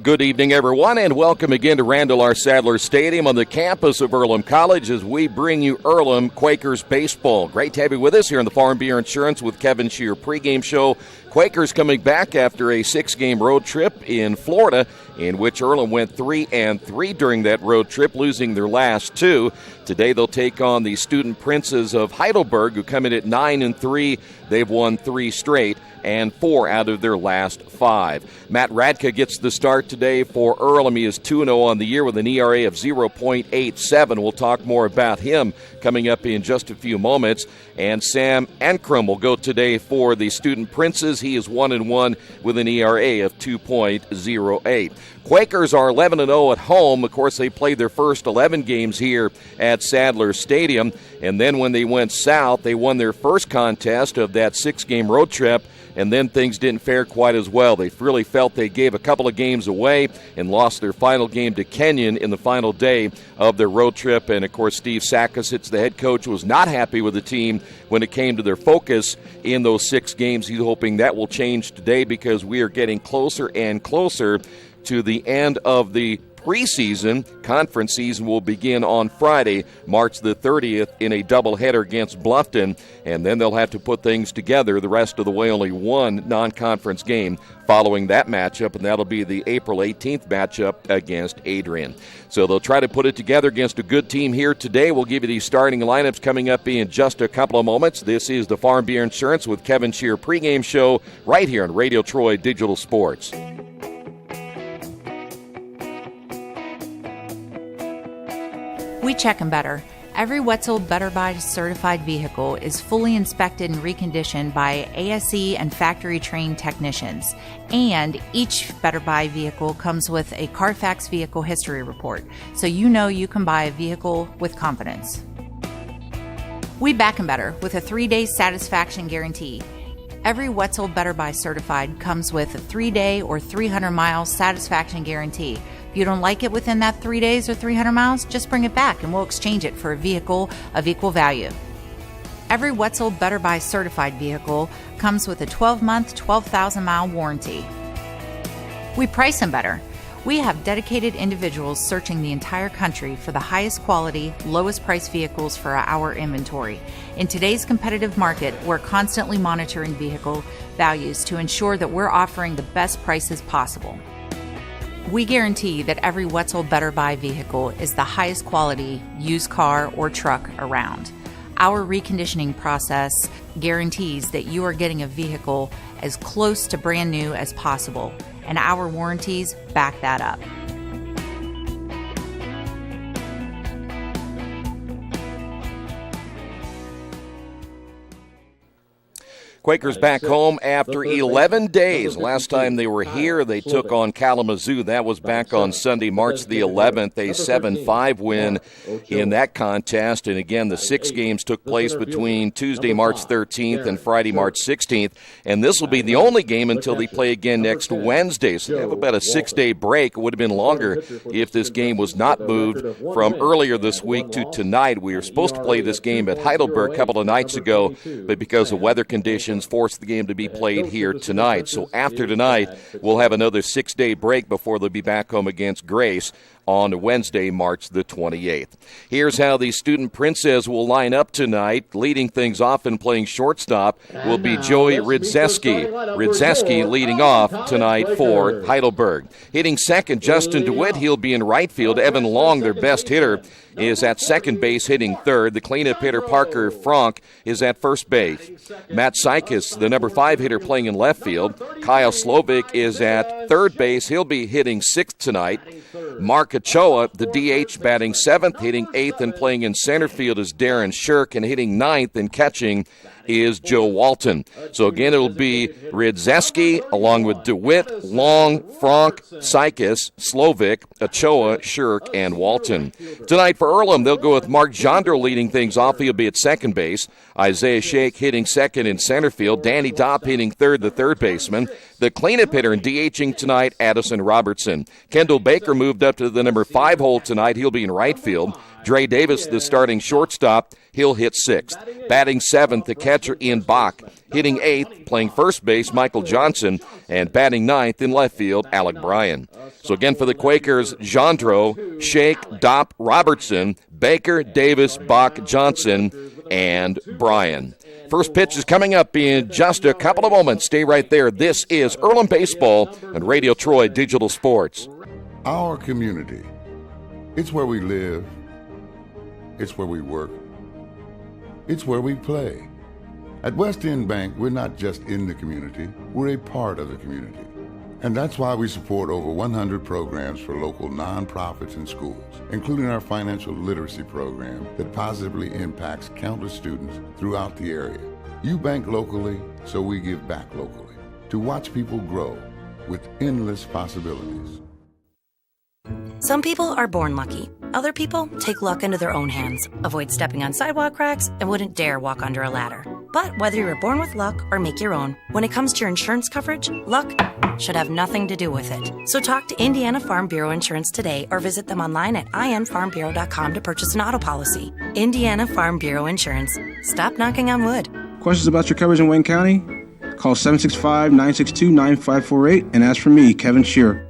Good evening, everyone, and welcome again to Randall R. Sadler Stadium on the campus of Earlham College as we bring you Earlham Quakers baseball. Great to have you with us here on the Farm Beer Insurance with Kevin Shear pregame show. Quakers coming back after a 6-game road trip in Florida, in which Earlham went 3-3 during that road trip, losing their last 2. Today they'll take on the Student Princes of Heidelberg, who come in at 9-3. They've won 3 straight and 4 out of their last 5. Matt Radka gets the start today for Earlham. He is 2-0 on the year with an ERA of 0.87. We'll talk more about him coming up in just a few moments. And Sam Ankrum will go today for the Student Princes. He is 1-1 with an ERA of 2.08. Quakers are 11-0 at home. Of course, they played their first 11 games here at Sadler Stadium. And then when they went south, they won their first contest of that 6-game road trip. And then things didn't fare quite as well. They really felt they gave a couple of games away and lost their final game to Kenyon in the final day of their road trip. And, of course, Steve Sakositz, the head coach, was not happy with the team when it came to their focus in those 6 games. He's hoping that will change today because we are getting closer and closer to the end of the preseason. Conference season will begin on Friday, March the 30th, in a doubleheader against Bluffton, and then they'll have to put things together the rest of the way. Only one non-conference game following that matchup, and that'll be the April 18th matchup against Adrian. So they'll try to put it together against a good team here today. We'll give you these starting lineups coming up in just a couple of moments. This is the Farm Beer Insurance with Kevin Shear pregame show right here on Radio Troy Digital Sports. We check them better. Every Wetzel Better Buy certified vehicle is fully inspected and reconditioned by ASE and factory-trained technicians. And each Better Buy vehicle comes with a Carfax vehicle history report, so you know you can buy a vehicle with confidence. We back them better with a 3-day satisfaction guarantee. Every Wetzel Better Buy certified comes with a 3-day or 300-mile satisfaction guarantee. If you don't like it within that 3 days or 300 miles, just bring it back and we'll exchange it for a vehicle of equal value. Every Wetzel Better Buy certified vehicle comes with a 12-month, 12,000-mile warranty. We price them better. We have dedicated individuals searching the entire country for the highest quality, lowest price vehicles for our inventory. In today's competitive market, we're constantly monitoring vehicle values to ensure that we're offering the best prices possible. We guarantee that every Wetzel Better Buy vehicle is the highest quality used car or truck around. Our reconditioning process guarantees that you are getting a vehicle as close to brand new as possible, and our warranties back that up. Quakers back home after 11 days. Last time they were here, they took on Kalamazoo. That was back on Sunday, March the 11th, a 7-5 win in that contest. And again, the 6 games took place between Tuesday, March 13th and Friday, March 16th. And this will be the only game until they play again next Wednesday. So they have about a 6-day break. It would have been longer if this game was not moved from earlier this week to tonight. We were supposed to play this game at Heidelberg a couple of nights ago, but because of weather conditions, forced the game to be played here tonight. So after tonight, we'll have another 6-day break before they'll be back home against Grace on Wednesday, March the 28th. Here's how the Student Princes will line up tonight. Leading things off and playing shortstop will be Joey Ridzeski. Ridzeski leading off tonight for Heidelberg. Hitting second, Justin DeWitt. He'll be in right field. Evan Long, their best hitter, is at second base hitting third. The cleanup hitter, Parker Frank, is at first base. Matt Sykes, the number 5 hitter, playing in left field. Kyle Slovic is at third base. He'll be hitting 6th tonight. Mark Ochoa, the DH, batting 7th, hitting 8th, and playing in center field is Darren Shirk, and hitting 9th and catching is Joe Walton. So again, it'll be Ridzeski along with DeWitt, Long, Frank, Sykes, Slovic, Ochoa, Shirk, and Walton. Tonight for Earlham, they'll go with Mark Jondro leading things off. He'll be at second base. Isaiah Shake hitting second in center field. Danny Dopp hitting third, the third baseman. The cleanup hitter and DHing tonight, Addison Robertson. Kendall Baker moved up to the number 5 hole tonight. He'll be in right field. Dre Davis, the starting shortstop, He'll hit 6th. Batting 7th, the catcher Ian Bach. Hitting 8th, playing first base, Michael Johnson. And batting 9th in left field, Alec Bryan. So again for the Quakers, Jandro, Shake, Dopp, Robertson, Baker, Davis, Bach, Johnson, and Bryan. First pitch is coming up in just a couple of moments. Stay right there. This is Earlham Baseball on Radio Troy Digital Sports. Our community. It's where we live. It's where we work. It's where we play. At West End Bank, we're not just in the community, we're a part of the community. And that's why we support over 100 programs for local nonprofits and schools, including our financial literacy program that positively impacts countless students throughout the area. You bank locally, so we give back locally to watch people grow with endless possibilities. Some people are born lucky. Other people take luck into their own hands, avoid stepping on sidewalk cracks, and wouldn't dare walk under a ladder. But whether you were born with luck or make your own, when it comes to your insurance coverage, luck should have nothing to do with it. So talk to Indiana Farm Bureau Insurance today or visit them online at infarmbureau.com to purchase an auto policy. Indiana Farm Bureau Insurance. Stop knocking on wood. Questions about your coverage in Wayne County? Call 765-962-9548 and ask for me, Kevin Shearer.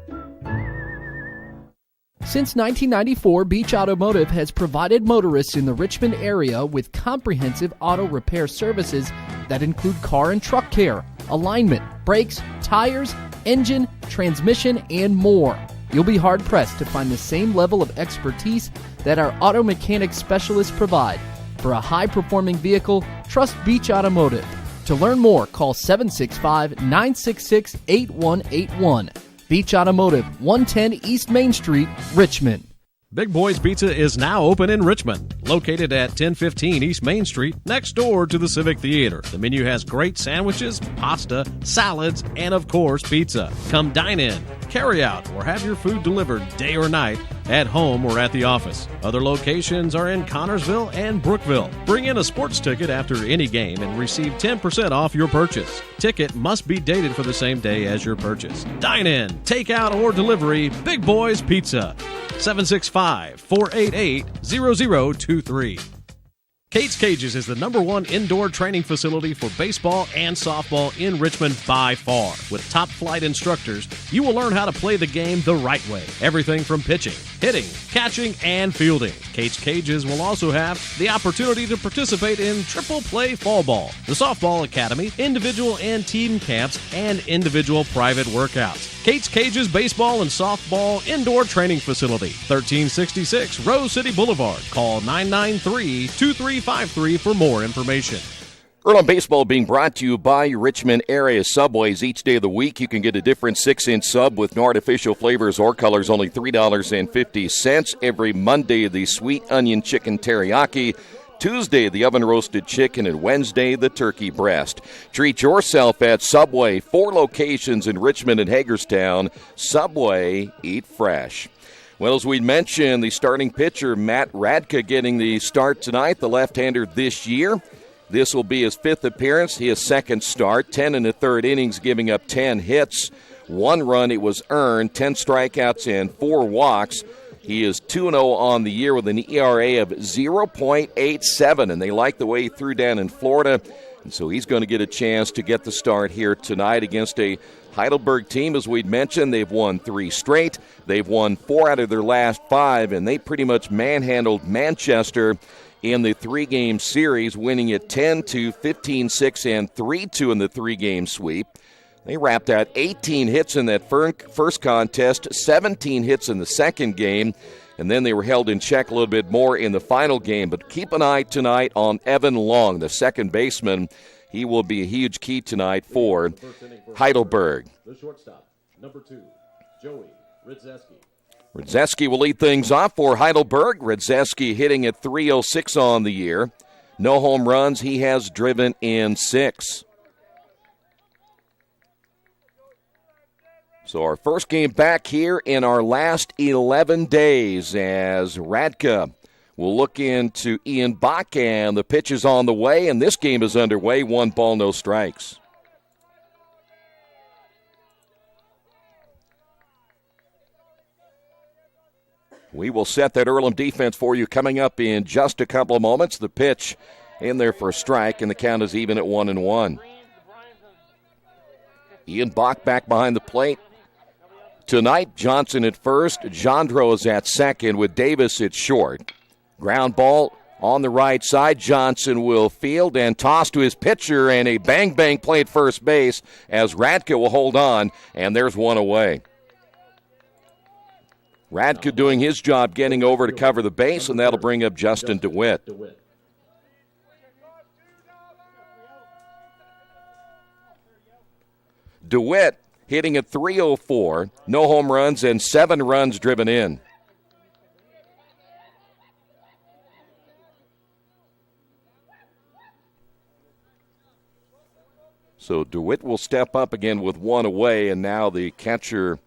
Since 1994, Beach Automotive has provided motorists in the Richmond area with comprehensive auto repair services that include car and truck care, alignment, brakes, tires, engine, transmission, and more. You'll be hard-pressed to find the same level of expertise that our auto mechanic specialists provide. For a high-performing vehicle, trust Beach Automotive. To learn more, call 765-966-8181. Beach Automotive, 110 East Main Street, Richmond. Big Boys Pizza is now open in Richmond, located at 1015 East Main Street, next door to the Civic Theater. The menu has great sandwiches, pasta, salads, and of course, pizza. Come dine in, carry out, or have your food delivered day or night, at home or at the office. Other locations are in Connorsville and Brookville. Bring in a sports ticket after any game and receive 10% off your purchase. Ticket must be dated for the same day as your purchase. Dine in, take out, or delivery, Big Boys Pizza. 765-488-0023. Kate's Cages is the #1 indoor training facility for baseball and softball in Richmond by far. With top-flight instructors, you will learn how to play the game the right way. Everything from pitching, hitting, catching, and fielding. Kate's Cages will also have the opportunity to participate in triple play fall ball, the softball academy, individual and team camps, and individual private workouts. Kate's Cages Baseball and Softball Indoor Training Facility, 1366 Rose City Boulevard. Call 993-2353 for more information. Earlham Baseball being brought to you by Richmond area Subways. Each day of the week, you can get a different 6-inch sub with no artificial flavors or colors, only $3.50. Every Monday, the sweet onion chicken teriyaki. Tuesday, the oven-roasted chicken, and Wednesday, the turkey breast. Treat yourself at Subway. 4 locations in Richmond and Hagerstown. Subway, eat fresh. Well, as we mentioned, the starting pitcher, Matt Radka, getting the start tonight, the left-hander this year. This will be his 5th appearance, his 2nd start, 10 in the 3rd innings, giving up 10 hits. 1 run it was earned, 10 strikeouts and 4 walks. He is 2-0 on the year with an ERA of 0.87, and they like the way he threw down in Florida. And so he's going to get a chance to get the start here tonight against a Heidelberg team. As we'd mentioned, they've won 3 straight. They've won 4 out of their last 5, and they pretty much manhandled Manchester in the 3-game series, winning it 10-2, 15-6, and 3-2 in the 3-game sweep. They wrapped out 18 hits in that first contest, 17 hits in the second game, and then they were held in check a little bit more in the final game. But keep an eye tonight on Evan Long, the second baseman. He will be a huge key tonight for Heidelberg. The shortstop, number 2, Joey Ridzeski. Ridzeski will lead things off for Heidelberg. Ridzeski hitting at .306 on the year. No home runs. He has driven in 6. So our first game back here in our last 11 days as Radka will look into Ian Bach, and the pitch is on the way, and this game is underway. 1 ball, no strikes. We will set that Earlham defense for you coming up in just a couple of moments. The pitch in there for a strike, and the count is even at 1-1. Ian Bach back behind the plate. Tonight, Johnson at first. Jandro is at second with Davis at short. Ground ball on the right side. Johnson will field and toss to his pitcher, and a bang-bang play at first base as Radke will hold on, and there's one away. Radke doing his job getting over to cover the base, and that'll bring up Justin DeWitt. DeWitt hitting at .304, no home runs and 7 runs driven in. So DeWitt will step up again with one away, and now the catcher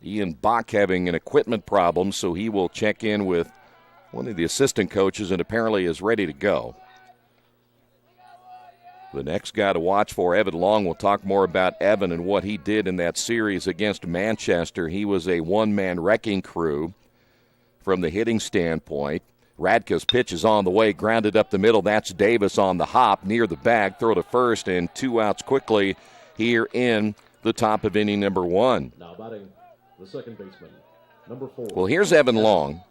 Ian Bach having an equipment problem, so he will check in with one of the assistant coaches and apparently is ready to go. The next guy to watch for, Evan Long. We'll talk more about Evan and what he did in that series against Manchester. He was a one-man wrecking crew from the hitting standpoint. Radke's pitch is on the way, grounded up the middle. That's Davis on the hop near the bag. Throw to first, and 2 outs quickly here in the top of inning number 1. Now batting the second baseman, number 4. Well, here's Evan Long,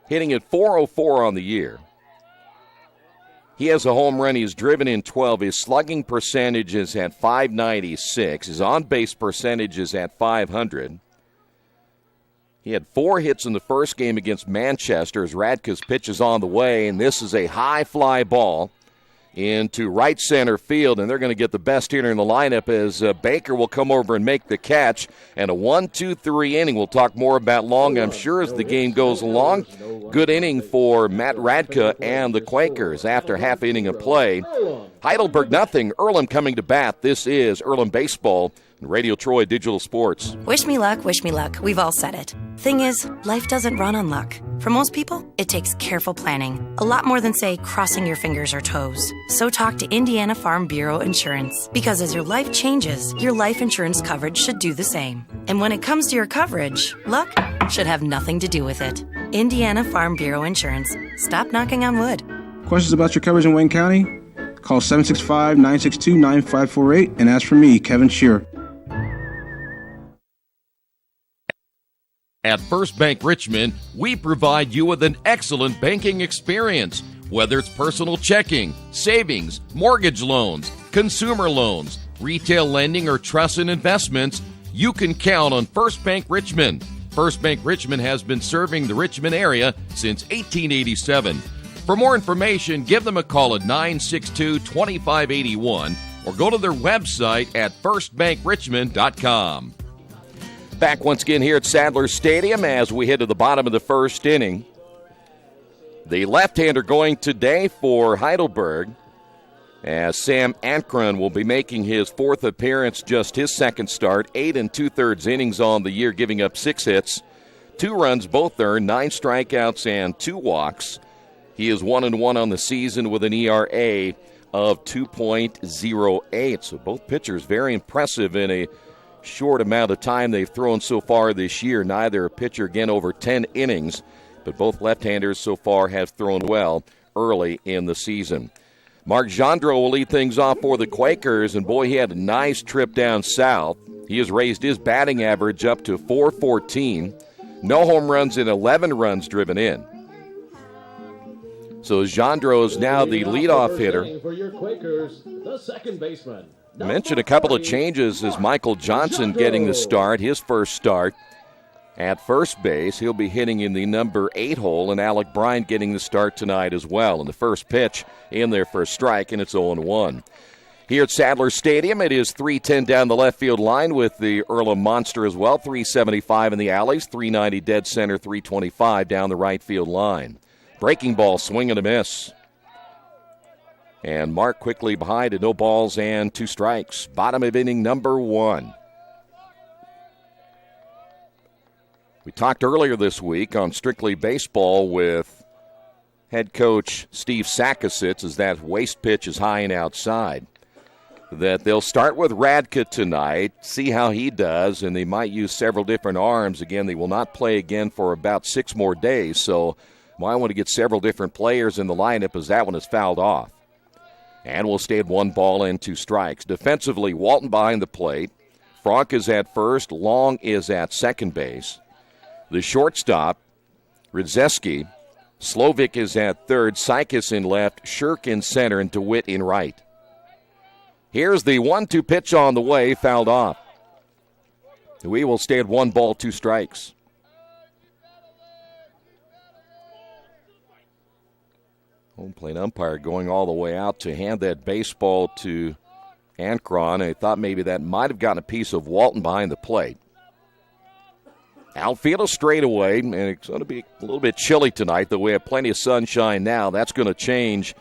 hitting at .404 on the year. He has a home run. He's driven in 12. His slugging percentage is at .596. His on-base percentage is at .500. He had 4 hits in the first game against Manchester as Radke's pitch is on the way, and this is a high fly ball into right center field, and they're going to get the best hitter in the lineup as Baker will come over and make the catch, and a 1-2-3 inning. We'll talk more about Long, I'm sure, as the game goes along. Good inning for Matt Radke and the Quakers after half inning of play. Heidelberg nothing, Earlham coming to bat. This is Earlham Baseball, Radio Troy Digital Sports. Wish me luck, wish me luck. We've all said it. Thing is, life doesn't run on luck. For most people, it takes careful planning. A lot more than, say, crossing your fingers or toes. So talk to Indiana Farm Bureau Insurance. Because as your life changes, your life insurance coverage should do the same. And when it comes to your coverage, luck should have nothing to do with it. Indiana Farm Bureau Insurance. Stop knocking on wood. Questions about your coverage in Wayne County? Call 765-962-9548 and ask for me, Kevin Shear. At First Bank Richmond, we provide you with an excellent banking experience. Whether it's personal checking, savings, mortgage loans, consumer loans, retail lending, or trust and investments, you can count on First Bank Richmond. First Bank Richmond has been serving the Richmond area since 1887. For more information, give them a call at 962-2581 or go to their website at firstbankrichmond.com. Back once again here at Sadler Stadium as we head to the bottom of the first inning. The left-hander going today for Heidelberg as Sam Ankren will be making his 4th appearance, just his 2nd start. 8 2/3 innings on the year, giving up 6 hits, 2 runs, both earned, 9 strikeouts and 2 walks. He is 1-1 on the season with an ERA of 2.08. So both pitchers very impressive in a short amount of time they've thrown so far this year. Neither pitcher, again, over 10 innings, but both left-handers so far have thrown well early in the season. Mark Jandro will lead things off for the Quakers, and boy, he had a nice trip down south. He has raised his batting average up to .414. No home runs and 11 runs driven in. So Jandro is now the leadoff hitter. For your Quakers, the second baseman. I mentioned a couple of changes as Michael Johnson getting the start, his first start at first base. He'll be hitting in the number 8 hole, and Alec Bryant getting the start tonight as well. And the first pitch in there for a strike, and it's 0-1. Here at Sadler Stadium, it is 310 down the left field line with the Earlham Monster as well. 375 in the alleys, 390 dead center, 325 down the right field line. Breaking ball, swing and a miss. And Mark quickly behind at no balls and 2 strikes. Bottom of inning number 1. We talked earlier this week on Strictly Baseball with head coach Steve Sakositz as that waste pitch is high and outside. that they'll start with Radka tonight, see how he does, and they might use several different arms. Again, they will not play again for about 6 more days, so might want to get several different players in the lineup as that one is fouled off. And we'll stay at 1 ball and 2 strikes. Defensively, Walton behind the plate. Frank is at first. Long is at second base. The shortstop, Ridzeski. Slovic is at third. Sykes in left. Shirk in center. And DeWitt in right. Here's the 1-2 pitch on the way, fouled off. We will stay at 1 ball, 2 strikes. Home plate umpire going all the way out to hand that baseball to Ankron. I thought maybe that might have gotten a piece of Walton behind the plate. Outfield a straightaway, and it's going to be a little bit chilly tonight, though we have plenty of sunshine now. That's going to change.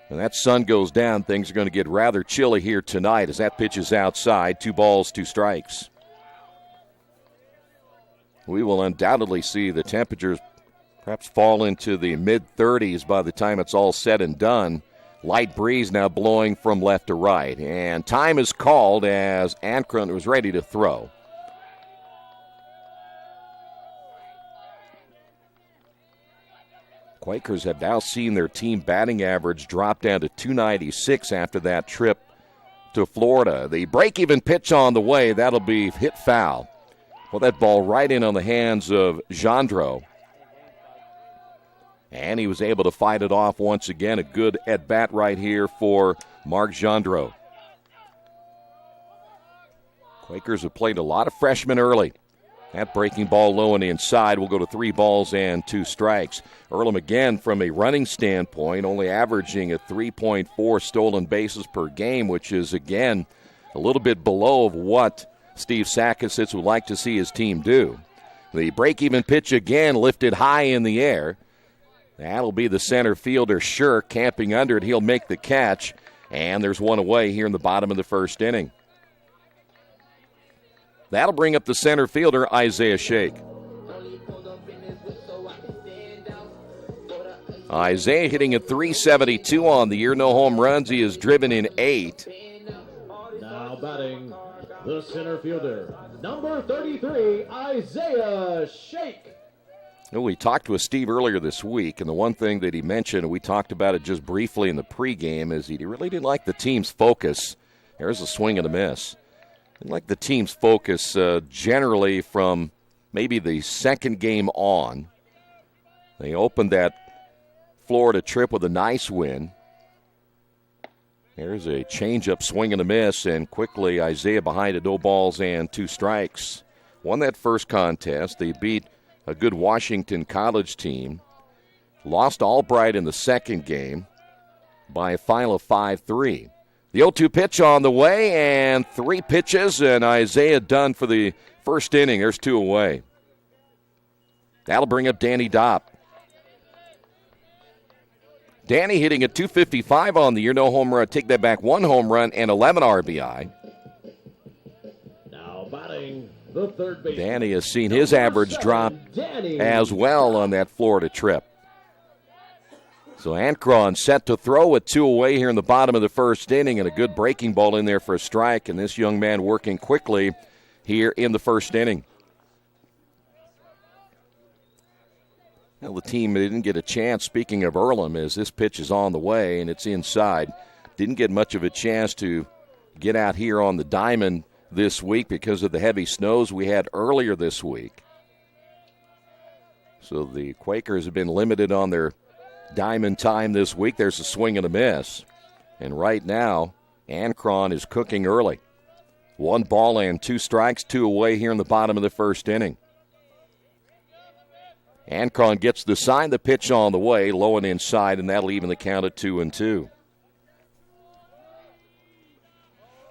When that sun goes down, things are going to get rather chilly here tonight as that pitch is outside. 2 balls, 2 strikes. We will undoubtedly see the temperatures perhaps fall into the mid-30s by the time it's all said and done. Light breeze now blowing from left to right. And time is called as Ankron was ready to throw. Quakers have now seen their team batting average drop down to .296 after that trip to Florida. The break-even pitch on the way, that'll be hit foul. Well, that ball right in on the hands of Gendreau. And he was able to fight it off once again. A good at-bat right here for Mark Gendreau. Quakers have played a lot of freshmen early. That breaking ball low and inside will go to 3 balls and 2 strikes. Earlham again from a running standpoint only averaging a 3.4 stolen bases per game, which is again a little bit below of what Steve Sakasitz would like to see his team do. The break-even pitch again lifted high in the air. That'll be the center fielder, Shirk, camping under it. He'll make the catch, and there's 1 away here in the bottom of the first inning. That'll bring up the center fielder, Isaiah Shake. Isaiah hitting at .372 on the year. No home runs. He has driven in 8. Now batting the center fielder, number 33, Isaiah Shake. We talked with Steve earlier this week, and the one thing that he mentioned, and we talked about it just briefly in the pregame, is he really didn't like the team's focus. There's a swing and a miss. Didn't like the team's focus generally from maybe the second game on. They opened that Florida trip with a nice win. There's a changeup, swing and a miss, and quickly Isaiah behind it, 0 balls and 2 strikes. Won that first contest. They beat a good Washington College team. Lost Albright in the second game by a final of 5-3. The 0-2 pitch on the way, and 3 pitches, and Isaiah done for the first inning. There's 2 away. That'll bring up Danny Dopp. Danny hitting at .255 on the year. No home run. Take that back. 1 home run and 11 RBI. Now batting the third baseman. Danny has seen his average drop as well on that Florida trip. So Ankron set to throw with 2 away here in the bottom of the first inning, and a good breaking ball in there for a strike, and this young man working quickly here in the first inning. Well, the team didn't get a chance, speaking of Earlham, as this pitch is on the way and it's inside. Didn't get much of a chance to get out here on the diamond this week because of the heavy snows we had earlier this week. So the Quakers have been limited on their diamond time this week. There's a swing and a miss. And right now, Ankron is cooking early. 1 ball and 2 strikes, 2 away here in the bottom of the first inning. Ankron gets the sign, the pitch on the way, low and inside, and that'll even the count at 2-2.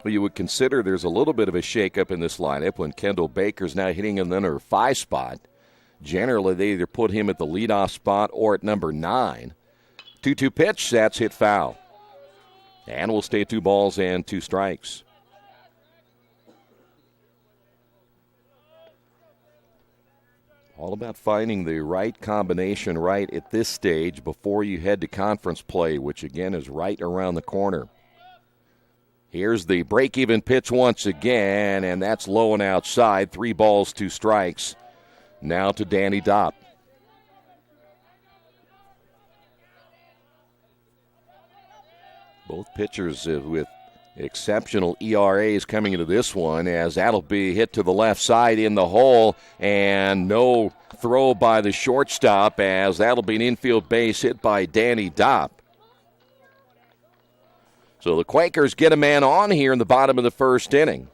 Well, you would consider there's a little bit of a shakeup in this lineup when Kendall Baker's now hitting in the number 5 spot. Generally, they either put him at the leadoff spot or at number 9. 2-2 pitch, that's hit foul. And we'll stay 2 balls and 2 strikes. All about finding the right combination right at this stage before you head to conference play, which again is right around the corner. Here's the break-even pitch once again, and that's low and outside. 3 balls, 2 strikes. Now to Danny Dopp. Both pitchers with exceptional ERAs coming into this one, as that'll be hit to the left side in the hole, and no throw by the shortstop, as that'll be an infield base hit by Danny Dopp. So the Quakers get a man on here in the bottom of the first inning.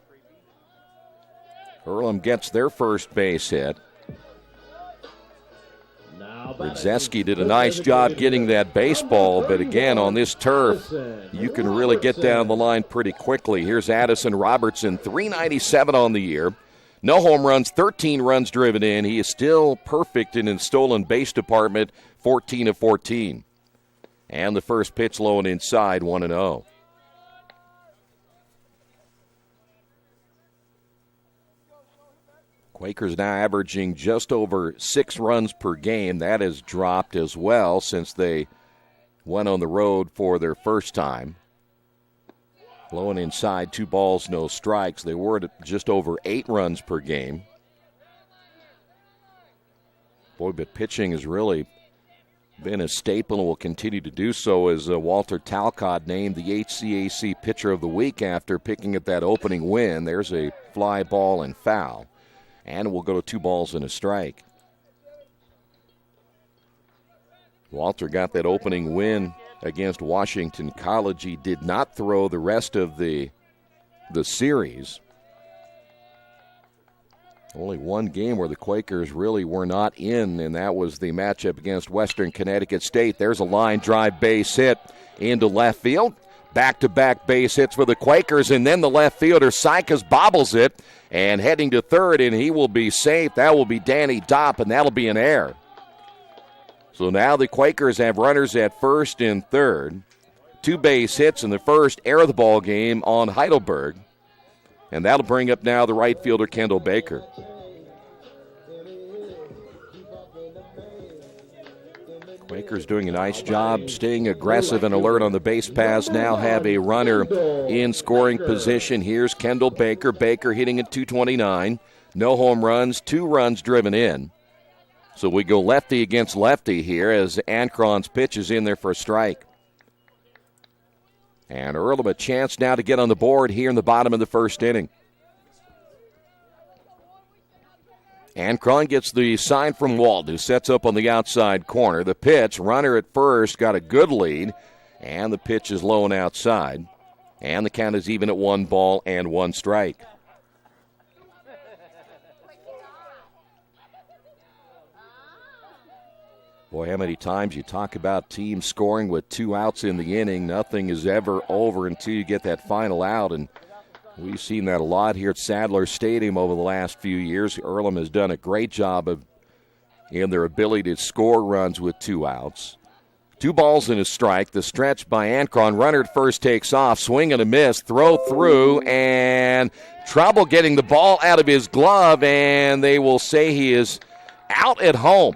Earlham gets their first base hit. Brzezinski did a nice job getting that baseball, but again, on this turf, you can really get down the line pretty quickly. Here's Addison Robertson, 397 on the year. No home runs, 13 runs driven in. He is still perfect in his stolen base department, 14 of 14. And the first pitch low and inside, 1-0. Quakers now averaging just over 6 runs per game. That has dropped as well since they went on the road for their first time. Low and inside, 2 balls, no strikes. They were at just over 8 runs per game. Boy, but pitching has really been a staple and will continue to do so, as Walter Talcott named the HCAC Pitcher of the Week after picking up that opening win. There's a fly ball and foul. And we'll go to 2 balls and a strike. Walter got that opening win against Washington College. He did not throw the rest of the series. Only one game where the Quakers really were not in, and that was the matchup against Western Connecticut State. There's a line drive base hit into left field. Back-to-back base hits for the Quakers, and then the left fielder, Sykes, bobbles it, and heading to third, and he will be safe. That will be Danny Dopp, and that'll be an error. So now the Quakers have runners at first and third. 2 base hits in the first, error of the ball game on Heidelberg, and that'll bring up now the right fielder, Kendall Baker. Quakers doing a nice job staying aggressive and alert on the base paths. Now have a runner in scoring position. Here's Kendall Baker. Baker hitting at .229. No home runs, 2 runs driven in. So we go lefty against lefty here as Ankron's pitch is in there for a strike. And Earlham a chance now to get on the board here in the bottom of the first inning. Ankron gets the sign from Wald, who sets up on the outside corner. The pitch, runner at first, got a good lead, and the pitch is low and outside. And the count is even at 1 ball and 1 strike. Boy, how many times you talk about teams scoring with 2 outs in the inning. Nothing is ever over until you get that final out, and we've seen that a lot here at Sadler Stadium over the last few years. Earlham has done a great job in their ability to score runs with 2 outs. 2 balls and a strike. The stretch by Ankron. Runner at first takes off. Swing and a miss. Throw through, and trouble getting the ball out of his glove, and they will say he is out at home.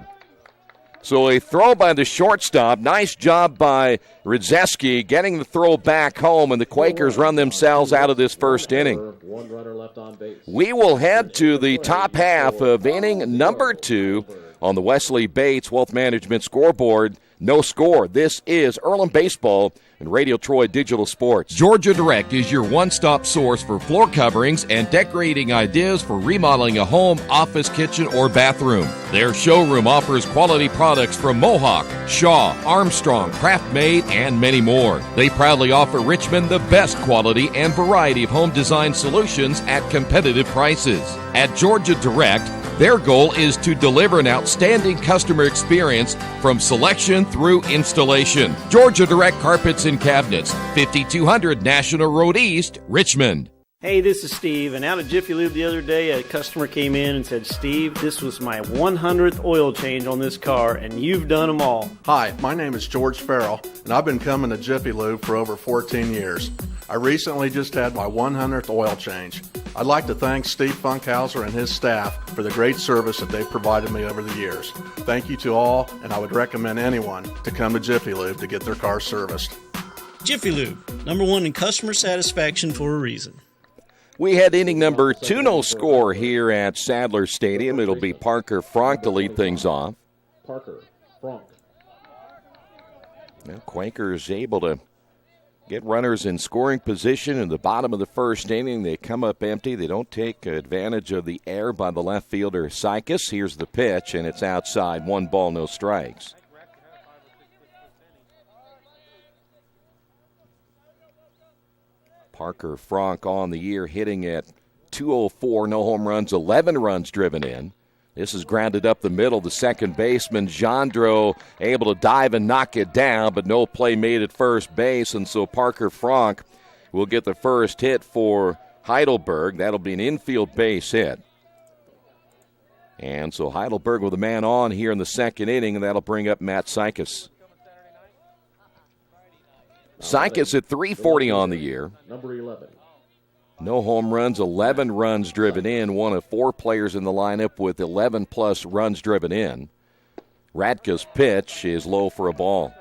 So a throw by the shortstop. Nice job by Brzezinski getting the throw back home, and the Quakers run themselves out of this first inning. 1 runner left on base. We will head to the top half of inning number 2 on the Wesley Bates Wealth Management scoreboard. No score. This is Earlham Baseball and Radio Troy Digital Sports. Georgia Direct is your one-stop source for floor coverings and decorating ideas for remodeling a home, office, kitchen, or bathroom. Their showroom offers quality products from Mohawk, Shaw, Armstrong, Craft Made, and many more. They proudly offer Richmond the best quality and variety of home design solutions at competitive prices. At Georgia Direct, their goal is to deliver an outstanding customer experience from selection through installation. Georgia Direct Carpets and Cabinets, 5200 National Road East, Richmond. Hey, this is Steve, and out at Jiffy Lube the other day, a customer came in and said, Steve, this was my 100th oil change on this car, and you've done them all. Hi, my name is George Farrell, and I've been coming to Jiffy Lube for over 14 years. I recently just had my 100th oil change. I'd like to thank Steve Funkhauser and his staff for the great service that they've provided me over the years. Thank you to all, and I would recommend anyone to come to Jiffy Lube to get their car serviced. Jiffy Lube, #1 in customer satisfaction for a reason. We had inning number 2, no score here at Sadler Stadium. It'll be Parker Frank to lead things off. Parker Frank. Now Quakers able to get runners in scoring position in the bottom of the first inning. They come up empty. They don't take advantage of the error by the left fielder, Sykes. Here's the pitch, and it's outside. 1 ball, no strikes. Parker Frank on the year hitting at .204, no home runs, 11 runs driven in. This is grounded up the middle. The second baseman, Jandro, able to dive and knock it down, but no play made at first base, and so Parker Frank will get the first hit for Heidelberg. That'll be an infield base hit. And so Heidelberg with a man on here in the second inning, and that'll bring up Matt Sykes. Sykes at .340 on the year. Number 11. No home runs, 11 runs driven in. One of 4 players in the lineup with 11-plus runs driven in. Radka's pitch is low for a ball.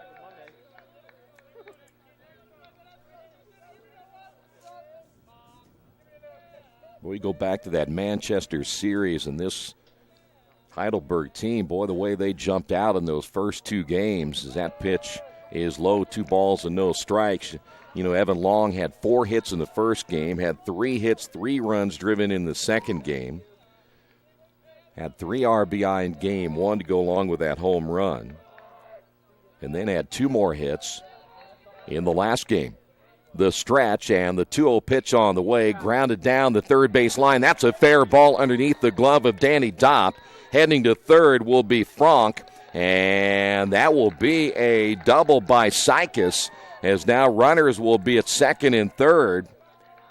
We go back to that Manchester series, and this Heidelberg team, boy, the way they jumped out in those first 2 games, is that pitch is low, 2 balls and no strikes. You know, Evan Long had 4 hits in the first game, had 3 hits, 3 runs driven in the second game, had 3 RBI in game 1 to go along with that home run, and then had 2 more hits in the last game. The stretch and the 2-0 pitch on the way, grounded down the third base line. That's a fair ball underneath the glove of Danny Dopp. Heading to third will be Frank, and that will be a double by Sykes, as now runners will be at second and third.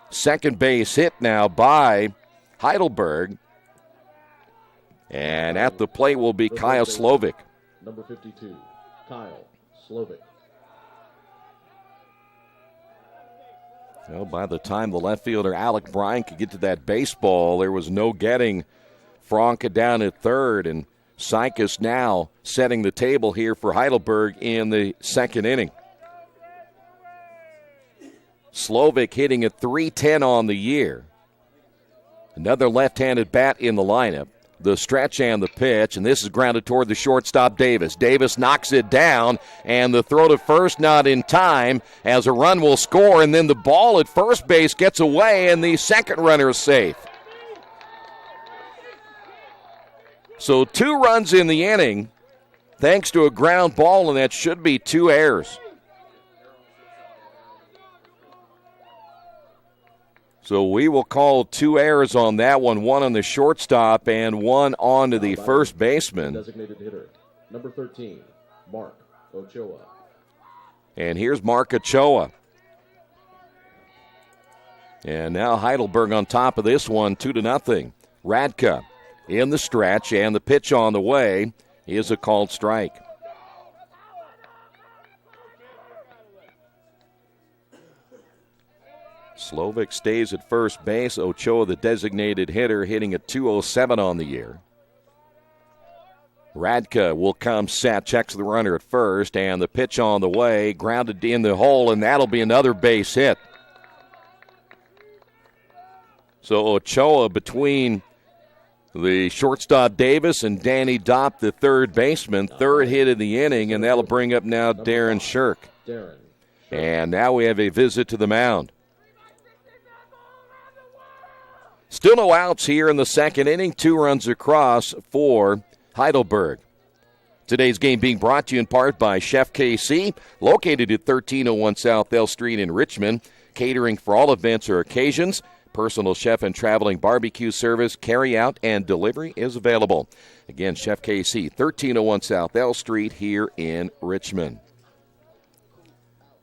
Second base hit now by Heidelberg. And at the plate will be Kyle Slovic. Number 52, Kyle Slovic. Well, by the time the left fielder Alec Bryan could get to that baseball, there was no getting Frank down at third, and Sykes now setting the table here for Heidelberg in the second inning. Slovic hitting at .310 on the year. Another left-handed bat in the lineup. The stretch and the pitch, and this is grounded toward the shortstop Davis. Davis knocks it down, and the throw to first not in time, as a run will score, and then the ball at first base gets away, and the second runner is safe. So 2 runs in the inning, thanks to a ground ball, and that should be 2 errors. So we will call 2 errors on that one, 1 on the shortstop and 1 on to the first baseman. Designated hitter, number 13, Mark Ochoa. And here's Mark Ochoa. And now Heidelberg on top of this one, 2-0. Radka in the stretch, and the pitch on the way is a called strike. Slovic stays at first base. Ochoa, the designated hitter, hitting at .207 on the year. Radka will come set, checks the runner at first, and the pitch on the way, grounded in the hole, and that'll be another base hit. So Ochoa between the shortstop Davis and Danny Dopp, the third baseman, third hit of the inning, and that'll bring up now Darren Shirk. And now we have a visit to the mound. Still no outs here in the second inning. 2 runs across for Heidelberg. Today's game being brought to you in part by Chef KC, located at 1301 South L Street in Richmond. Catering for all events or occasions. Personal chef and traveling barbecue service, carry out, and delivery is available. Again, Chef KC, 1301 South L Street here in Richmond.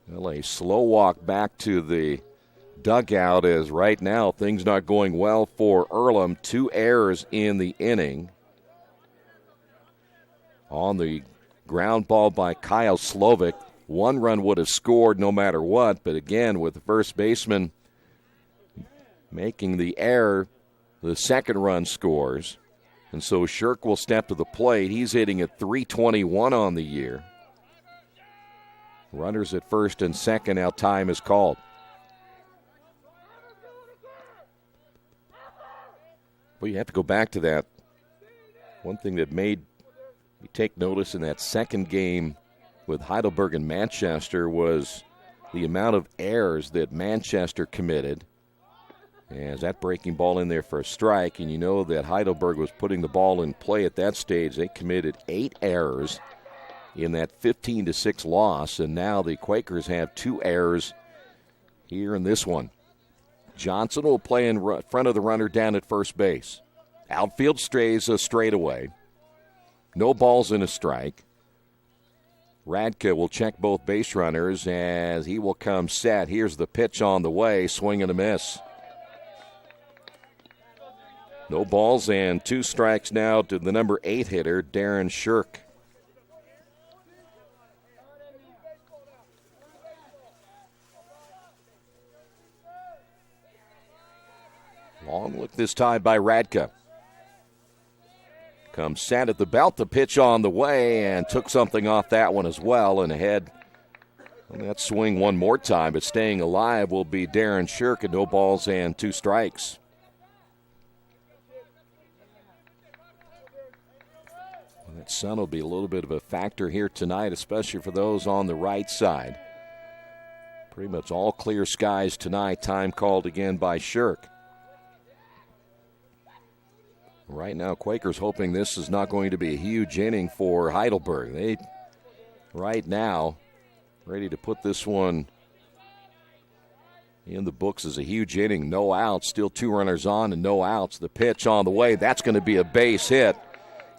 Well, a slow walk back to the dugout, as right now things not going well for Earlham. 2 errors in the inning. On the ground ball by Kyle Slovic, 1 run would have scored no matter what, but again, with the first baseman making the error, the second run scores. And so Shirk will step to the plate. He's hitting at .321 on the year. Runners at first and second. Now time is called. Well, you have to go back to that. One thing that made me take notice in that second game with Heidelberg and Manchester was the amount of errors that Manchester committed. As that breaking ball in there for a strike, and you know that Heidelberg was putting the ball in play at that stage. They committed 8 errors in that 15-6 loss, and now the Quakers have 2 errors here in this one. Johnson will play in front of the runner down at first base. Outfield stays a straightaway. No balls and a strike. Radke will check both base runners as he will come set. Here's the pitch on the way, swing and a miss. No balls and 2 strikes now to the number 8 hitter, Darren Shirk. Long look this time by Radke. Comes set at the belt, the pitch on the way, and took something off that one as well, and ahead on that swing one more time, but staying alive will be Darren Shirk, and no balls and 2 strikes. Well, that sun will be a little bit of a factor here tonight, especially for those on the right side. Pretty much all clear skies tonight, time called again by Shirk. Right now, Quakers hoping this is not going to be a huge inning for Heidelberg. They, right now, ready to put this one in the books as a huge inning. No outs, still 2 runners on and no outs. The pitch on the way, that's going to be a base hit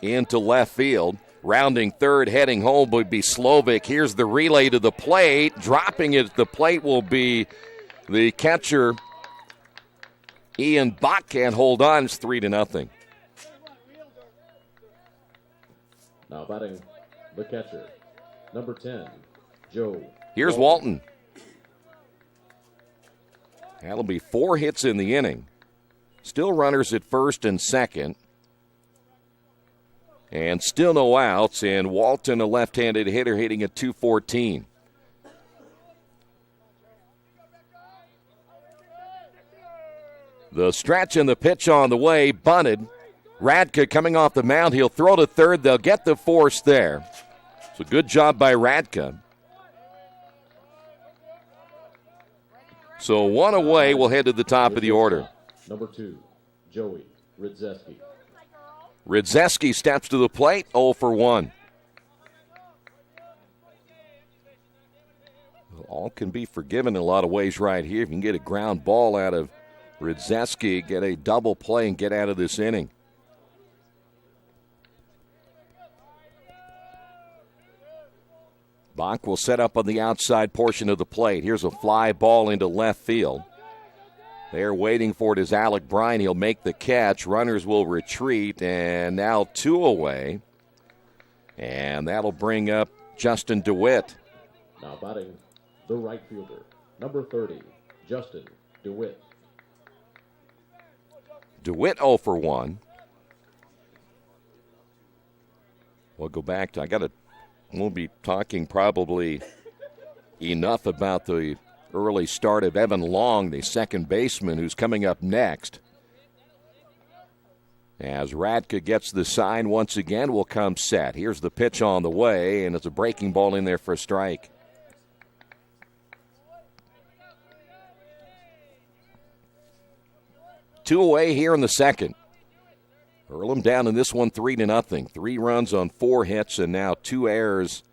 into left field. Rounding third, heading home would be Slovic. Here's the relay to the plate. Dropping it at the plate will be the catcher, Ian Bach. Can't hold on. It's 3-0. Now batting the catcher, number 10, Joe. Here's Walton. That'll be 4 hits in the inning. Still runners at first and second. And still no outs, and Walton, a left-handed hitter, hitting at .214. The stretch and the pitch on the way, bunted. Radke coming off the mound. He'll throw to third. They'll get the force there. So good job by Radke. So 1 away. We'll head to the top of the order. Number 2, Joey Ridzeski. Ridzeski steps to the plate, 0 for 1. All can be forgiven in a lot of ways right here. If you can get a ground ball out of Ridzeski, get a double play, and get out of this inning. Bach will set up on the outside portion of the plate. Here's a fly ball into left field. They're waiting for it as Alec Bryan. He'll make the catch. Runners will retreat, and now 2 away. And that'll bring up Justin DeWitt. Now batting the right fielder, number 30, Justin DeWitt. DeWitt 0 for 1. We'll go back to, we'll be talking probably enough about the early start of Evan Long, the second baseman, who's coming up next. As Radke gets the sign once again, will come set. Here's the pitch on the way, and it's a breaking ball in there for a strike. Two away here in the second. Earlham down in this one 3-0. 3 runs on 4 hits, and now 2 errors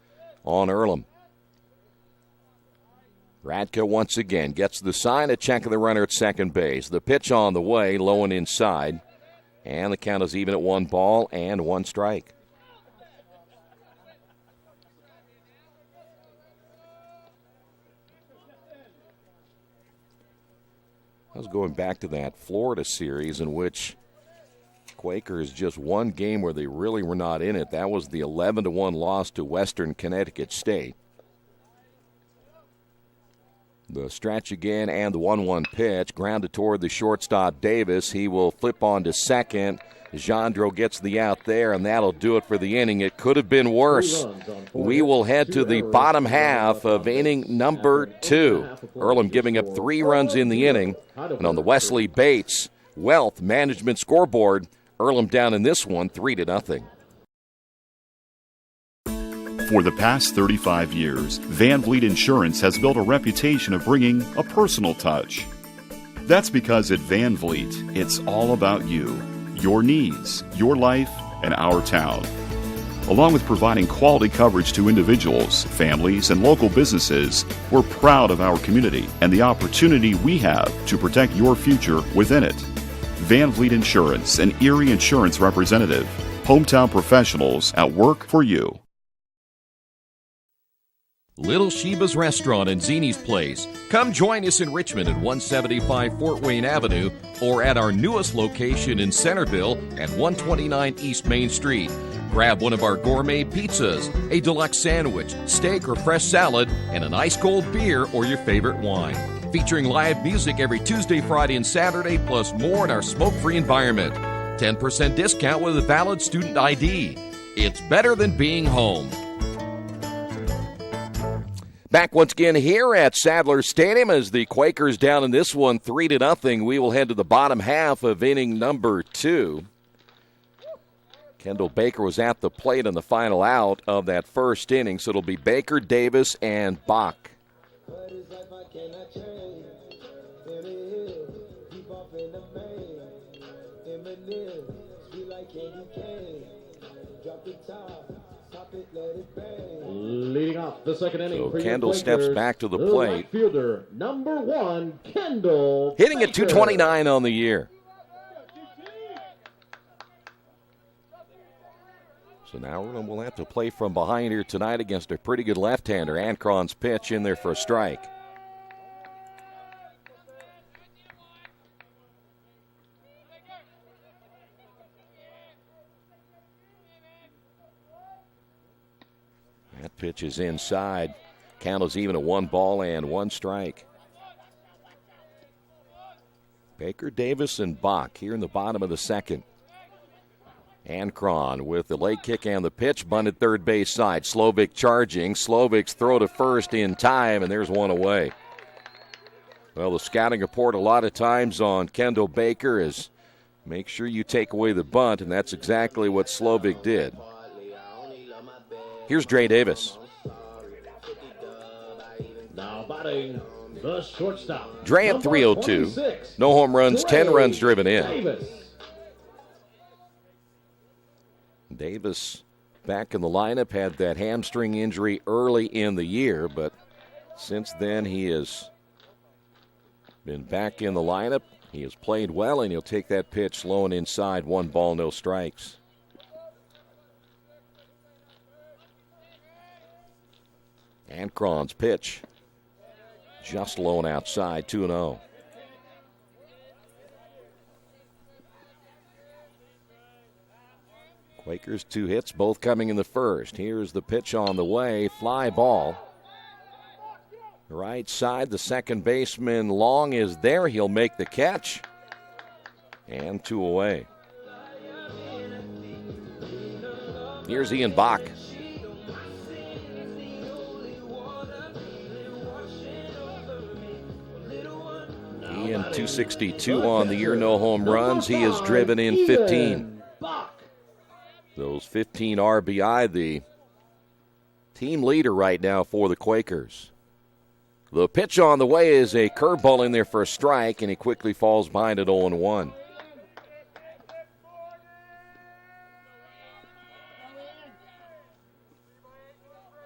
on Earlham. Radke once again gets the sign, a check of the runner at second base. The pitch on the way, low and inside. And the count is even at 1 ball and 1 strike. I was going back to that Florida series in which Quakers just one game where they really were not in it. That was the 11-1 loss to Western Connecticut State. The stretch again and the 1-1 pitch. Grounded toward the shortstop, Davis. He will flip on to second. Jandro gets the out there, and that'll do it for the inning. It could have been worse. We will head to the bottom half of inning number 2. Earlham giving up 3 runs in the inning. And on the Wesley Bates Wealth Management scoreboard, Earlham down in this one 3-0. For the past 35 years, Van Vliet Insurance has built a reputation of bringing a personal touch. That's because at Van Vliet, it's all about you, your needs, your life, and our town. Along with providing quality coverage to individuals, families, and local businesses, we're proud of our community and the opportunity we have to protect your future within it. Van Vliet Insurance, an Erie Insurance representative. Hometown professionals at work for you. Little Sheba's Restaurant and Zini's Place. Come join us in Richmond at 175 Fort Wayne Avenue or at our newest location in Centerville at 129 East Main Street. Grab one of our gourmet pizzas, a deluxe sandwich, steak or fresh salad, and an ice-cold beer or your favorite wine. Featuring live music every Tuesday, Friday, and Saturday, plus more in our smoke-free environment. 10% discount with a valid student ID. It's better than being home. Back once again here at Sadler Stadium as the Quakers down in this one 3-0. We will head to the bottom half of inning number 2. Kendall Baker was at the plate on the final out of that first inning, so it'll be Baker, Davis, and Bach. Leading off the second inning. So Kendall steps back to the plate. Right fielder, number 1, Kendall. Hitting at .229 on the year. So now we'll have to play from behind here tonight against a pretty good left-hander. Ancron's pitch in there for a strike. That pitch is inside. Count is even at 1 ball and 1 strike. Baker, Davis, and Bach here in the bottom of the second. Ancron with the leg kick and the pitch. Bunted third base side. Slovic charging. Slovic's throw to first in time, and there's one away. Well, the scouting report a lot of times on Kendall Baker is make sure you take away the bunt, and that's exactly what Slovic did. Here's Dre Davis. Now batting the shortstop. Dre at 302. No home runs, 10 runs driven in. Davis back in the lineup, had that hamstring injury early in the year, but since then he has been back in the lineup. He has played well, and he'll take that pitch low and inside. 1 ball, no strikes. Ancron's pitch just low and outside, 2-0. Quakers 2 hits, both coming in the first. Here's the pitch on the way, fly ball. Right side, the second baseman Long is there. He'll make the catch. And 2 away. Here's Ian Bach. Ian 262 on the year, no home runs. He has driven in 15. Those 15 RBI, the team leader right now for the Quakers. The pitch on the way is a curveball in there for a strike, and he quickly falls behind at 0-1.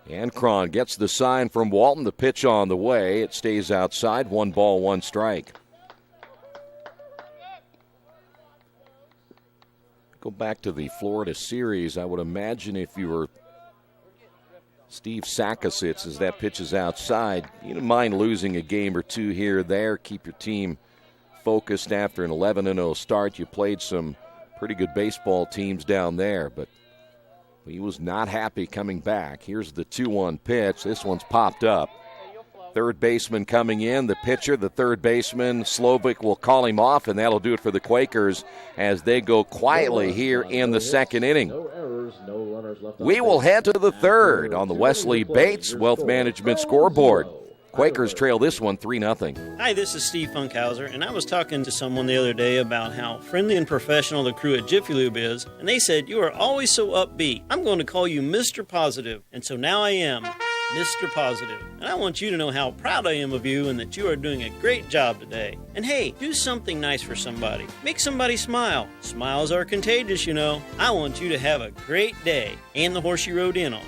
Ancron gets the sign from Walton. The pitch on the way. It stays outside. 1 ball, 1 strike. Go back to the Florida series. I would imagine if you were Steve Sakasitz, as that pitch is outside, you don't mind losing a game or 2 here or there. Keep your team focused after an 11-0 start. You played some pretty good baseball teams down there, but he was not happy coming back. Here's the 2-1 pitch. This one's popped up. Third baseman coming in, the pitcher, the third baseman, Slovic will call him off, and that'll do it for the Quakers as they go quietly here in the second inning. We will head to the third on the Wesley Bates Wealth Management scoreboard. Quakers trail this one 3-0. Hi, this is Steve Funkhauser, and I was talking to someone the other day about how friendly and professional the crew at Jiffy Lube is, and they said, "You are always so upbeat. I'm going to call you Mr. Positive." And so now I am Mr. Positive. And I want you to know how proud I am of you and that you are doing a great job today. And hey, do something nice for somebody. Make somebody smile. Smiles are contagious, you know. I want you to have a great day and the horse you rode in on.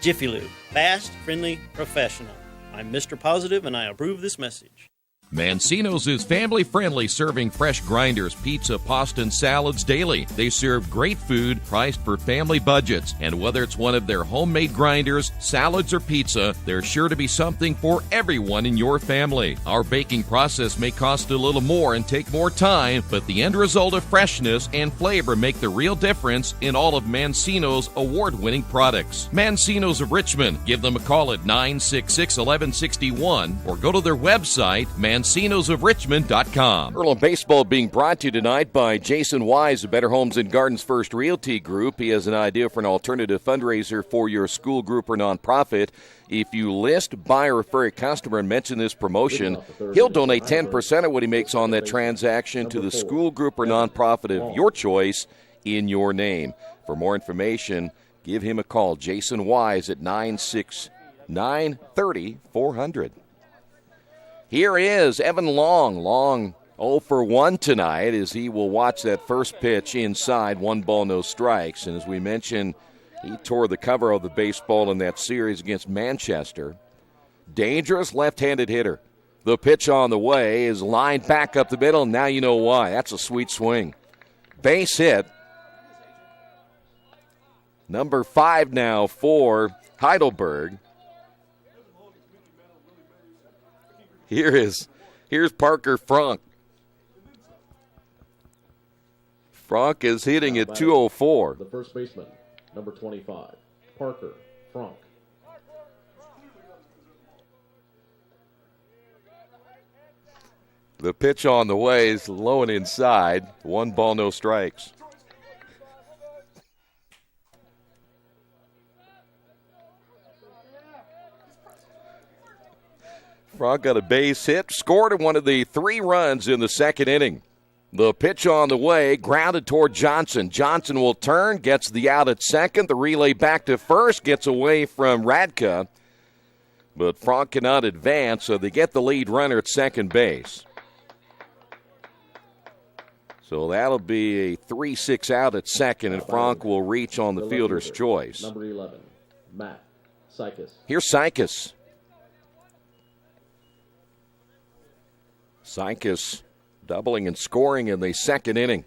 Jiffy Lube. Fast, friendly, professional. I'm Mr. Positive, and I approve this message. Mancino's is family-friendly, serving fresh grinders, pizza, pasta, and salads daily. They serve great food priced for family budgets. And whether it's one of their homemade grinders, salads, or pizza, there's sure to be something for everyone in your family. Our baking process may cost a little more and take more time, but the end result of freshness and flavor make the real difference in all of Mancino's award-winning products. Mancino's of Richmond. Give them a call at 966-1161 or go to their website, Mancino'sofRichmond.com. Earlham Baseball being brought to you tonight by Jason Wise of Better Homes and Gardens First Realty Group. He has an idea for an alternative fundraiser for your school group or nonprofit. If you list, buy, or refer a customer and mention this promotion, he'll donate 10% of what he makes on that transaction to the school group or nonprofit of your choice in your name. For more information, give him a call. Jason Wise at 969-30-400. Here is Evan Long. Long 0 for 1 tonight as he will watch that first pitch inside, 1 ball, no strikes. And as we mentioned, he tore the cover of the baseball in that series against Manchester. Dangerous left-handed hitter. The pitch on the way is lined back up the middle, and now you know why. That's a sweet swing. Base hit. Number 5 now for Heidelberg. Here's Parker Frank. Frank is hitting at 204. The first baseman, number 25, Parker Frank. The pitch on the way is low and inside. 1 ball, no strikes. Frank got a base hit, scored one of the 3 runs in the second inning. The pitch on the way, grounded toward Johnson. Johnson will turn, gets the out at second. The relay back to first, gets away from Radka. But Frank cannot advance, so they get the lead runner at second base. So that'll be a 3-6 out at second, and Frank will reach on the fielder's choice. Number 11, Matt Sykes. Here's Sykes. Sykes doubling and scoring in the second inning.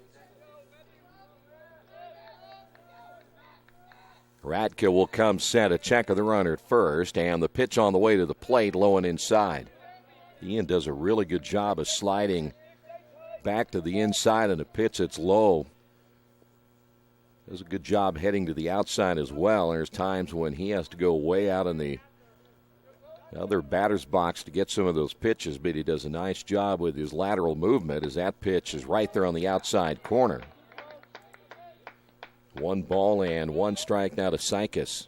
Radka will come set, a check of the runner at first, and the pitch on the way to the plate, low and inside. Ian does a really good job of sliding back to the inside and a pitch that's low. Does a good job heading to the outside as well. There's times when he has to go way out in the other batter's box to get some of those pitches, but he does a nice job with his lateral movement as that pitch is right there on the outside corner. 1 ball and 1 strike now to Sykes.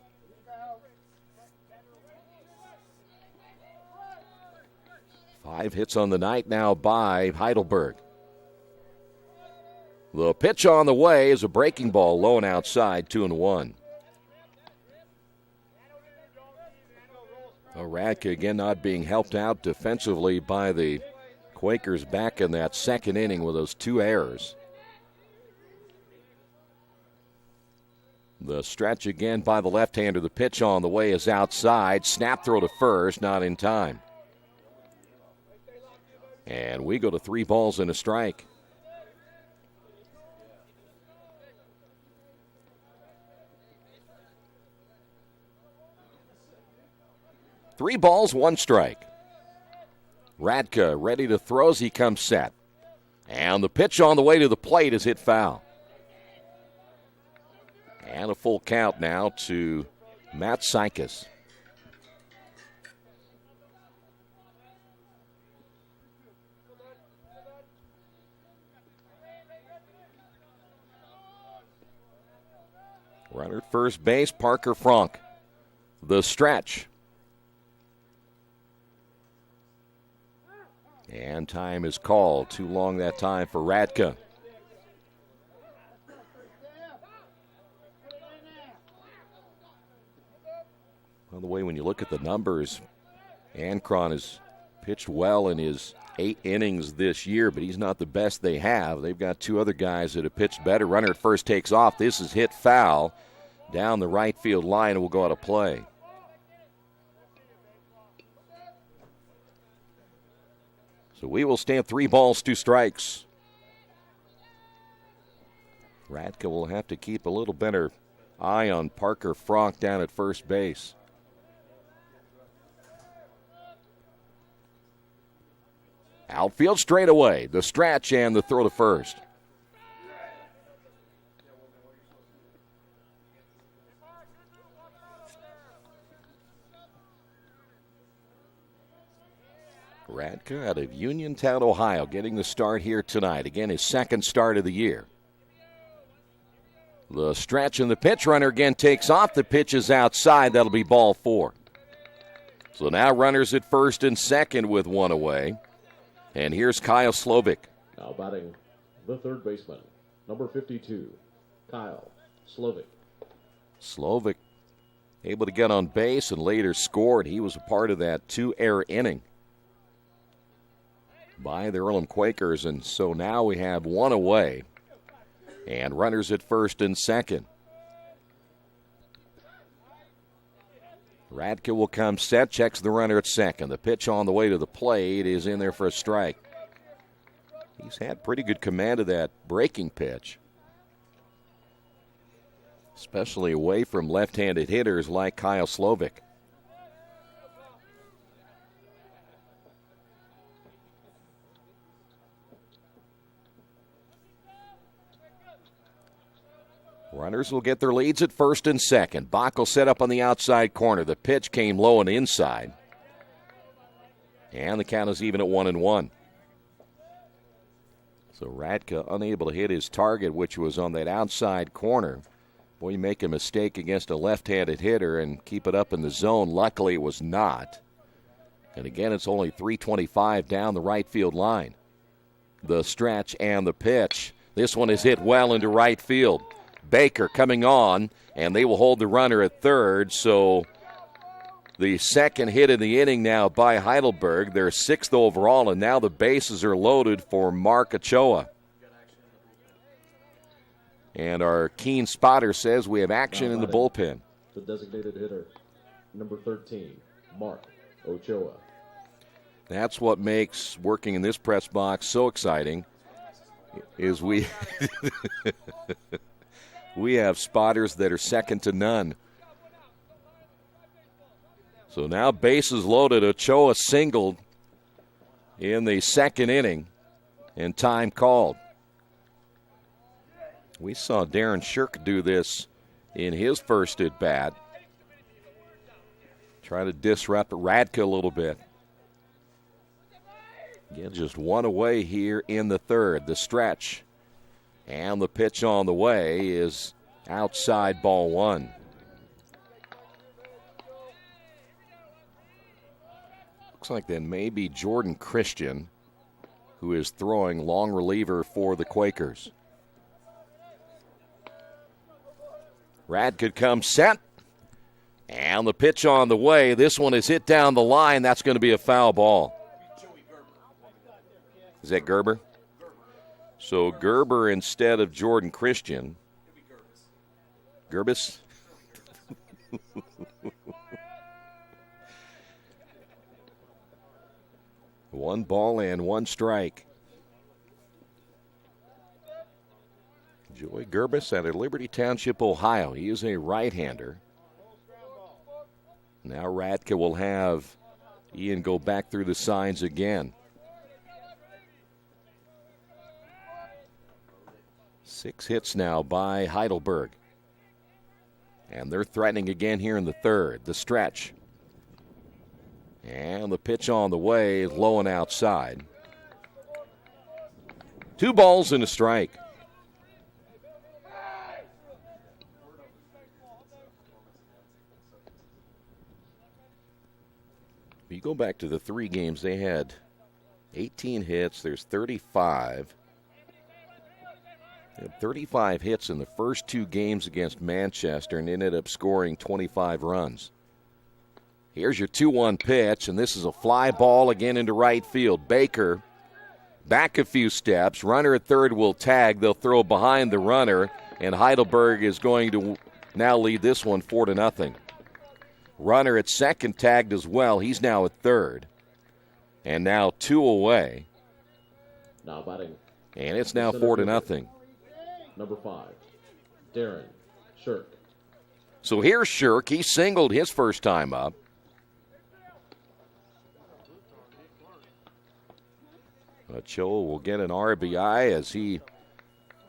Five hits on the night now by Heidelberg. The pitch on the way is a breaking ball, low and outside, 2-1. Radka again not being helped out defensively by the Quakers back in that second inning with those 2 errors. The stretch again by the left-hander. The pitch on the way is outside. Snap throw to first, not in time. And we go to 3 balls and a strike. Three balls, 1 strike. Radka ready to throw as he comes set. And the pitch on the way to the plate is hit foul. And a full count now to Matt Sykes. Runner at first base, Parker Frank. The stretch. And time is called. Too long that time for Radke. By the way, when you look at the numbers, Ankron has pitched well in his 8 innings this year, but he's not the best they have. They've got 2 other guys that have pitched better. Runner at first takes off. This is hit foul down the right field line and will go out of play. So we will stand 3 balls, 2 strikes. Radke will have to keep a little better eye on Parker Frank down at first base. Outfield straightaway, the stretch and the throw to first. Radke out of Uniontown, Ohio, getting the start here tonight. Again, his 2nd start of the year. The stretch and the pitch. Runner again takes off. The pitch is outside. That'll be ball 4. So now runners at first and second with 1 away. And here's Kyle Slovic. Now batting the third baseman, number 52, Kyle Slovic. Slovic able to get on base and later scored. He was a part of that 2-error inning by the Earlham Quakers. And so now we have 1 away and runners at first and second. Radke will come set, checks the runner at second. The pitch on the way to the plate is in there for a strike. He's had pretty good command of that breaking pitch, especially away from left-handed hitters like Kyle Slovic. Runners will get their leads at first and second. Bach will set up on the outside corner. The pitch came low and inside. And the count is even at 1-1. So Radke unable to hit his target, which was on that outside corner. Boy, you make a mistake against a left-handed hitter and keep it up in the zone. Luckily, it was not. And again, it's only 325 down the right field line. The stretch and the pitch. This one is hit well into right field. Baker coming on, and they will hold the runner at third. So the second hit in the inning now by Heidelberg. They're 6th overall, and now the bases are loaded for Mark Ochoa. And our keen spotter says we have action in the bullpen. The designated hitter, number 13, Mark Ochoa. That's what makes working in this press box so exciting, is we we have spotters that are second to none. So now bases loaded. Ochoa singled in the second inning and time called. We saw Darren Shirk do this in his first at bat. Try to disrupt Radke a little bit. Again, just 1 away here in the third. The stretch. And the pitch on the way is outside, ball 1. Looks like then maybe Jordan Christian, who is throwing long reliever for the Quakers. Radke comes set. And the pitch on the way. This one is hit down the line. That's going to be a foul ball. Is that Gerber? So Gerber instead of Jordan Christian. Gerbis? 1 ball and 1 strike. Joey Gerbis out of Liberty Township, Ohio. He is a right-hander. Now Radke will have Ian go back through the signs again. 6 hits now by Heidelberg. And they're threatening again here in the third. The stretch. And the pitch on the way, low and outside. 2 balls and a strike. go back to the 3 games, they had 18 hits. There's 35. They had 35 hits in the first 2 games against Manchester and ended up scoring 25 runs. Here's your 2-1 pitch, and this is a fly ball again into right field. Baker back a few steps. Runner at third will tag. They'll throw behind the runner, and Heidelberg is going to now lead this one 4-0. Runner at second tagged as well. He's now at third. And now 2 away. Now batting. And it's now 4-0. Number 5, Darren Shirk. So here's Shirk. He singled his first time up. Ochoa will get an RBI as he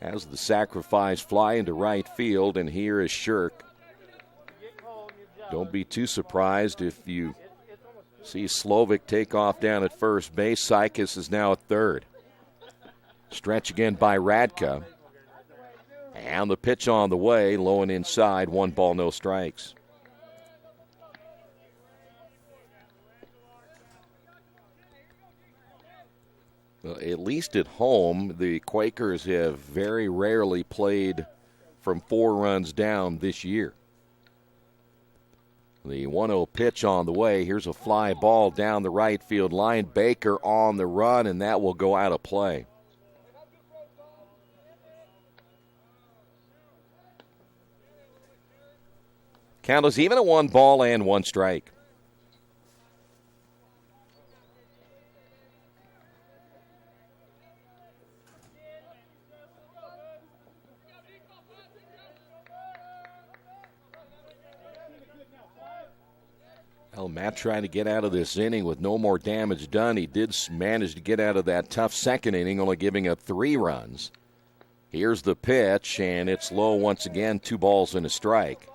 has the sacrifice fly into right field, and here is Shirk. Don't be too surprised if you see Slovic take off down at first base. Sykes is now at third. Stretch again by Radka. And the pitch on the way, low and inside, 1 ball, no strikes. Well, at least at home, the Quakers have very rarely played from 4 runs down this year. The 1-0 pitch on the way. Here's a fly ball down the right field line. Baker on the run, and that will go out of play. Count is even at 1 ball and 1 strike. Well, Matt trying to get out of this inning with no more damage done. He did manage to get out of that tough second inning, only giving up 3 runs. Here's the pitch, and it's low once again, 2 balls and a strike.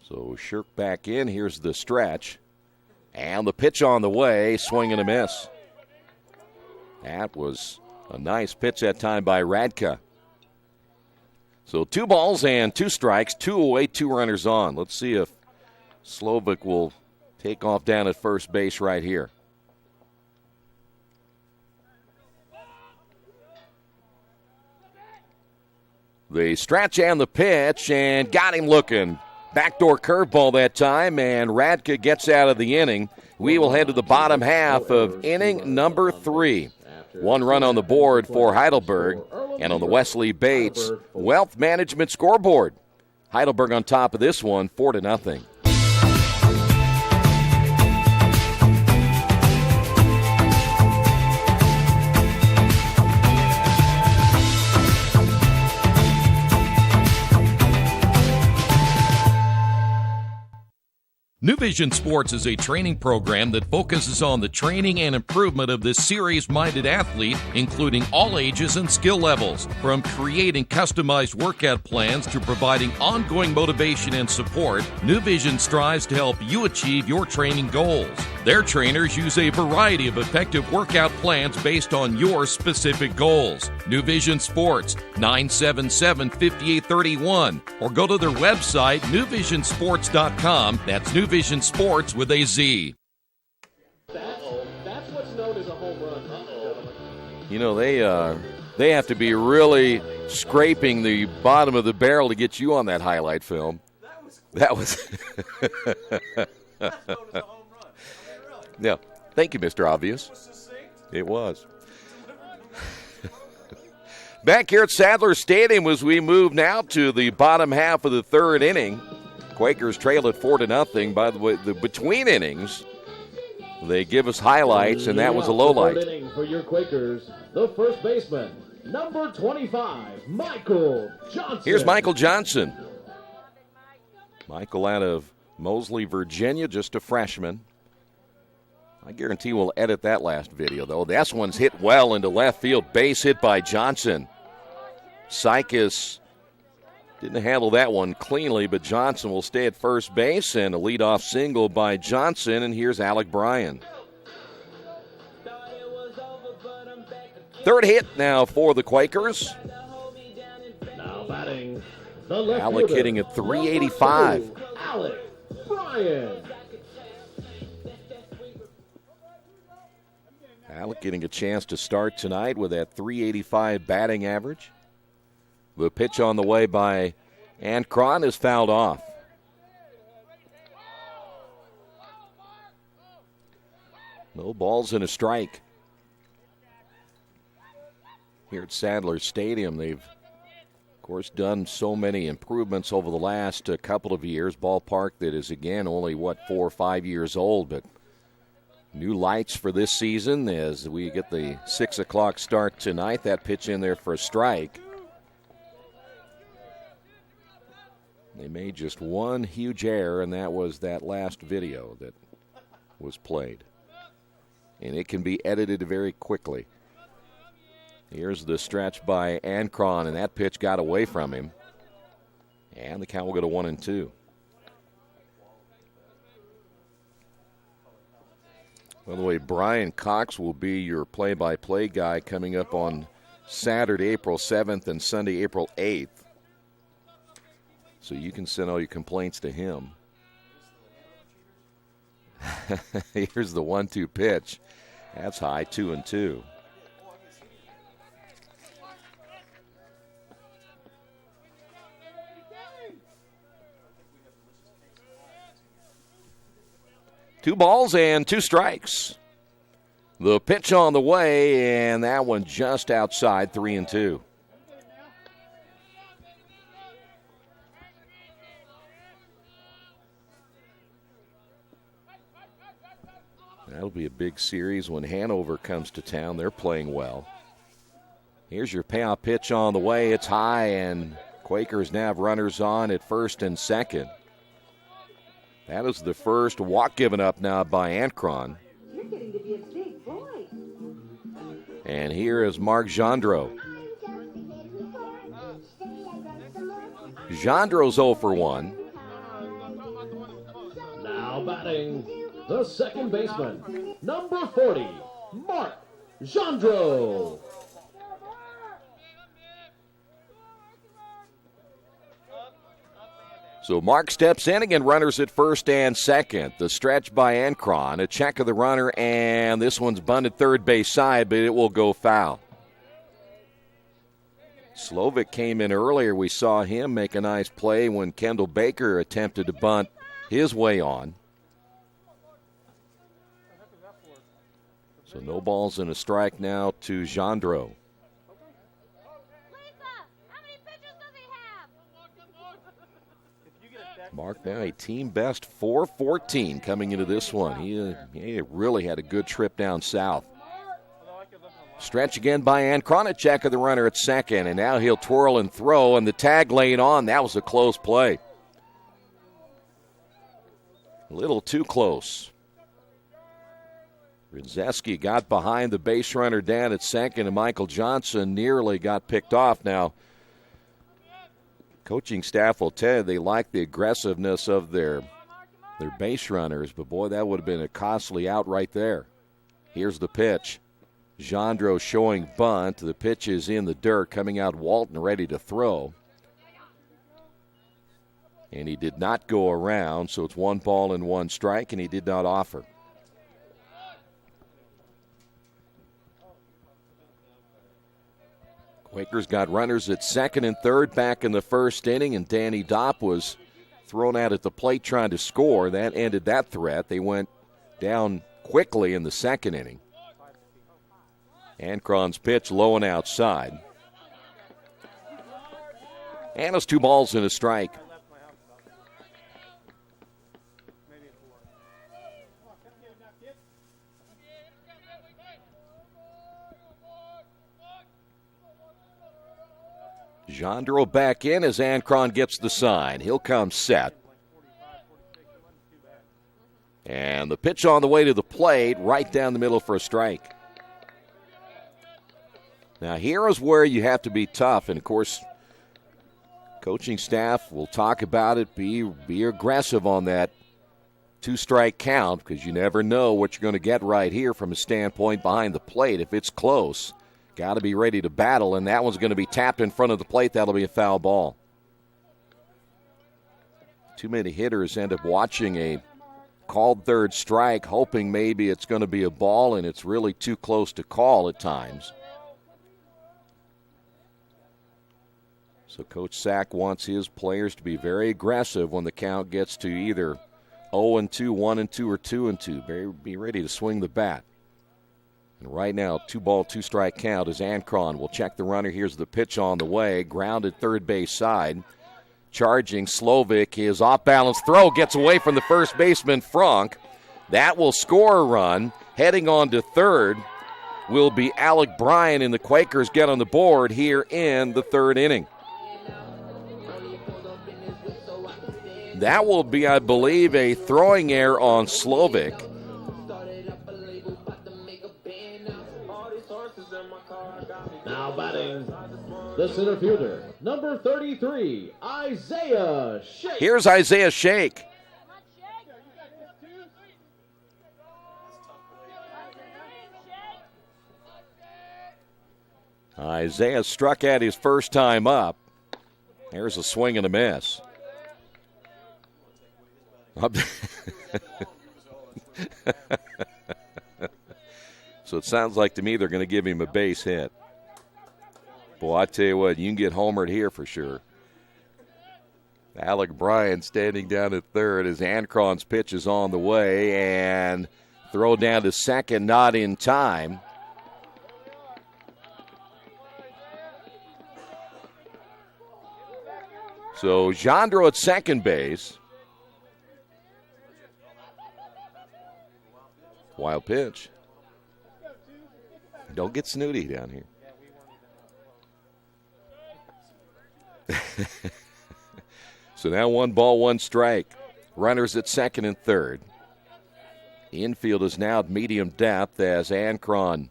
So Shirk back in. Here's the stretch. And the pitch on the way, swing and a miss. That was a nice pitch that time by Radka. So 2 balls and 2 strikes, 2 away, 2 runners on. Let's see if Slovic will take off down at first base right here. The stretch and the pitch, and got him looking. Backdoor curveball that time, and Radka gets out of the inning. We will head to the bottom half of inning number 3. 1 run on the board for Heidelberg, and on the Wesley Bates Wealth Management scoreboard. Heidelberg on top of this one, 4-0. New Vision Sports is a training program that focuses on the training and improvement of this serious-minded athlete, including all ages and skill levels. From creating customized workout plans to providing ongoing motivation and support, New Vision strives to help you achieve your training goals. Their trainers use a variety of effective workout plans based on your specific goals. New Vision Sports, 977-5831, or go to their website, newvisionsports.com. That's New Vision Sports with a Z. That's what's known as a home run. You know, they have to be really scraping the bottom of the barrel to get you on that highlight film. That was That's known as a home run. Yeah. Thank you, Mr. Obvious. It was. Back here at Sadler Stadium as we move now to the bottom half of the 3rd inning. Quakers trail at 4-0. By the way, the between innings, they give us highlights, and that was a low light. 3rd inning for your Quakers, the first baseman, number 25, Michael Johnson. Here's Michael Johnson. Michael out of Moseley, Virginia, just a freshman. I guarantee we'll edit that last video, though. This one's hit well into left field. Base hit by Johnson. Sykes didn't handle that one cleanly, but Johnson will stay at first base, and a leadoff single by Johnson, and here's Alec Bryan. Third hit now for the Quakers. Now batting, the left Alec fielder, hitting at 385. number 2, Alec Bryan. Alec getting a chance to start tonight with that 385 batting average. The pitch on the way by Ancron is fouled off. No balls and a strike. Here at Sadler Stadium, they've, of course, done so many improvements over the last couple of years. Ballpark that is, again, only, 4 or 5 years old, but new lights for this season as we get the 6 o'clock start tonight. That pitch in there for a strike. They made just one huge error, and that was that last video that was played. And it can be edited very quickly. Here's the stretch by Ancron, and that pitch got away from him. And the count will go to 1-2. By the way, Brian Cox will be your play-by-play guy coming up on Saturday, April 7th, and Sunday, April 8th. So you can send all your complaints to him. Here's the 1-2 pitch. That's high, 2-2. Two balls and 2 strikes. The pitch on the way, and that one just outside, 3-2. That'll be a big series when Hanover comes to town. They're playing well. Here's your payoff pitch on the way. It's high, and Quakers now have runners on at first and second. That is the first walk given up now by Ancron. You're getting to be a big boy. And here is Mark Gendreau. Gendreau's 0 for 1. Now batting, the second baseman, number 40, Mark Gendreau. So Mark steps in again, runners at first and second. The stretch by Ancron, a check of the runner, and this one's bunted third base side, but it will go foul. Slovic came in earlier. We saw him make a nice play when Kendall Baker attempted to bunt his way on. So no balls and a strike now to Gendreau. Mark now a team best 4-14 coming into this one. He really had a good trip down south. Stretch again by Ancron, a check of the runner at second, and now he'll twirl and throw, and the tag laying on. That was a close play. A little too close. Rinzeski got behind the base runner down at second, and Michael Johnson nearly got picked off. Now, coaching staff will tell you they like the aggressiveness of their base runners, but boy, that would have been a costly out right there. Here's the pitch. Gendreau showing bunt. The pitch is in the dirt, coming out Walton ready to throw. And he did not go around, so it's 1 ball and 1 strike, and he did not offer. Quakers got runners at second and third back in the first inning, and Danny Dopp was thrown out at the plate trying to score. That ended that threat. They went down quickly in the second inning. Ancron's pitch low and outside. And it's 2 balls and a strike. Gendreau back in as Ancron gets the sign. He'll come set. And the pitch on the way to the plate, right down the middle for a strike. Now here is where you have to be tough, and of course, coaching staff will talk about it. Be aggressive on that 2-strike count, because you never know what you're going to get right here from a standpoint behind the plate. If it's close, got to be ready to battle, and that one's going to be tapped in front of the plate. That'll be a foul ball. Too many hitters end up watching a called third strike, hoping maybe it's going to be a ball, and it's really too close to call at times. So Coach Sack wants his players to be very aggressive when the count gets to either 0-2, 1-2, or 2-2. Be ready to swing the bat. And right now, 2-ball, 2-strike count as Ancron will check the runner. Here's the pitch on the way. Grounded third base side. Charging Slovic. His off-balance throw gets away from the first baseman, Frank. That will score a run. Heading on to third will be Alec Bryan, and the Quakers get on the board here in the third inning. That will be, I believe, a throwing error on Slovic. Now batting, the center fielder, number 33, Isaiah Shake. Here's Isaiah Shake. Isaiah struck out his first time up. There's a swing and a miss. So it sounds like to me they're going to give him a base hit. Boy, I tell you what, you can get homered here for sure. Alec Bryan standing down at third as Ancron's pitch is on the way, and throw down to second, not in time. So Jandro at second base. Wild pitch. Don't get snooty down here. So now 1-1 strike. Runners at second and third. Infield is now at medium depth as Ancron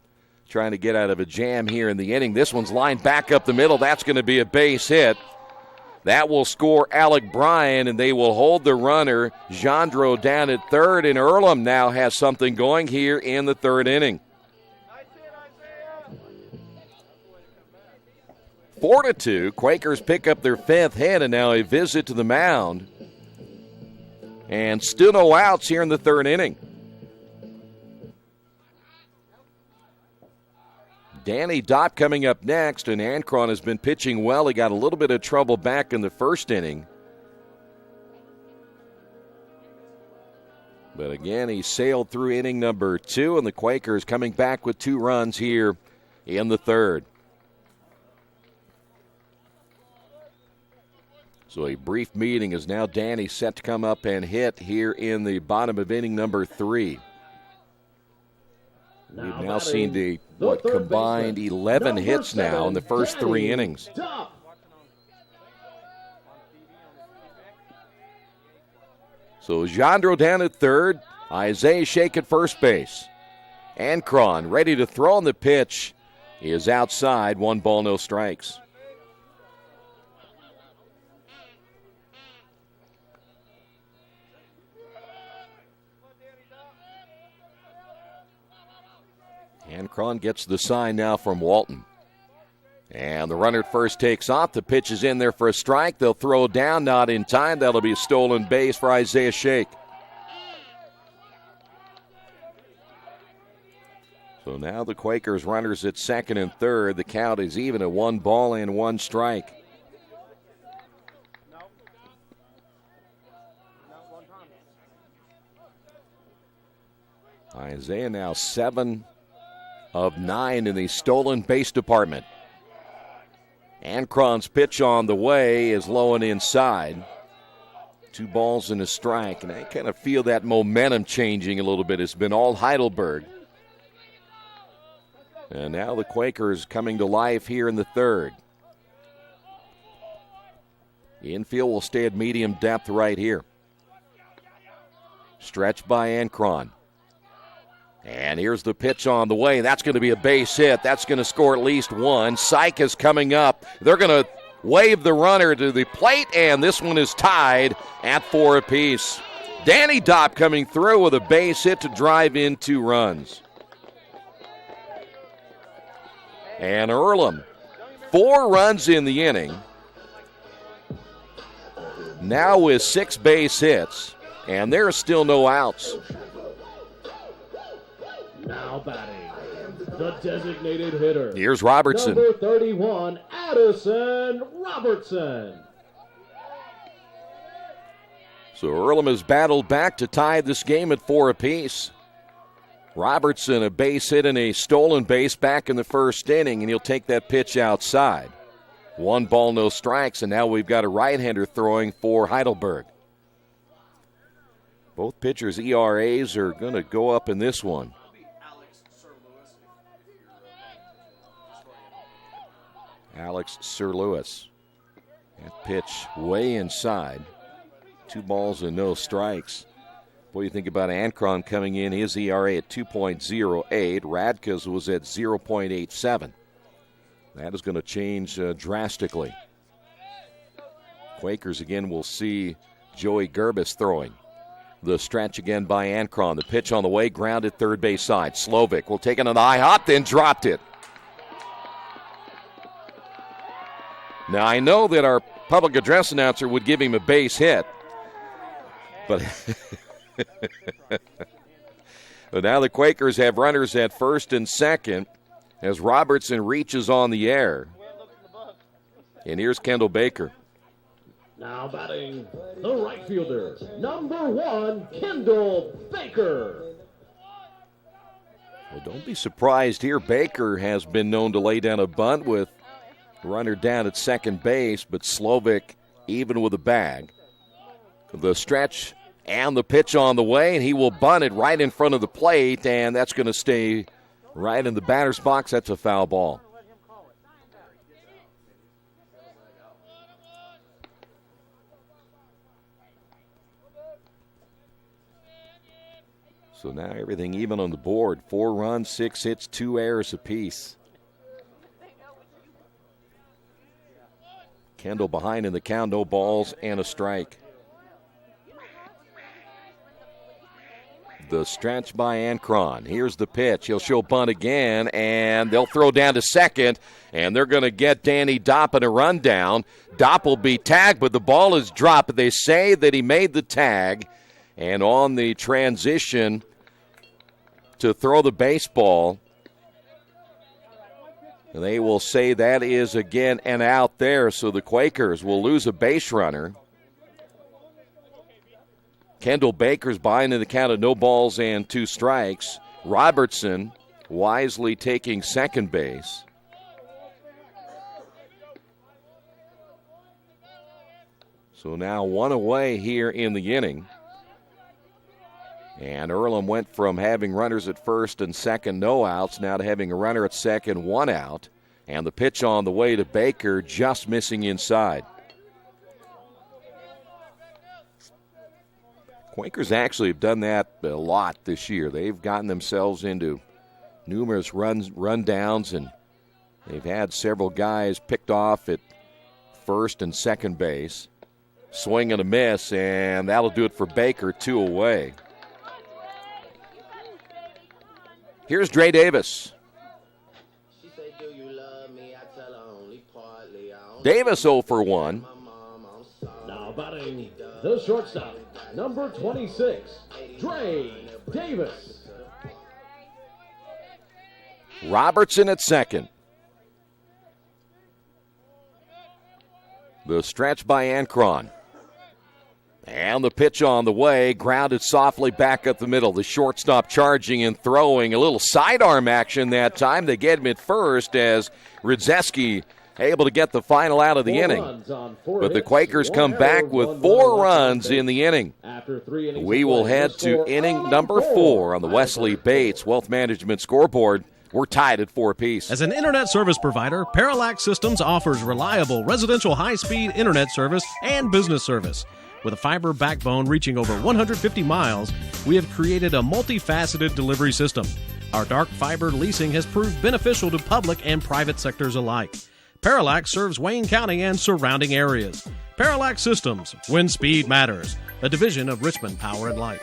trying to get out of a jam here in the inning. This one's lined back up the middle. That's going to be a base hit. That will score Alec Bryan, and they will hold the runner, Jandro, down at third, and Earlham now has something going here in the third inning. 4-2, Quakers pick up their fifth hit, and now a visit to the mound. And still no outs here in the third inning. Danny Dopp coming up next, and Ancron has been pitching well. He got a little bit of trouble back in the first inning. But again, he sailed through inning number 2, and the Quakers coming back with 2 runs here in the third. So a brief meeting as now Danny set to come up and hit here in the bottom of inning number 3. We've now seen the combined 11 hits now in the first 3 innings. So Jandro down at third, Isaiah Shake at first base. Ancron ready to throw on the pitch is outside, 1 ball, no strikes. Ancron gets the sign now from Walton. And the runner at first takes off. The pitch is in there for a strike. They'll throw down, not in time. That'll be a stolen base for Isaiah Shake. So now the Quakers runners at second and third. The count is even at 1 ball and 1 strike. Isaiah now 7 of 9 in the stolen base department. Ancron's pitch on the way is low and inside. 2 balls and a strike, and I kind of feel that momentum changing a little bit. It's been all Heidelberg. And now the Quakers coming to life here in the third. The infield will stay at medium depth right here. Stretched by Ancron. And here's the pitch on the way. That's going to be a base hit. That's going to score at least 1. Syke is coming up. They're going to wave the runner to the plate, and this one is tied at 4 apiece. Danny Dopp coming through with a base hit to drive in 2 runs. And Earlham, 4 runs in the inning. Now with 6 base hits, and there are still no outs. Now batting, the designated hitter. Here's Robertson. Number 31, Addison Robertson. So Earlham has battled back to tie this game at 4 apiece. Robertson, a base hit and a stolen base back in the first inning, and he'll take that pitch outside. 1 ball, no strikes, and now we've got a right-hander throwing for Heidelberg. Both pitchers' ERAs are going to go up in this one. Alex Sir Lewis. That pitch way inside. 2 balls and no strikes. What do you think about Ancron coming in? His ERA at 2.08. Radka's was at 0.87. That is going to change drastically. Quakers again will see Joey Gerbis throwing. The stretch again by Ancron. The pitch on the way, grounded third base side. Slovic will take it on the high hop, then dropped it. Now I know that our public address announcer would give him a base hit. But now the Quakers have runners at first and second as Robertson reaches on the air. And here's Kendall Baker. Now batting, the right fielder, number 1, Kendall Baker. Well, don't be surprised here. Baker has been known to lay down a bunt with the runner down at second base, but Slovic even with a bag. The stretch and the pitch on the way, and he will bunt it right in front of the plate, and that's going to stay right in the batter's box. That's a foul ball. So now everything even on the board. 4 runs, 6 hits, 2 errors apiece. Kendall behind in the count, no balls and a strike. The stretch by Ancron. Here's the pitch. He'll show bunt again, and they'll throw down to second, and they're going to get Danny Dopp in a rundown. Dopp will be tagged, but the ball is dropped. They say that he made the tag, and on the transition to throw the baseball, they will say that is again an out there, so the Quakers will lose a base runner. Kendall Baker's behind in the count of no balls and 2 strikes. Robertson wisely taking second base. So now 1 away here in the inning. And Earlham went from having runners at first and second, no outs, now to having a runner at second, 1 out. And the pitch on the way to Baker, just missing inside. Quakers actually have done that a lot this year. They've gotten themselves into numerous rundowns, and they've had several guys picked off at first and second base. Swing and a miss, and that'll do it for Baker, 2 away. Here's Dre Davis. Davis 0 for 1. Now batting, the shortstop, number 26, Dre Davis. Robertson at second. The stretch by Ancron. And the pitch on the way, grounded softly back up the middle. The shortstop charging and throwing. A little sidearm action that time. They get him at first as Ridzeski able to get the final out of the inning. But the Quakers come back with 4 runs in the inning. We will head to inning number 4 on the Wesley Bates Wealth Management scoreboard. We're tied at 4 apiece. As an internet service provider, Parallax Systems offers reliable residential high-speed internet service and business service. With a fiber backbone reaching over 150 miles, we have created a multifaceted delivery system. Our dark fiber leasing has proved beneficial to public and private sectors alike. Parallax serves Wayne County and surrounding areas. Parallax Systems, when speed matters, a division of Richmond Power and Light.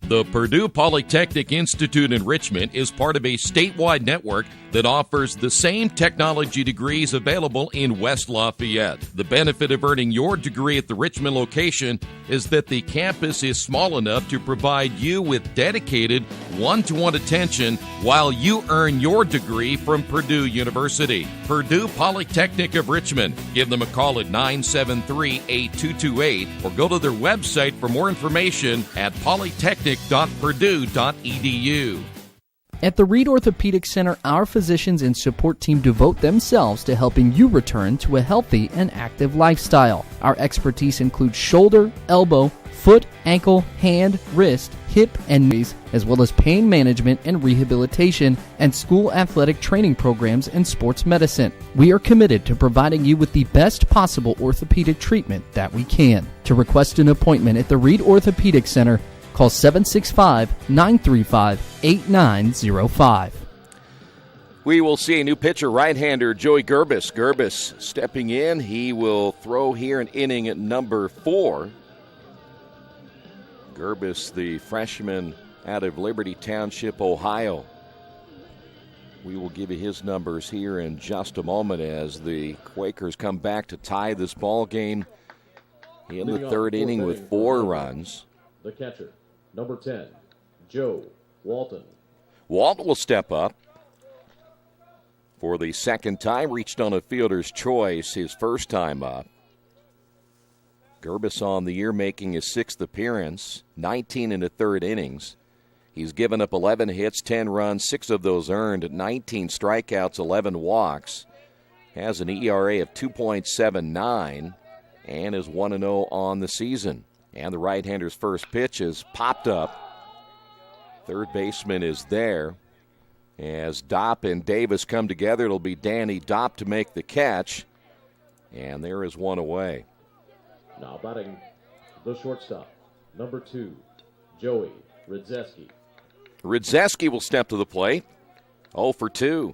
The Purdue Polytechnic Institute in Richmond is part of a statewide network that offers the same technology degrees available in West Lafayette. The benefit of earning your degree at the Richmond location is that the campus is small enough to provide you with dedicated one-to-one attention while you earn your degree from Purdue University. Purdue Polytechnic of Richmond. Give them a call at 973-8228 or go to their website for more information at polytechnic.purdue.edu. At the Reed Orthopedic Center, our physicians and support team devote themselves to helping you return to a healthy and active lifestyle. Our expertise includes shoulder, elbow, foot, ankle, hand, wrist, hip, and knees, as well as pain management and rehabilitation and school athletic training programs and sports medicine. We are committed to providing you with the best possible orthopedic treatment that we can. To request an appointment at the Reed Orthopedic Center, call 765-935-8905. We will see a new pitcher, right-hander Joey Gerbis. Gerbis stepping in. He will throw here in inning at number 4. Gerbis, the freshman out of Liberty Township, Ohio. We will give you his numbers here in just a moment as the Quakers come back to tie this ball game in the third inning with 4 runs. The catcher, number 10, Joe Walton. Walton will step up for the second time. Reached on a fielder's choice his first time up. Gerbis on the year making his 6th appearance, 19 in the third innings. He's given up 11 hits, 10 runs, 6 of those earned, 19 strikeouts, 11 walks. Has an ERA of 2.79 and is 1-0 on the season. And the right-hander's first pitch is popped up. Third baseman is there. As Dopp and Davis come together, it'll be Danny Dopp to make the catch. And there is one away. Now batting the shortstop, number 2, Joey Ridzeski. Ridzeski will step to the plate. 0 for 2.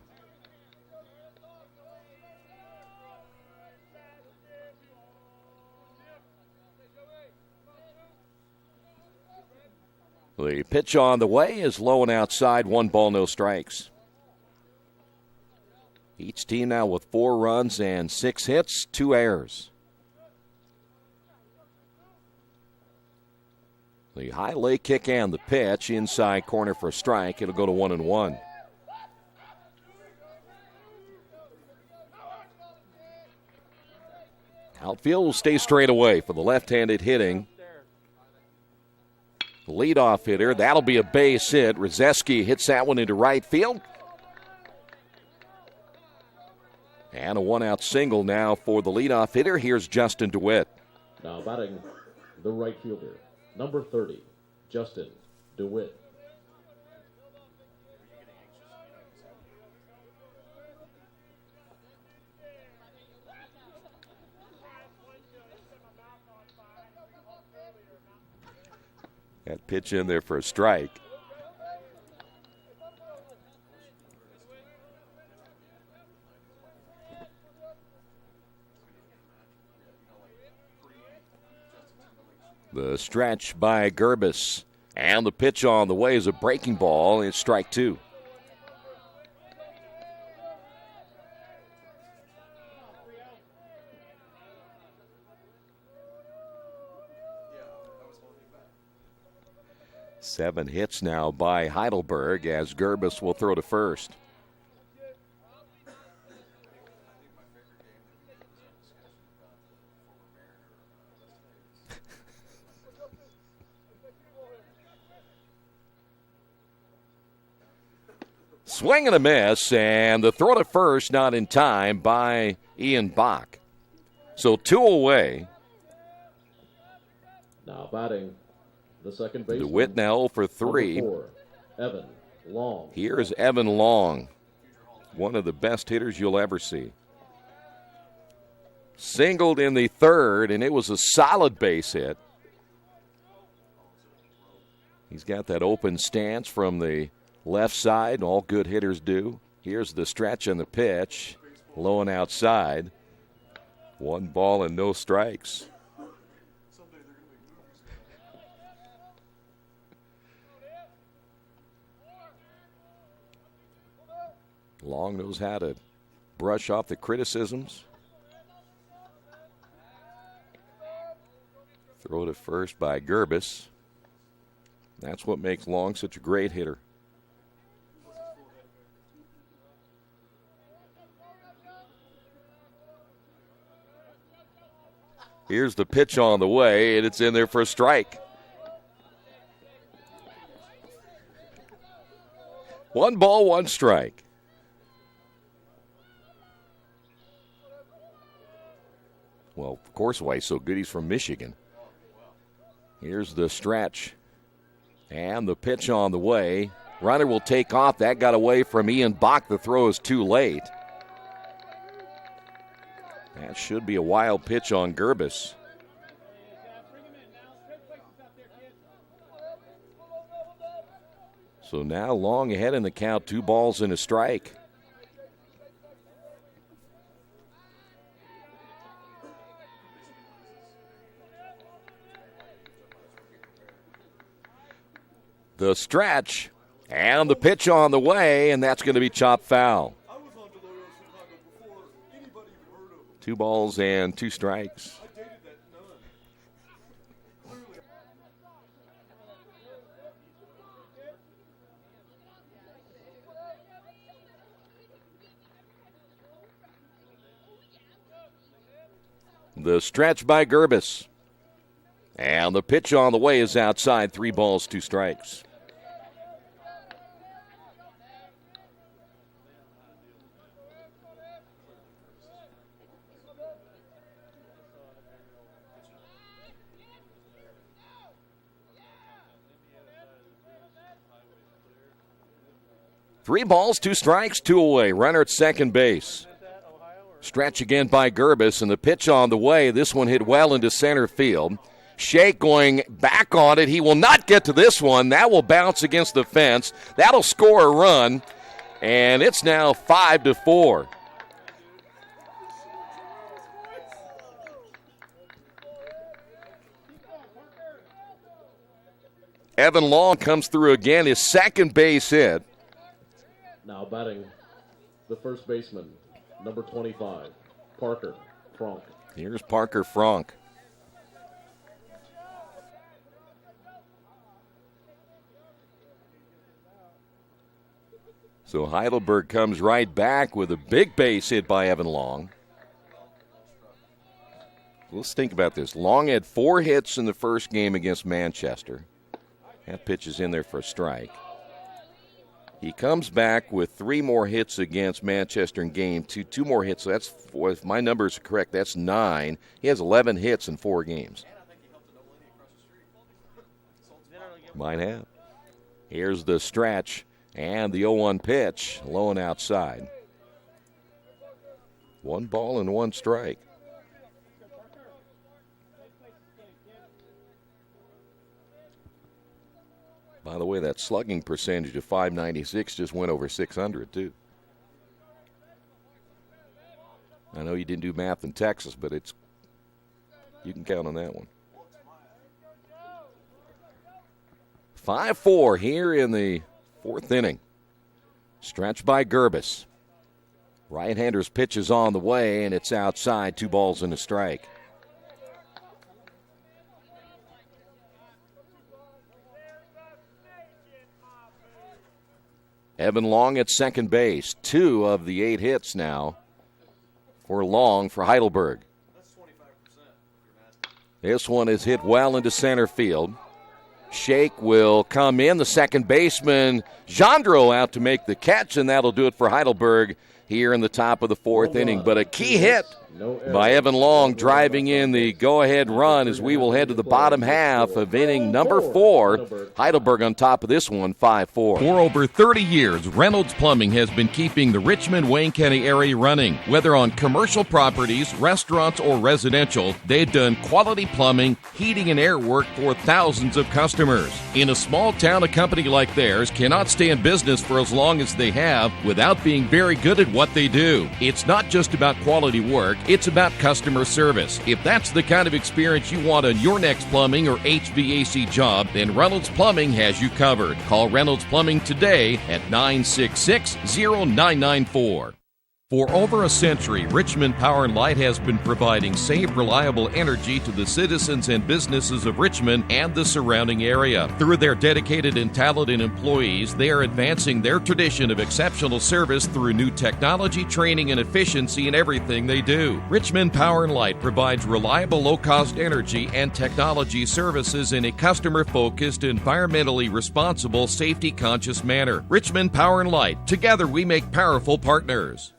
The pitch on the way is low and outside. 1 ball, no strikes. Each team now with 4 runs and 6 hits, 2 errors. The high leg kick and the pitch, inside corner for a strike. It'll go to 1-1. Outfield will stay straight away for the left-handed hitting. The leadoff hitter, that'll be a base hit. Ridzeski hits that one into right field. And a 1-out single now for the leadoff hitter. Here's Justin DeWitt. Now batting the right fielder, number 30, Justin DeWitt. That pitch in there for a strike. The stretch by Gerbis. And the pitch on the way is a breaking ball. It's strike 2. Seven hits now by Heidelberg as Gerbis will throw to first. Swing and a miss, and the throw to first not in time by Ian Bach. So 2 away. Now batting the second baseman, DeWitt now 0 for 3. Number 4, Evan Long. Here's Evan Long, one of the best hitters you'll ever see. Singled in the third, and it was a solid base hit. He's got that open stance from the left side, all good hitters do. Here's the stretch and the pitch, low and outside. 1 ball and no strikes. Long knows how to brush off the criticisms. Throw to first by Gerbis. That's what makes Long such a great hitter. Here's the pitch on the way, and it's in there for a strike. 1 ball, 1 strike. Well, of course, why he's so good. He's from Michigan. Here's the stretch. And the pitch on the way. Runner will take off. That got away from Ian Bach. The throw is too late. That should be a wild pitch on Gerbis. So now Long ahead in the count, 2 balls and a strike. The stretch and the pitch on the way, and that's going to be chopped foul. 2 balls and 2 strikes. The stretch by Gerbis. And the pitch on the way is outside. 3 balls, 2 strikes. Three balls, 2 strikes, 2 away. Runner at second base. Stretch again by Gerbis, and the pitch on the way. This one hit well into center field. Shake going back on it. He will not get to this one. That will bounce against the fence. That'll score a run, and it's now 5-4. Evan Long comes through again, his second base hit. Now batting the first baseman, number 25, Parker Frank. Here's Parker Frank. So Heidelberg comes right back with a big base hit by Evan Long. Let's think about this. Long had 4 hits in the first game against Manchester. That pitch is in there for a strike. He comes back with 3 more hits against Manchester in game 2. 2 more hits. So that's, if my numbers are correct, that's 9. He has 11 hits in 4 games. Might have. Here's the stretch and the 0-1 pitch, low and outside. 1 ball and 1 strike. By the way, that slugging percentage of .596 just went over 600, too. I know you didn't do math in Texas, but you can count on that one. 5-4 here in the 4th inning. Stretch by Gerbis. Right-hander's pitch is on the way, and it's outside. 2 balls and a strike. Evan Long at second base. 2 of the 8 hits now for Long for Heidelberg. This one is hit well into center field. Shake will come in. The second baseman, Jandro, out to make the catch, and that'll do it for Heidelberg here in the top of the 4th inning. But a key hit by Evan Long driving in the go-ahead run as we will head to the bottom half of inning number 4. Heidelberg on top of this one, 5-4. For over 30 years, Reynolds Plumbing has been keeping the Richmond-Wayne County area running. Whether on commercial properties, restaurants, or residential, they've done quality plumbing, heating, and air work for thousands of customers. In a small town, a company like theirs cannot stay in business for as long as they have without being very good at what they do. It's not just about quality work, It's about customer service. If that's the kind of experience you want on your next plumbing or HVAC job, then Reynolds Plumbing has you covered. Call Reynolds Plumbing today at 966-0994. For over a century, Richmond Power & Light has been providing safe, reliable energy to the citizens and businesses of Richmond and the surrounding area. Through their dedicated and talented employees, they are advancing their tradition of exceptional service through new technology, training, and efficiency in everything they do. Richmond Power & Light provides reliable, low-cost energy and technology services in a customer-focused, environmentally responsible, safety-conscious manner. Richmond Power & Light. Together we make powerful partners.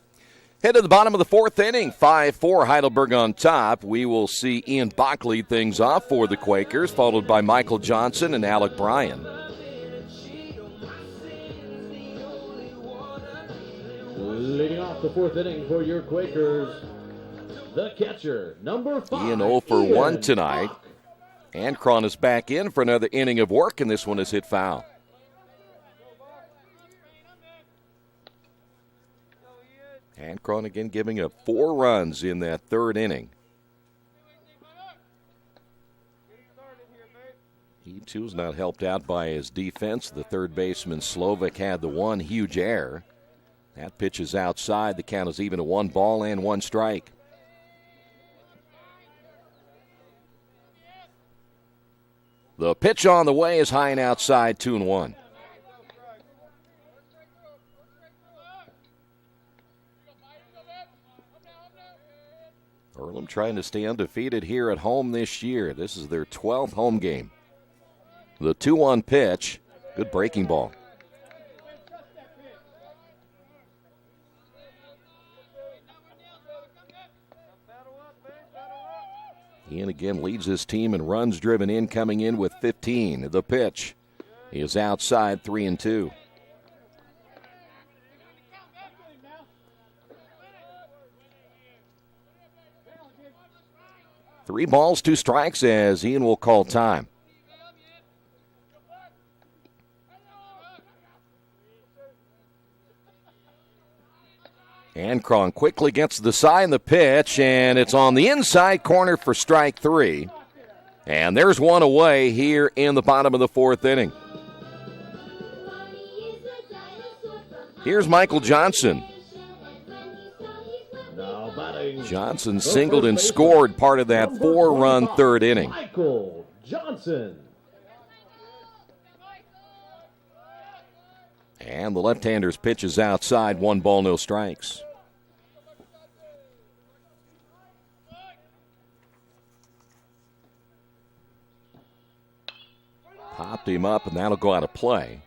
Head to the bottom of the fourth inning, 5-4 Heidelberg on top. We will see Ian Bach lead things off for the Quakers, followed by Michael Johnson and Alec Bryan. Leading off the fourth inning for your Quakers, the catcher, number 5. Ian 0 for 1 tonight. Ancron is back in for another inning of work, and this one is hit foul. Ancron again giving up 4 runs in that third inning. He, too, is not helped out by his defense. The third baseman, Slovak, had the one huge error. That pitch is outside. The count is even at 1 ball and 1 strike. The pitch on the way is high and outside, 2-1. Earlham trying to stay undefeated here at home this year. This is their 12th home game. The 2-1 pitch. Good breaking ball. Ian again leads his team in runs driven in, coming in with 15. The pitch is outside, 3-2. 3 balls, 2 strikes as Ian will call time. Ancron quickly gets the side in the pitch, and it's on the inside corner for strike 3. And there's one away here in the bottom of the fourth inning. Here's Michael Johnson. Johnson singled and scored part of that 4-run third inning. Michael Johnson. And the left-hander's pitch is outside, 1 ball, no strikes. Popped him up, and that'll go out of play.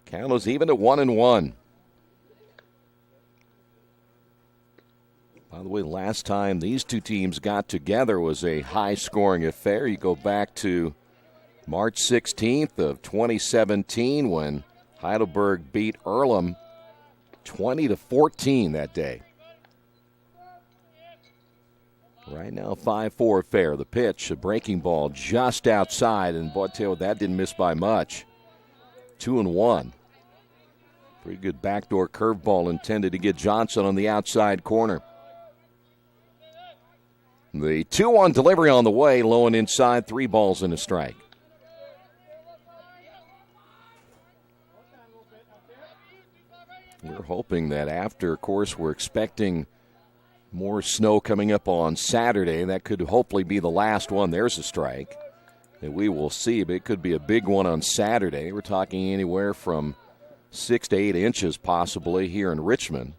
Count is even at 1-1. By the way, last time these two teams got together was a high-scoring affair. You go back to March 16th of 2017 when Heidelberg beat Earlham 20-14 that day. Right now, 5-4 affair. The pitch, a breaking ball just outside, and boy, tell you what, that didn't miss by much. 2-1. Pretty good backdoor curveball intended to get Johnson on the outside corner. The 2-1 delivery on the way, low and inside, 3 balls and a strike. We're hoping that after, of course, we're expecting more snow coming up on Saturday. That could hopefully be the last one. There's a strike that we will see, but it could be a big one on Saturday. We're talking anywhere from 6 to 8 inches possibly here in Richmond.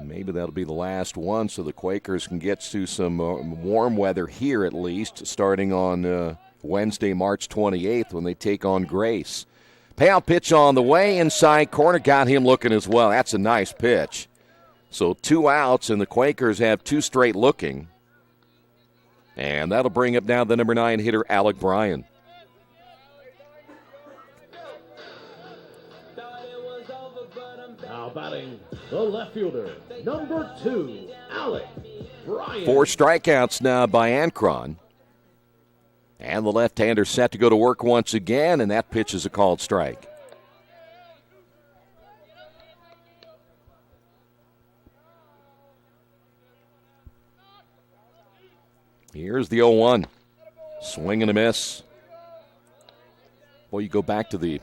Maybe that'll be the last one so the Quakers can get to some warm weather here at least starting on Wednesday, March 28th when they take on Grace. Payout pitch on the way, inside corner, got him looking as well. That's a nice pitch. So 2 outs, and the Quakers have 2 straight looking. And that'll bring up now the number 9 hitter, Alec Bryan. Now batting, the left fielder, number 2, Alec Bryan. 4 strikeouts now by Ancron. And the left-hander set to go to work once again, and that pitch is a called strike. Here's the 0-1. Swing and a miss. Well, you go back to the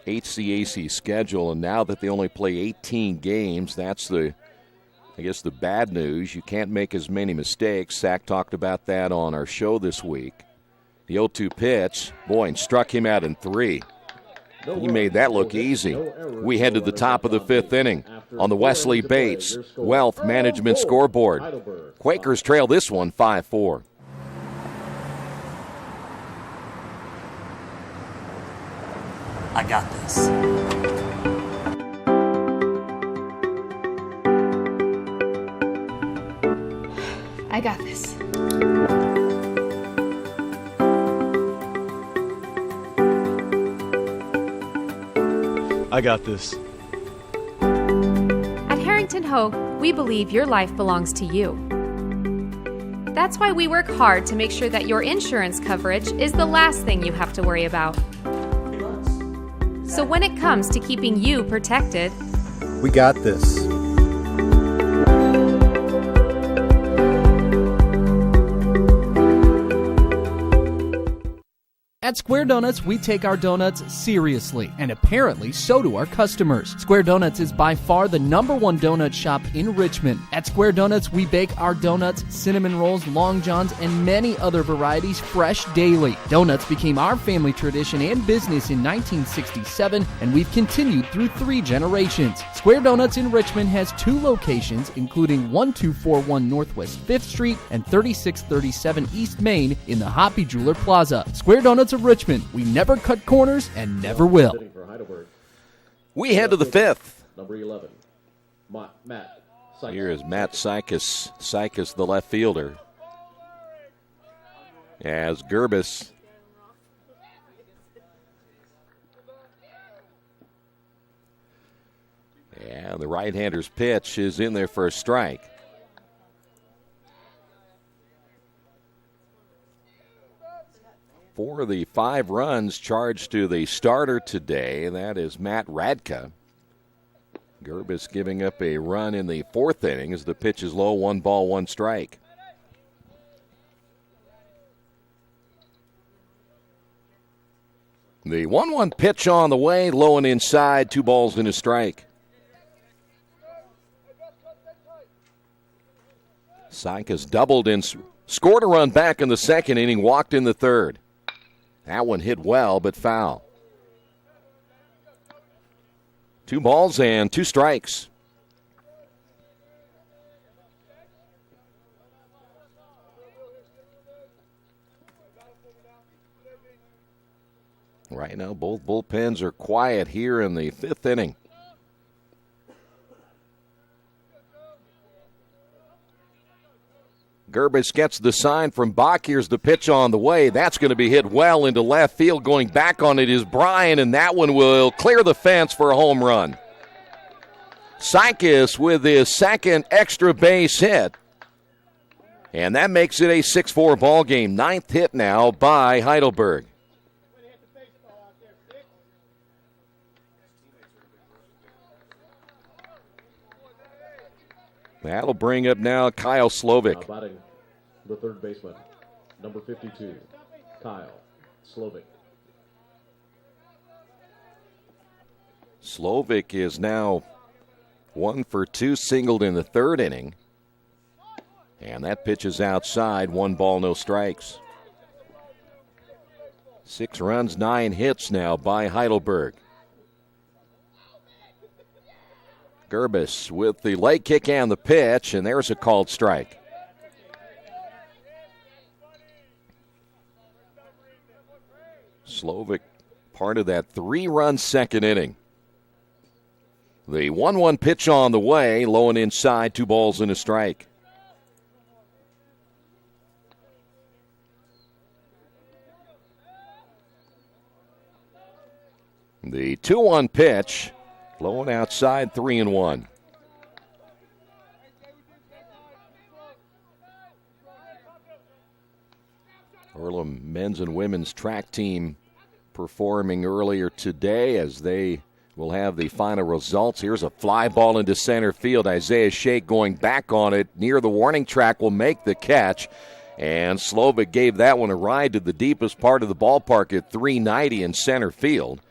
HCAC schedule, and now that they only play 18 games, that's the bad news. You can't make as many mistakes. Sack talked about that on our show this week. The 0-2 pitch, Boyne struck him out in 3. He made that look easy. We head to the top of the 5th inning on the Wesley Bates Wealth Management scoreboard. Quakers trail this one 5-4. I got this. I got this. I got this. At Harrington Hogue, we believe your life belongs to you. That's why we work hard to make sure that your insurance coverage is the last thing you have to worry about. So when it comes to keeping you protected, We got this. At Square Donuts, we take our donuts seriously, and apparently so do our customers. Square Donuts is by far the #1 donut shop in Richmond. At Square Donuts, we bake our donuts, cinnamon rolls, long johns, and many other varieties fresh daily. Donuts became our family tradition and business in 1967, and we've continued through 3 generations. Square Donuts in Richmond has 2 locations, including 1241 Northwest 5th Street and 3637 East Main in the Hoppy Jeweler Plaza. Square Donuts of Richmond. We never cut corners and never will. We head to the 5th. Number 11, Matt Sykes. Here is Matt Sykes. Sykes, the left fielder. As Gerbis. Yeah, the right-hander's pitch is in there for a strike. For the 5 runs charged to the starter today, that is Matt Radka. Gerbis giving up a run in the 4th inning as the pitch is low, 1 ball, 1 strike. The 1-1 pitch on the way, low and inside, 2 balls and a strike. Sykes doubled and scored a run back in the 2nd inning, walked in the 3rd. That one hit well, but foul. 2 balls and 2 strikes. Right now, both bullpens are quiet here in the 5th inning. Gerbis gets the sign from Bach. Here's the pitch on the way. That's going to be hit well into left field. Going back on it is Bryan, and that one will clear the fence for a home run. Sykes with his 2nd extra base hit. And that makes it a 6-4 ball game. 9th hit now by Heidelberg. That'll bring up now Kyle Slovic. Batting the 3rd baseman, number 52, Kyle Slovic. Slovic is now 1 for 2, singled in the 3rd inning. And that pitch is outside, 1 ball, no strikes. 6 runs, 9 hits now by Heidelberg. Gerbis with the leg kick and the pitch, and there's a called strike. Slovic, part of that 3-run 2nd inning. The 1-1 pitch on the way, low and inside, 2 balls and a strike. The 2-1 pitch. Low and outside, 3-1. Earlham men's and women's track team performing earlier today as they will have the final results. Here's a fly ball into center field. Isaiah Shake going back on it near the warning track will make the catch. And Slovik gave that one a ride to the deepest part of the ballpark at 390 in center field.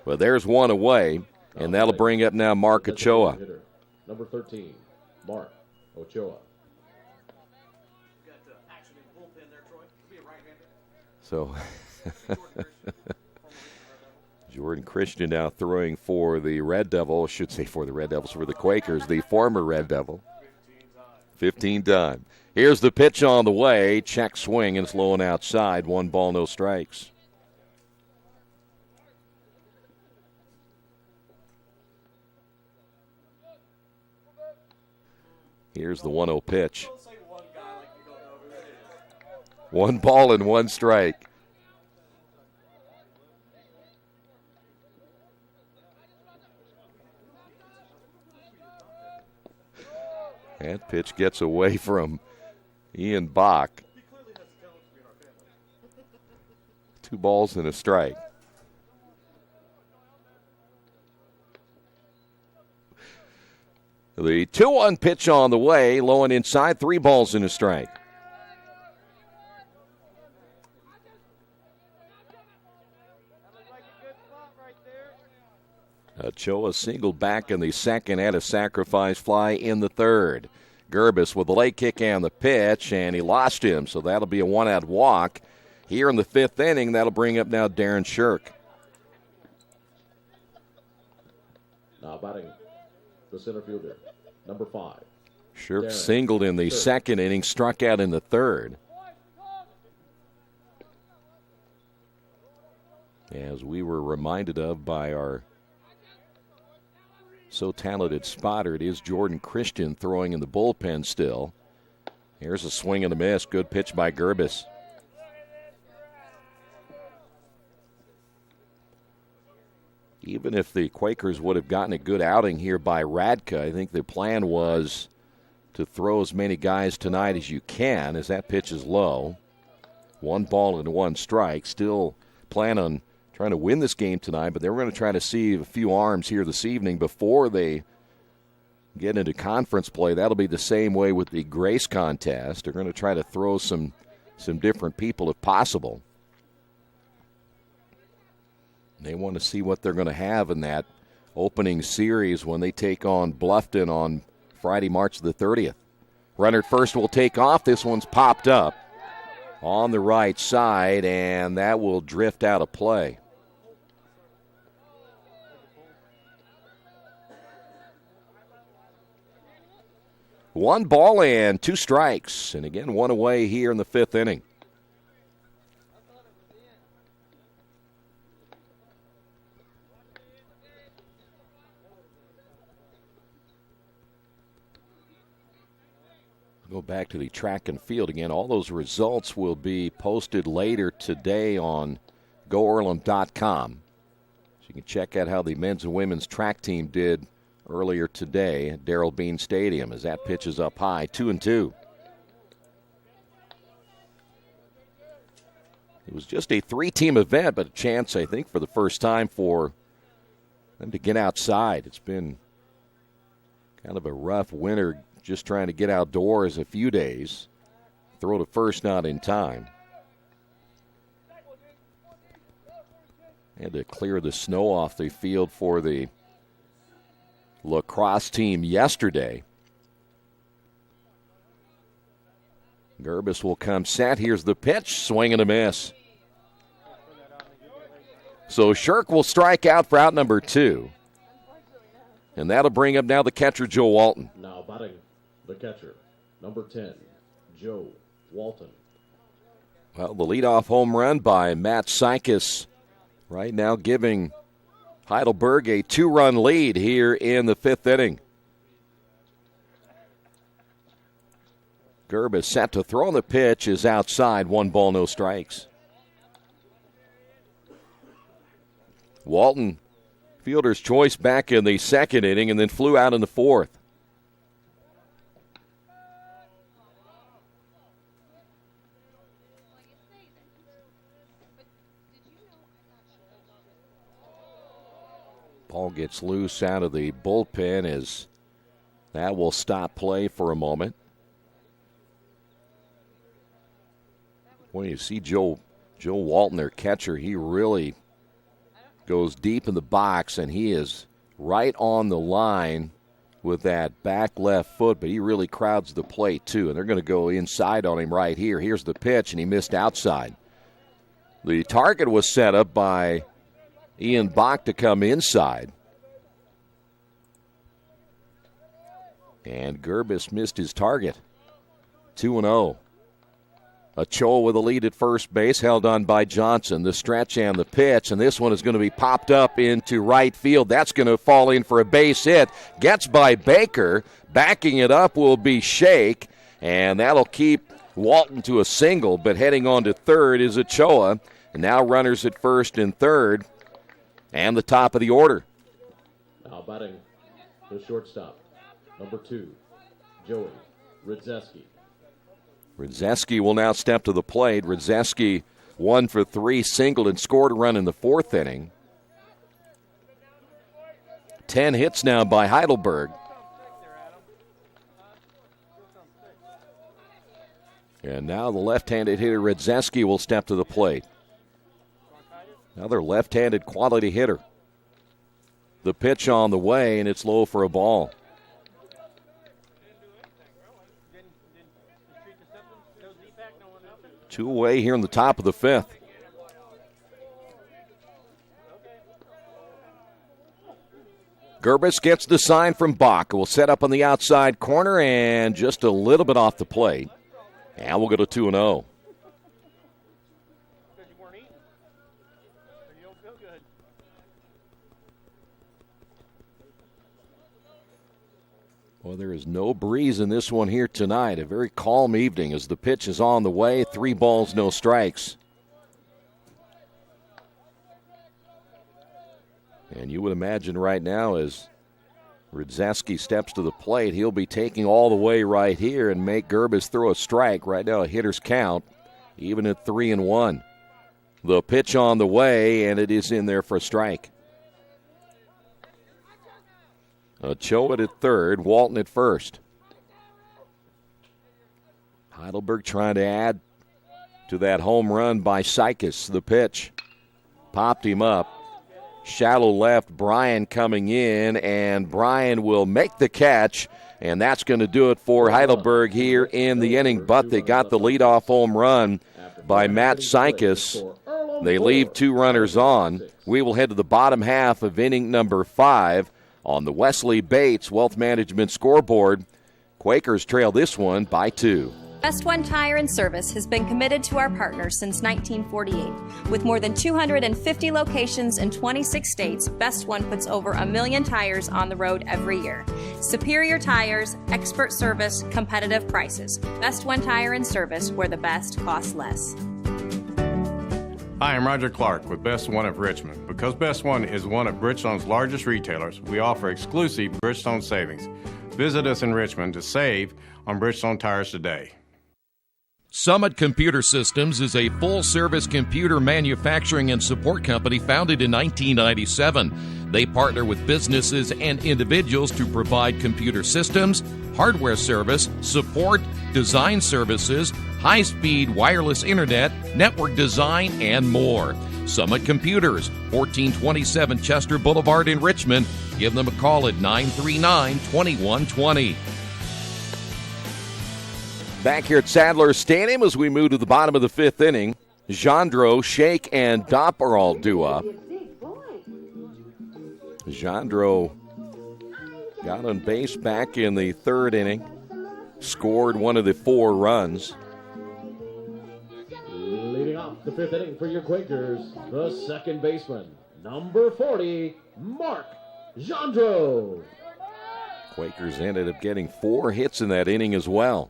But there's one away, and that'll bring up now Mark Ochoa. Number 13, Mark Ochoa. So Jordan Christian now throwing for the Red Devil. I should say for the Red Devils, for the Quakers, the former Red Devil. 15 time. Here's the pitch on the way. Check swing, and it's low and outside. 1 ball, no strikes. Here's the 1-0 pitch. 1 ball and 1 strike. That pitch gets away from Ian Bach. 2 balls and a strike. The 2-1 pitch on the way, low and inside, 3 balls and a strike. Ochoa singled back in the second, had a sacrifice fly in the third. Gerbis with the late kick and the pitch, and he lost him, so that'll be a 1-out walk. Here in the 5th inning, that'll bring up now Darren Shirk. Now batting the center fielder, number 5. Shirk Darren singled in the second inning, struck out in the third. As we were reminded of by our so talented spotter, it is Jordan Christian throwing in the bullpen still. Here's a swing and a miss. Good pitch by Gerbis. Even if the Quakers would have gotten a good outing here by Radka, I think the plan was to throw as many guys tonight as you can, as that pitch is low. 1 ball and 1 strike. Still plan on trying to win this game tonight, but they were going to try to see a few arms here this evening before they get into conference play. That'll be the same way with the Grace contest. They're going to try to throw some different people if possible. They want to see what they're going to have in that opening series when they take on Bluffton on Friday, March the 30th. Runner at first will take off. This one's popped up on the right side, and that will drift out of play. One ball and 2 strikes, and again, 1 away here in the 5th inning. Go back to the track and field again. All those results will be posted later today on GoEarlham.com. So you can check out how the men's and women's track team did earlier today at Darrell Bean Stadium as that pitch is up high, 2-2. It was just a 3-team event, but a chance, I think, for the first time for them to get outside. It's been kind of a rough winter just trying to get outdoors a few days. Throw to first not in time. Had to clear the snow off the field for the lacrosse team yesterday. Gerbis will come set. Here's the pitch. Swing and a miss. So Shirk will strike out for out number 2. And that'll bring up now the catcher, Joe Walton. Now batting the catcher, number 10, Joe Walton. Well, the leadoff home run by Matt Sykes right now giving Heidelberg a 2-run lead here in the 5th inning. Gerbis set to throw, and the pitch is outside. 1 ball, no strikes. Walton, fielder's choice back in the 2nd inning and then flew out in the 4th. Ball gets loose out of the bullpen as that will stop play for a moment. When you see Joe Walton, their catcher, he really goes deep in the box, and he is right on the line with that back left foot, but he really crowds the plate too, and they're going to go inside on him right here. Here's the pitch, and he missed outside. The target was set up by Ian Bach to come inside. And Gerbis missed his target. 2-0. Ochoa with a lead at first base, held on by Johnson. The stretch and the pitch, and this one is going to be popped up into right field. That's going to fall in for a base hit. Gets by Baker. Backing it up will be Shake, and that'll keep Walton to a single, but heading on to third is Ochoa. And now runners at first and third, and the top of the order. Now batting the shortstop, number 2, Joey Rydzeski. Rydzeski will now step to the plate. Rydzeski 1 for 3, singled and scored a run in the fourth inning. 10 hits now by Heidelberg. And now the left-handed hitter Rydzeski will step to the plate. Another left-handed quality hitter. The pitch on the way, and it's low for a ball. Two away here in the top of the fifth. Gerbis gets the sign from Bach. Will set up on the outside corner and just a little bit off the plate. And we'll go to 2-0. Well, there is no breeze in this one here tonight. A very calm evening as the pitch is on the way. 3 balls, no strikes. And you would imagine right now as Rydzeski steps to the plate, he'll be taking all the way right here and make Gerbis throw a strike. Right now a hitter's count, even at 3-1. The pitch on the way, and it is in there for a strike. Ochoa at third, Walton at first. Heidelberg trying to add to that home run by Sykes. The pitch popped him up. Shallow left, Bryan coming in, and Bryan will make the catch, and that's going to do it for Heidelberg here in the inning. But they got the leadoff home run by Matt Sykes. They leave 2 runners on. We will head to the bottom half of inning number 5. On the Wesley Bates Wealth Management scoreboard, Quakers trail this one by 2. Best One Tire and Service has been committed to our partners since 1948. With more than 250 locations in 26 states, Best One puts over 1 million tires on the road every year. Superior tires, expert service, competitive prices. Best One Tire and Service, where the best costs less. Hi, I'm Roger Clark with Best One of Richmond. Because Best One is one of Bridgestone's largest retailers, we offer exclusive Bridgestone savings. Visit us in Richmond to save on Bridgestone tires today. Summit Computer Systems is a full-service computer manufacturing and support company founded in 1997. They partner with businesses and individuals to provide computer systems, hardware service, support, design services, high-speed wireless internet, network design, and more. Summit Computers, 1427 Chester Boulevard in Richmond. Give them a call at 939-2120. Back here at Sadler Stadium as we move to the bottom of the 5th inning. Jandro, Shake, and Dopp are all due up. Jandro got on base back in the 3rd inning. Scored one of the 4 runs. Leading off the 5th inning for your Quakers, the second baseman, number 40, Mark Jandro. Quakers ended up getting 4 hits in that inning as well.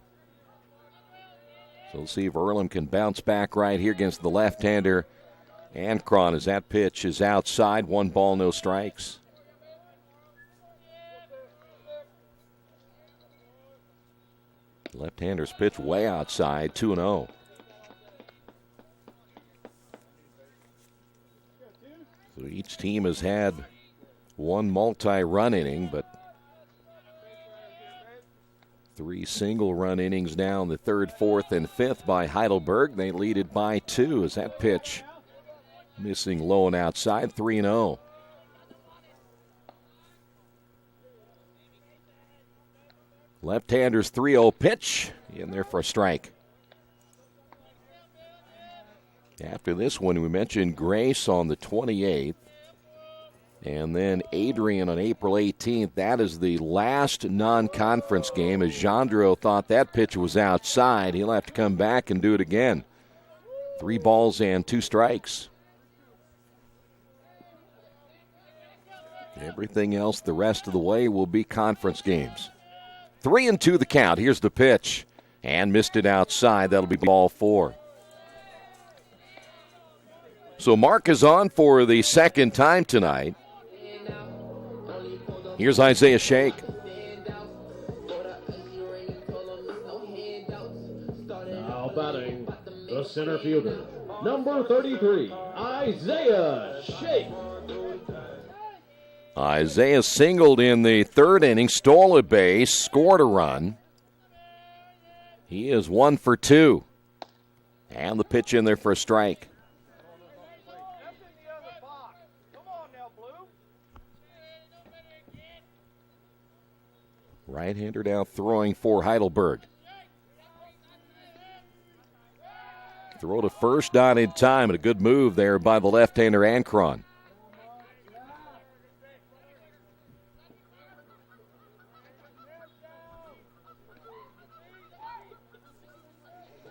So we'll see if Earlham can bounce back right here against the left-hander Ancron as that pitch is outside. 1 ball, no strikes. Left-hander's pitch way outside, 2-0. So each team has had 1 multi-run inning, but 3 single-run innings now in the 3rd, 4th, and 5th by Heidelberg. They lead it by 2 as that pitch missing low and outside, 3-0. Left-hander's 3-0 pitch in there for a strike. After this one, we mentioned Grace on the 28th. And then Adrian on April 18th. That is the last non-conference game, as Gendreau thought that pitch was outside. He'll have to come back and do it again. 3 balls and 2 strikes. Everything else the rest of the way will be conference games. 3-2 the count. Here's the pitch. And missed it outside. That'll be ball 4. So Mark is on for the second time tonight. Here's Isaiah Shake. Now batting, the center fielder, number 33, Isaiah Shake. Isaiah singled in the 3rd inning, stole a base, scored a run. He is 1 for 2. And the pitch in there for a strike. Right-hander now throwing for Heidelberg. Throw to first, not in time, and a good move there by the left-hander Ankron.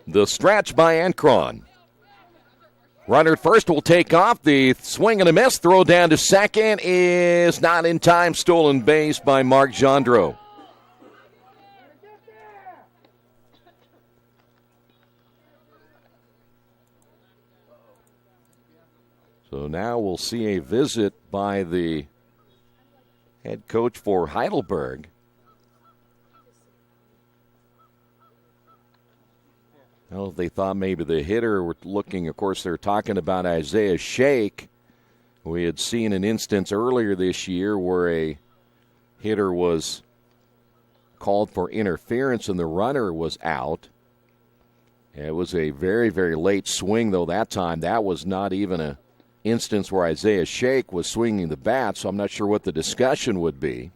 The stretch by Ankron. Runner at first will take off. The swing and a miss. Throw down to second is not in time. Stolen base by Mark Gendreau. So now we'll see a visit by the head coach for Heidelberg. Well, they thought maybe the hitter were looking, of course, they're talking about Isaiah Shake. We had seen an instance earlier this year where a hitter was called for interference and the runner was out. It was a very, very late swing, though, that time. That was not even an instance where Isaiah Shake was swinging the bat, so I'm not sure what the discussion would be.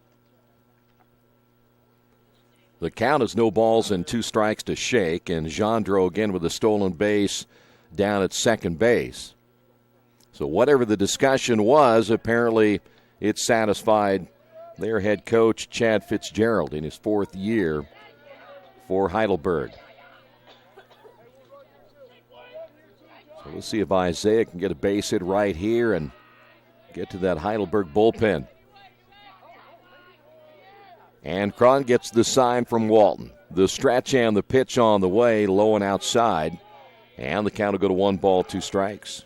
The count is no balls and 2 strikes to Shake, and Gendreau again with a stolen base down at second base. So whatever the discussion was, apparently it satisfied their head coach, Chad Fitzgerald, in his 4th year for Heidelberg. So we'll see if Isaiah can get a base hit right here and get to that Heidelberg bullpen. And Cron gets the sign from Walton. The stretch and the pitch on the way, low and outside. And the count will go to 1 ball, 2 strikes.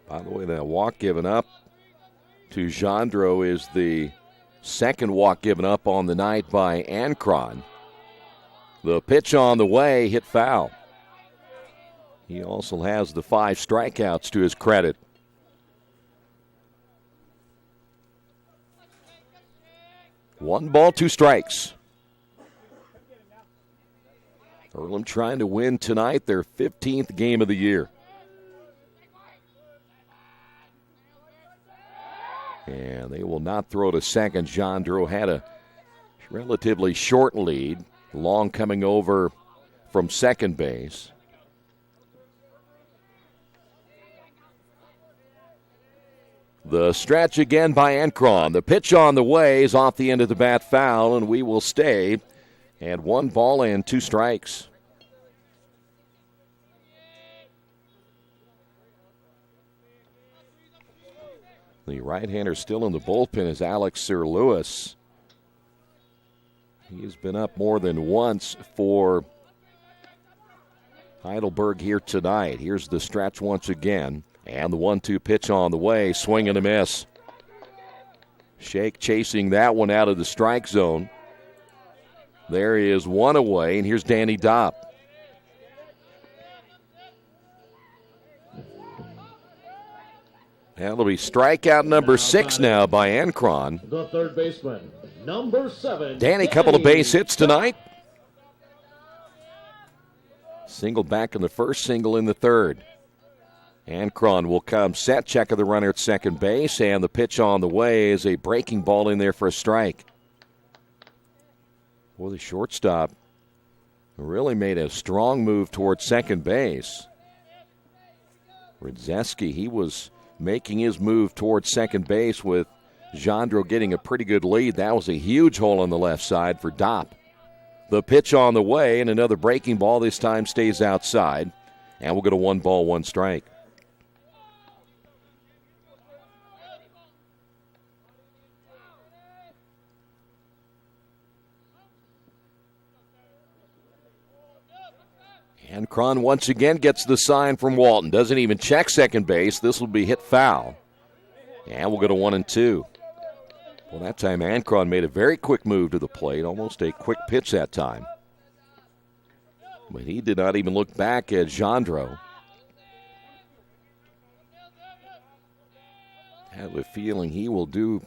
By the way, that walk given up to Gendreau is the second walk given up on the night by Ankron. The pitch on the way, hit foul. He also has the 5 strikeouts to his credit. One ball, 2 strikes. Earlham trying to win tonight, their 15th game of the year. And they will not throw to second. Gendreau had a relatively short lead. Long coming over from second base. The stretch again by Ankron. The pitch on the way is off the end of the bat, foul, and we will stay at 1 ball and 2 strikes. The right-hander still in the bullpen is Alex Sir Lewis. He's been up more than once for Heidelberg here tonight. Here's the stretch once again. And the 1-2 pitch on the way. Swing and a miss. Shake chasing that one out of the strike zone. There is 1 away, and here's Danny Dopp. That'll be strikeout number 6 now by Ancron. The third baseman, number 7. Danny, couple of base hits tonight. Single back in the first, single in the third. Ancron will come set, check of the runner at second base, and the pitch on the way is a breaking ball in there for a strike. Boy, the shortstop really made a strong move towards second base. Radzeski, he was making his move towards second base with Jandro getting a pretty good lead. That was a huge hole on the left side for Dopp. The pitch on the way, and another breaking ball this time stays outside. And we'll get a 1-ball, 1 strike. Ancron once again gets the sign from Walton. Doesn't even check second base. This will be hit foul. And we'll go to 1-2. Well, that time Ancron made a very quick move to the plate, almost a quick pitch that time. But he did not even look back at Jandro. I have a feeling he will do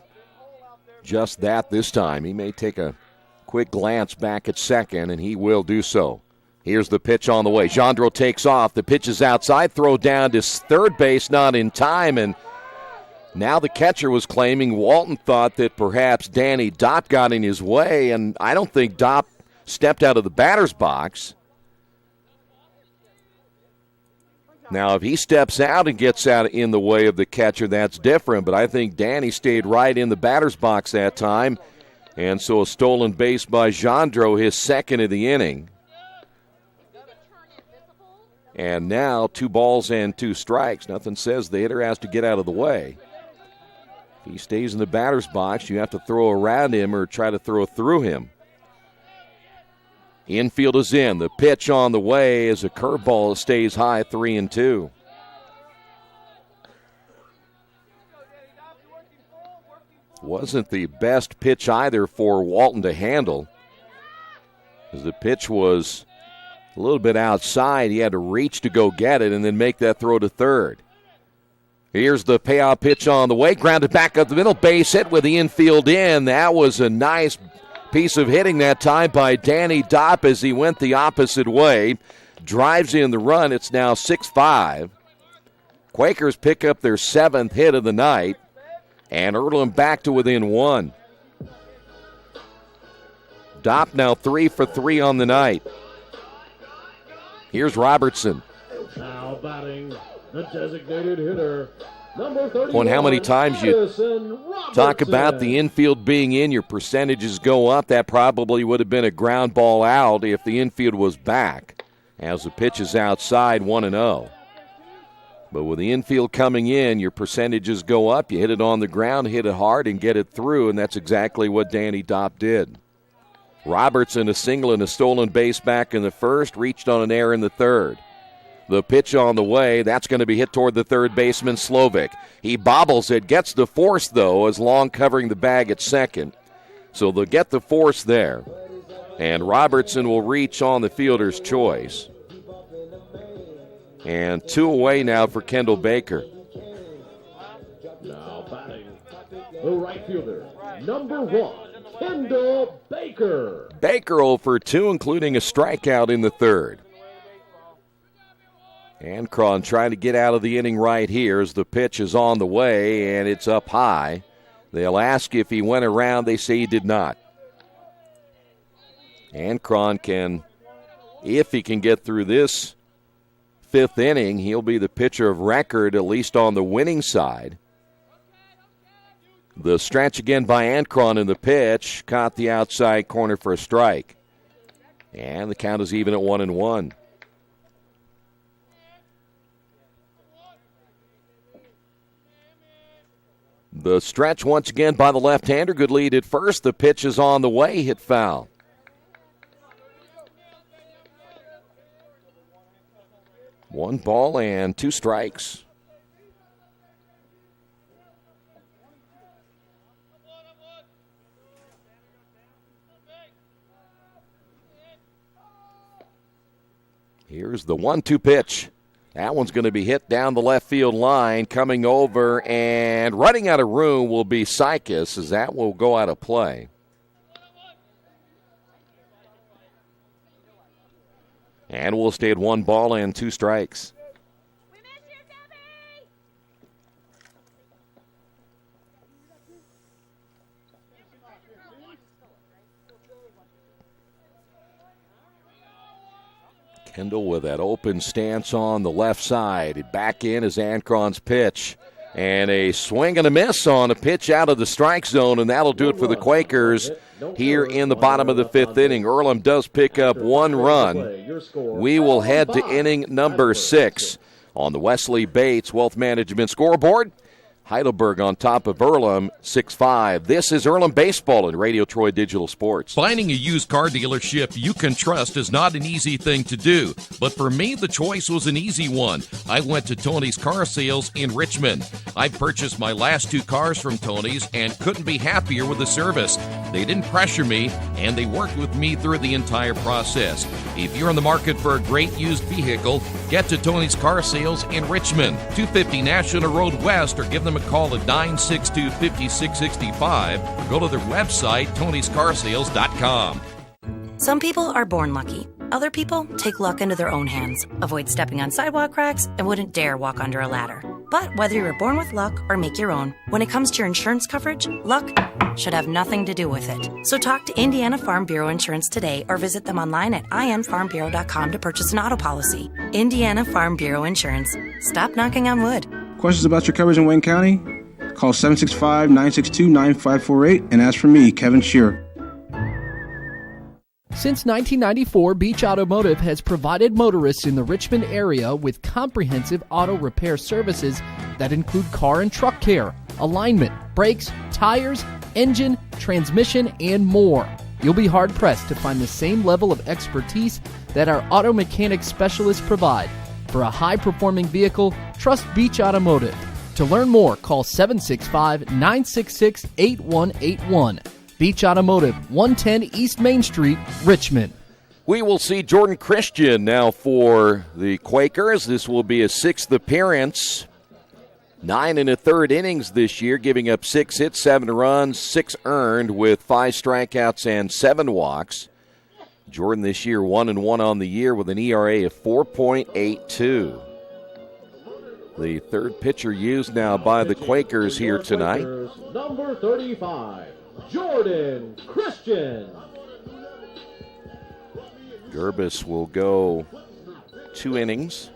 just that this time. He may take a quick glance back at second, and he will do so. Here's the pitch on the way. Jandro takes off. The pitch is outside. Throw down to third base, not in time, and now the catcher was claiming Walton thought that perhaps Danny Dopp got in his way, and I don't think Dopp stepped out of the batter's box. Now, if he steps out and gets out in the way of the catcher, that's different, but I think Danny stayed right in the batter's box that time, and so a stolen base by Jandro, his second of the inning. And now 2 balls and 2 strikes. Nothing says the hitter has to get out of the way. If he stays in the batter's box, you have to throw around him or try to throw through him. Infield is in. The pitch on the way is a curveball that stays high, 3-2. Wasn't the best pitch either for Walton to handle, as the pitch was a little bit outside. He had to reach to go get it and then make that throw to third. Here's the payoff pitch on the way. Grounded back up the middle. Base hit with the infield in. That was a nice piece of hitting that time by Danny Dopp as he went the opposite way. Drives in the run. It's now 6-5. Quakers pick up their 7th hit of the night. And Earlham back to within 1. Dopp now 3 for 3 on the night. Here's Robertson. Now batting, the designated hitter, number 31. Well, how many times you talk about the infield being in, your percentages go up. That probably would have been a ground ball out if the infield was back, as the pitch is outside, 1-0. But with the infield coming in, your percentages go up. You hit it on the ground, hit it hard, and get it through, and that's exactly what Danny Dopp did. Robertson, a single and a stolen base back in the first, reached on an error in the third. The pitch on the way, that's going to be hit toward the third baseman, Slovic. He bobbles it, gets the force, though, as Long covering the bag at second. So they'll get the force there. And Robertson will reach on the fielder's choice. And 2 away now for Kendall Baker. Now batting, the right fielder, number 1. Kendall Baker. Baker 0 for 2, including a strikeout in the third. Ancron trying to get out of the inning right here as the pitch is on the way, and it's up high. They'll ask if he went around. They say he did not. Ancron can, if he can get through this 5th inning, he'll be the pitcher of record, at least on the winning side. The stretch again by Ancron in the pitch. Caught the outside corner for a strike. And the count is even at 1-1. The stretch once again by the left-hander. Good lead at first. The pitch is on the way. Hit foul. One ball and 2 strikes. Here's the 1-2 pitch. That one's going to be hit down the left field line. Coming over and running out of room will be Sykes, as that will go out of play. And we'll stay at 1 ball and 2 strikes. Kendall with that open stance on the left side. Back in is Ankron's pitch. And a swing and a miss on a pitch out of the strike zone, and that'll do it for the Quakers here in the bottom of the 5th inning. Earlham does pick up 1 run. We will head to inning number 6 on the Wesley Bates Wealth Management scoreboard. Heidelberg on top of Earlham, 6-5. This is Earlham Baseball and Radio Troy Digital Sports. Finding a used car dealership you can trust is not an easy thing to do, but for me, the choice was an easy one. I went to Tony's Car Sales in Richmond. I purchased my last 2 cars from Tony's and couldn't be happier with the service. They didn't pressure me, and they worked with me through the entire process. If you're in the market for a great used vehicle, get to Tony's Car Sales in Richmond, 250 National Road West, or give them a call at 962-5665 or go to their website, tonyscarsales.com. Some people are born lucky. Other people take luck into their own hands, avoid stepping on sidewalk cracks, and wouldn't dare walk under a ladder. But whether you were born with luck or make your own, when it comes to your insurance coverage, luck should have nothing to do with it. So talk to Indiana Farm Bureau Insurance today or visit them online at infarmbureau.com to purchase an auto policy. Indiana Farm Bureau Insurance. Stop knocking on wood. Questions about your coverage in Wayne County? Call 765-962-9548 and ask for me, Kevin Shearer. Since 1994, Beach Automotive has provided motorists in the Richmond area with comprehensive auto repair services that include car and truck care, alignment, brakes, tires, engine, transmission, and more. You'll be hard-pressed to find the same level of expertise that our auto mechanic specialists provide. For a high-performing vehicle, trust Beach Automotive. To learn more, call 765-966-8181. Beach Automotive, 110 East Main Street, Richmond. We will see Jordan Christian now for the Quakers. This will be his 6th appearance. 9 1/3 innings this year, giving up 6 hits, 7 runs, 6 earned with 5 strikeouts and 7 walks. Jordan this year 1-1 on the year with an ERA of 4.82. The third pitcher used now by the Quakers here tonight. Number 35, Jordan Christian. Gerbis will go 2 innings,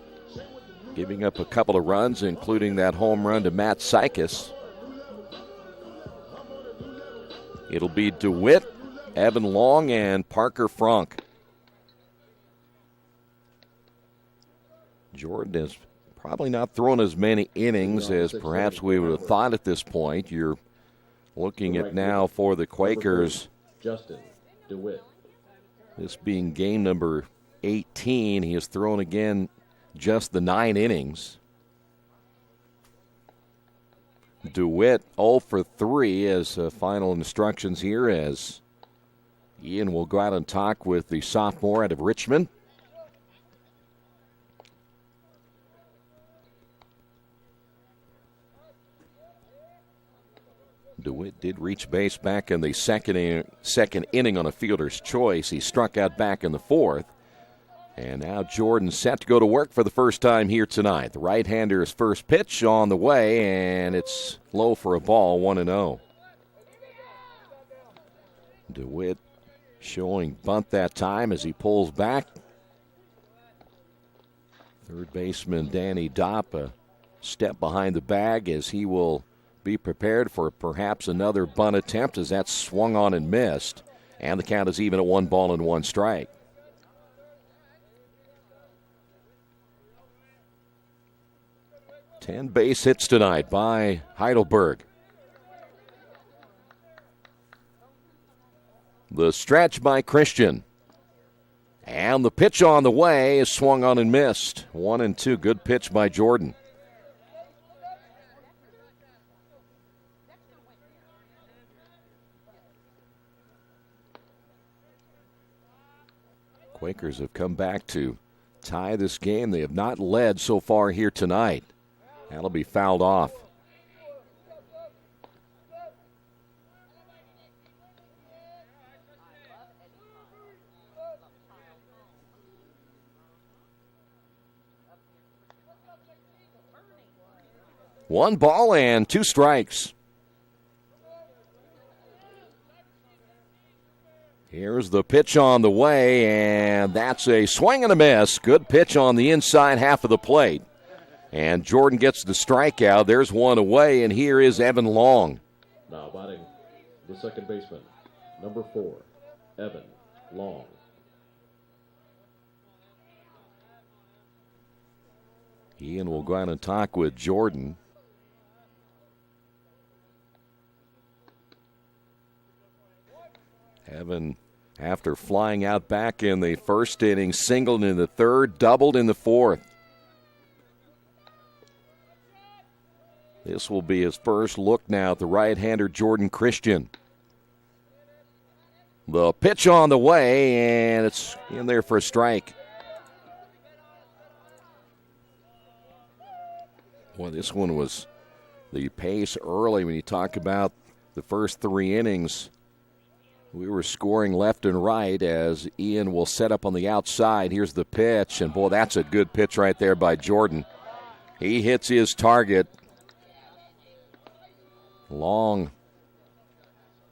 giving up a couple of runs, including that home run to Matt Sykes. It'll be DeWitt, Evan Long, and Parker Frank. Jordan has probably not thrown as many innings as perhaps we would have thought at this point. You're looking at now for the Quakers, Justin DeWitt. This being game number 18. He has thrown again just the 9 innings. DeWitt 0 for 3 as final instructions here, as Ian will go out and talk with the sophomore out of Richmond. DeWitt did reach base back in the second inning on a fielder's choice. He struck out back in the 4th. And now Jordan set to go to work for the first time here tonight. The right-hander's first pitch on the way, and it's low for a ball, 1-0. DeWitt showing bunt that time as he pulls back. Third baseman Danny Dopp a step behind the bag as he will be prepared for perhaps another bunt attempt, as that's swung on and missed. And the count is even at 1 ball and 1 strike. Ten base hits tonight by Heidelberg. The stretch by Christian. And the pitch on the way is swung on and missed. 1-2. Good pitch by Jordan. Quakers have come back to tie this game. They have not led so far here tonight. That'll be fouled off. One ball and 2 strikes. Here's the pitch on the way, and that's a swing and a miss. Good pitch on the inside half of the plate. And Jordan gets the strikeout. There's one away, and here is Evan Long. Now batting the second baseman, number 4, Evan Long. Ian will go out and talk with Jordan. Evan, after flying out back in the first inning, singled in the third, doubled in the fourth. This will be his first look now at the right-hander Jordan Christian. The pitch on the way, and it's in there for a strike. Boy, this one was the pace early when you talk about the first 3 innings. We were scoring left and right as Ian will set up on the outside. Here's the pitch, and boy, that's a good pitch right there by Jordan. He hits his target. Long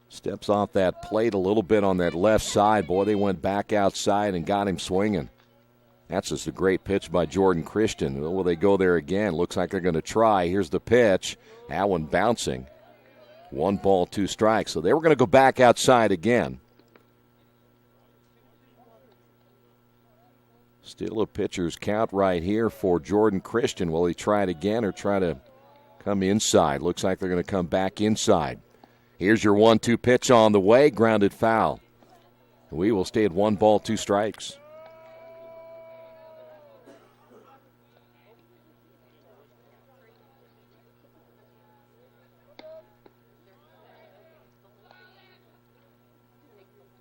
steps off that plate a little bit on that left side. Boy, they went back outside and got him swinging. That's just a great pitch by Jordan Christian. Will they go there again? Looks like they're going to try. Here's the pitch. That one bouncing. 1 ball, 2 strikes. So they were going to go back outside again. Still a pitcher's count right here for Jordan Christian. Will he try it again or try to come inside? Looks like they're going to come back inside. Here's your 1-2 pitch on the way. Grounded foul. We will stay at 1 ball, 2 strikes.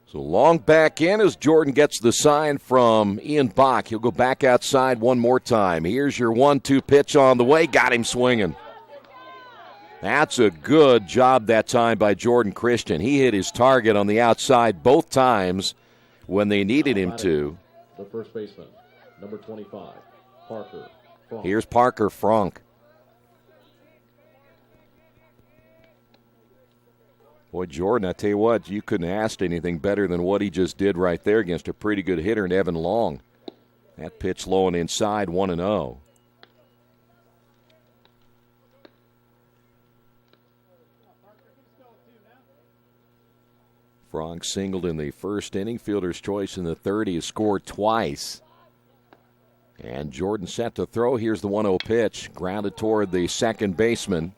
So Long back in as Jordan gets the sign from Ian Bach. He'll go back outside one more time. Here's your 1-2 pitch on the way. Got him swinging. That's a good job that time by Jordan Christian. He hit his target on the outside both times when they needed him to. The first baseman, number 25, Parker Frank. Here's Parker Frank. Boy, Jordan, I tell you what, you couldn't have asked anything better than what he just did right there against a pretty good hitter in Evan Long. That pitch low and inside, 1-0. Frank singled in the first inning. Fielder's choice in the third. He has scored twice. And Jordan set to throw. Here's the 1-0 pitch. Grounded toward the second baseman.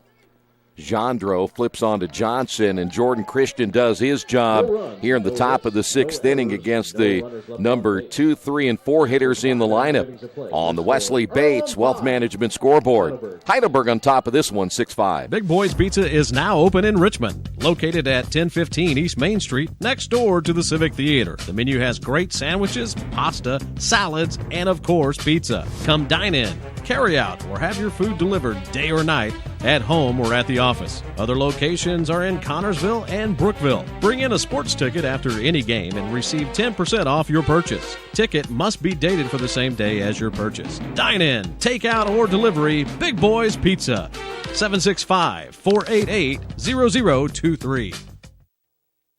Jandro flips on to Johnson, and Jordan Christian does his job here in the top of the 6th inning against the number 2, 3, and 4 hitters in the lineup. On the Wesley Bates Wealth Management scoreboard, Heidelberg on top of this one, 6-5. Big Boys Pizza is now open in Richmond, located at 1015 East Main Street, next door to the Civic Theater. The menu has great sandwiches, pasta, salads, and of course, pizza. Come dine in, carry out, or have your food delivered day or night, at home or at the office. Other locations are in Connorsville and Brookville. Bring in a sports ticket after any game and receive 10% off your purchase. Ticket must be dated for the same day as your purchase. Dine in, take out, or delivery. Big Boys Pizza. 765-488-0023.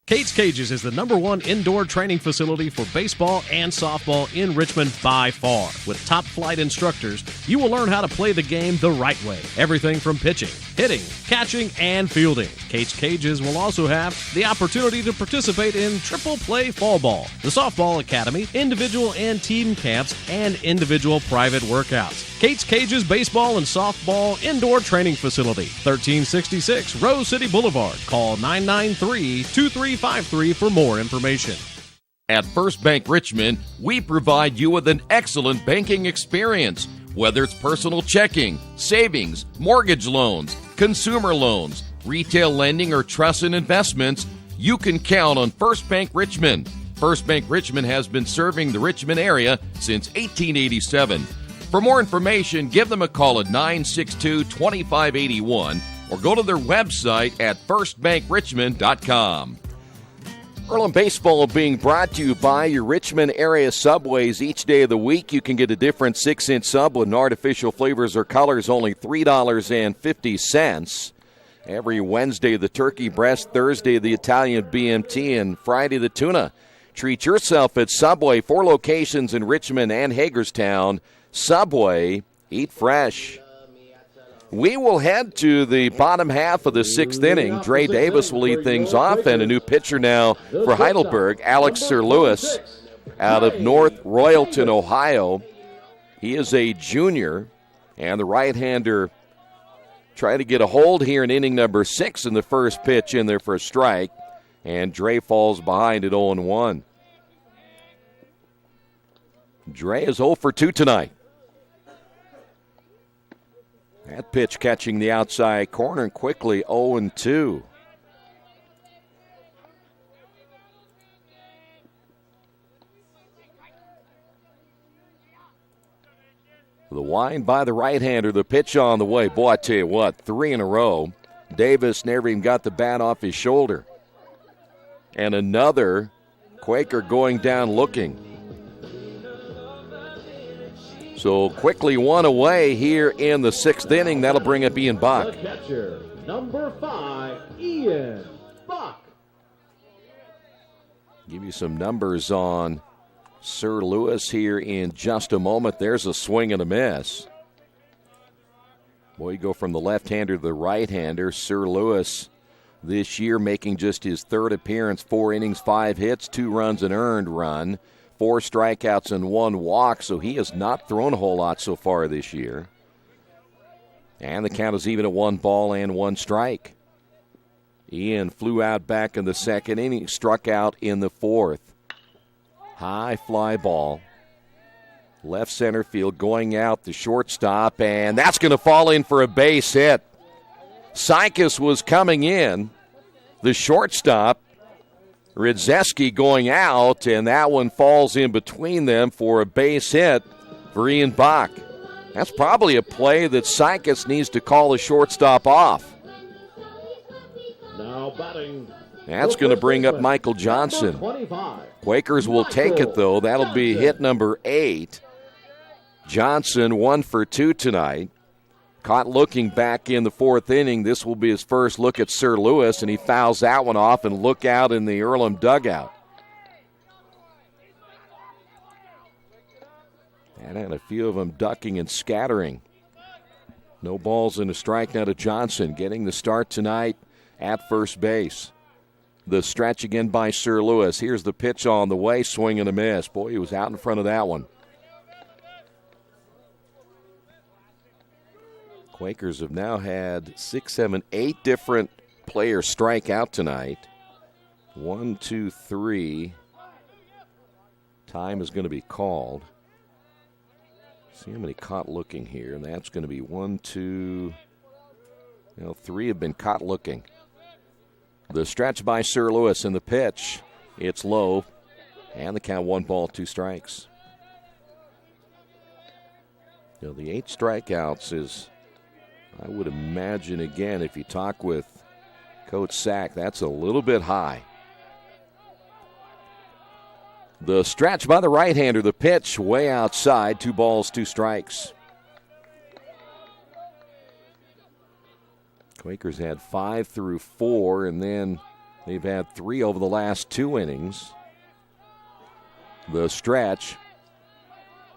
Kate's Cages is the #1 indoor training facility for baseball and softball in Richmond by far. With top flight instructors, you will learn how to play the game the right way. Everything from pitching, hitting, catching, and fielding. Kate's Cages will also have the opportunity to participate in triple play fall ball, the softball academy, individual and team camps, and individual private workouts. Kate's Cages Baseball and Softball Indoor Training Facility, 1366 Rose City Boulevard. Call 993-2353 for more information. At First Bank Richmond, we provide you with an excellent banking experience. Whether it's personal checking, savings, mortgage loans, consumer loans, retail lending, or trust and investments, you can count on First Bank Richmond. First Bank Richmond has been serving the Richmond area since 1887. For more information, give them a call at 962-2581 or go to their website at firstbankrichmond.com. Earlham Baseball being brought to you by your Richmond area Subways. Each day of the week, you can get a different 6-inch sub with no artificial flavors or colors, only $3.50. Every Wednesday, the turkey breast, Thursday, the Italian BMT, and Friday, the tuna. Treat yourself at Subway, 4 locations in Richmond and Hagerstown. Subway, eat fresh. We will head to the bottom half of the 6th inning. Dre Davis will lead things off, and a new pitcher now for Heidelberg, Alex Sir Lewis, out of North Royalton, Ohio. He is a junior, and the right-hander trying to get a hold here in inning number 6, in the first pitch in there for a strike, and Dre falls behind at 0-1. Dre is 0 for 2 tonight. That pitch catching the outside corner, and quickly 0-2. The wind by the right-hander, the pitch on the way. Boy, I tell you what, 3 in a row. Davis never even got the bat off his shoulder. And another Quaker going down looking. So quickly 1 away here in the 6th inning. That'll bring up Ian Buck. The catcher, number 5, Ian Buck. Give you some numbers on Sir Lewis here in just a moment. There's a swing and a miss. Boy, you go from the left-hander to the right-hander. Sir Lewis this year making just his 3rd appearance, 4 innings, 5 hits, 2 runs, an earned run. 4 strikeouts and 1 walk, so he has not thrown a whole lot so far this year. And the count is even at 1 ball and 1 strike. Ian flew out back in the 2nd inning, struck out in the 4th. High fly ball. Left center field going out the shortstop, and that's going to fall in for a base hit. Sykes was coming in. The shortstop, Ridzeski, going out, and that one falls in between them for a base hit for Ian Bach. That's probably a play that Sykes needs to call the shortstop off. Now batting. That's going to bring up Michael Johnson. Quakers will take it, though. That'll be hit number 8. Johnson 1 for 2 tonight. Caught looking back in the 4th inning. This will be his first look at Sir Lewis, and he fouls that one off, and look out in the Earlham dugout. And had a few of them ducking and scattering. No balls and a strike now to Johnson, getting the start tonight at first base. The stretch again by Sir Lewis. Here's the pitch on the way, swing and a miss. Boy, he was out in front of that one. Quakers have now had 6, 7, 8 different players strike out tonight. 1, 2, 3. Time is going to be called. See how many caught looking here. And that's going to be 1, 2. 3 have been caught looking. The stretch by Sir Lewis and the pitch. It's low. And the count 1 ball, 2 strikes. The 8 strikeouts is, I would imagine, again, if you talk with Coach Sack, that's a little bit high. The stretch by the right-hander, the pitch way outside, 2 balls, 2 strikes. Quakers had 5 through 4, and then they've had 3 over the last 2 innings. The stretch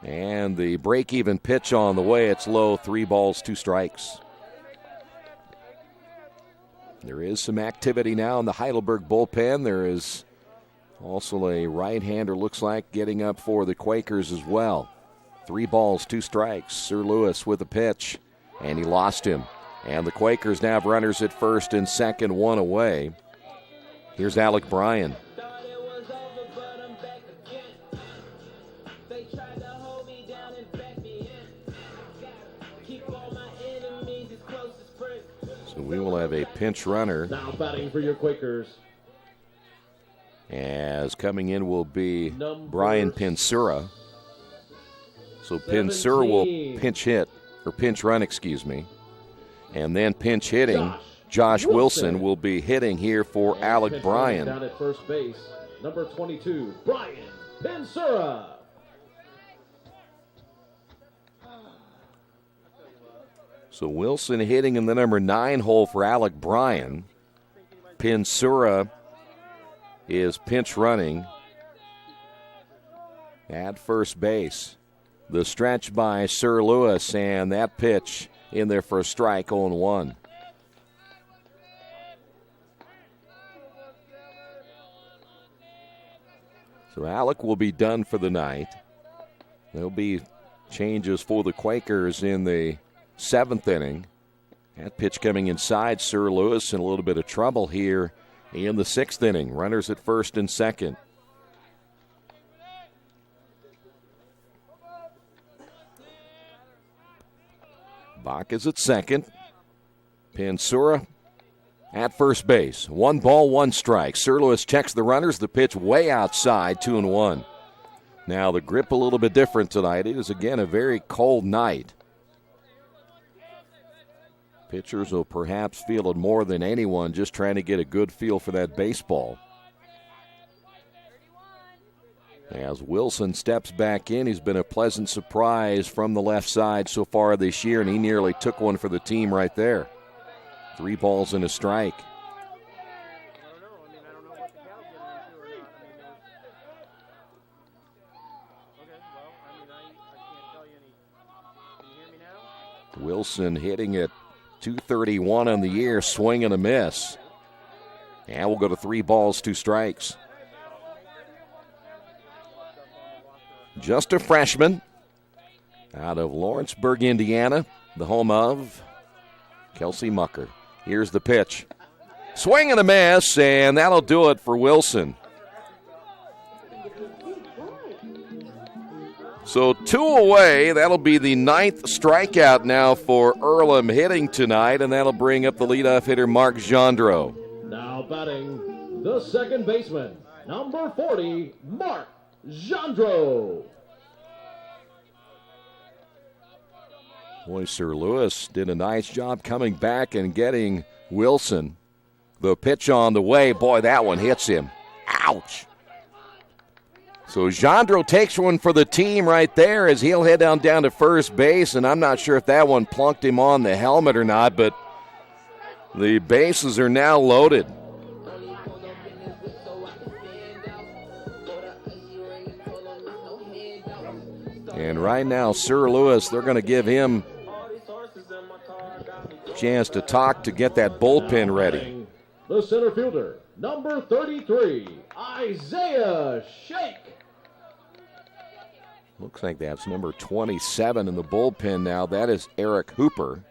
and the break-even pitch on the way. It's low, 3 balls, 2 strikes. There is some activity now in the Heidelberg bullpen. There is also a right-hander, looks like, getting up for the Quakers as well. 3 balls, 2 strikes. Sir Lewis with a pitch, and he lost him. And the Quakers now have runners at first and second, 1 away. Here's Alec Bryan. So we will have a pinch runner. Now batting for your Quakers. As as coming in will be Brian Pinsura. So Pinsura will pinch run, and then pinch hitting. Josh Wilson will be hitting here for Alec Bryan. Down at first base, number 22, Brian Pinsura. So Wilson hitting in the number 9 hole for Alec Bryan. Pinsura is pinch running at first base. The stretch by Sir Lewis, and that pitch in there for a strike, 0-1. So Alec will be done for the night. There'll be changes for the Quakers in the 7th inning. That pitch coming inside. Sir Lewis in a little bit of trouble here in the 6th inning. Runners at first and second. Bach is at second. Pinsura at first base. 1 ball, 1 strike. Sir Lewis checks the runners. The pitch way outside, 2-1. Now the grip a little bit different tonight. It is again a very cold night. Pitchers will perhaps feel it more than anyone, just trying to get a good feel for that baseball. As Wilson steps back in, he's been a pleasant surprise from the left side so far this year, and he nearly took one for the team right there. 3 balls and a strike. Wilson hitting at .231 on the year, swing and a miss. And we'll go to 3 balls, 2 strikes. Just a freshman out of Lawrenceburg, Indiana, the home of Kelsey Mucker. Here's the pitch. Swing and a miss, and that'll do it for Wilson. So 2 away. That'll be the 9th strikeout now for Earlham hitting tonight, and that'll bring up the leadoff hitter, Mark Gendreau. Now batting the second baseman, number 40, Mark Gendreau. Boy, Sir Lewis did a nice job coming back and getting Wilson. The pitch on the way. Boy, that one hits him. Ouch. So Gendreau takes one for the team right there as he'll head down to first base, and I'm not sure if that one plunked him on the helmet or not, but the bases are now loaded. And right now, Sir Lewis, they're going to give him a chance to talk to get that bullpen ready. The center fielder, number 33, Isaiah Shake. Looks like that's number 27 in the bullpen now. That is Eric Hooper.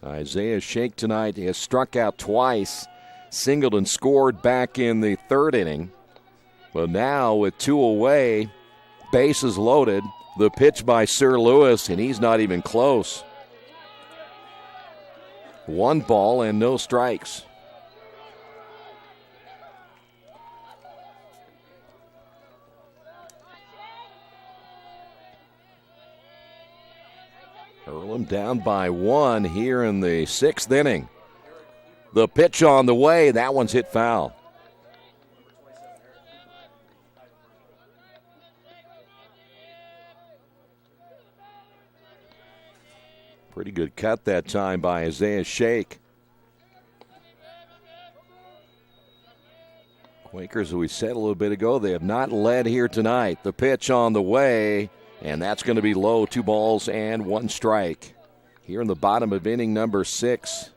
Isaiah Shake tonight has struck out twice, singled and scored back in the 3rd inning. But now with 2 away, bases loaded, the pitch by Sir Lewis, and he's not even close. 1 ball and no strikes. Earlham down by 1 here in the 6th inning. The pitch on the way, that one's hit foul. Pretty good cut that time by Isaiah Shake. Quakers, as we said a little bit ago, they have not led here tonight. The pitch on the way, and that's going to be low. 2 balls and 1 strike. Here in the bottom of inning number 6.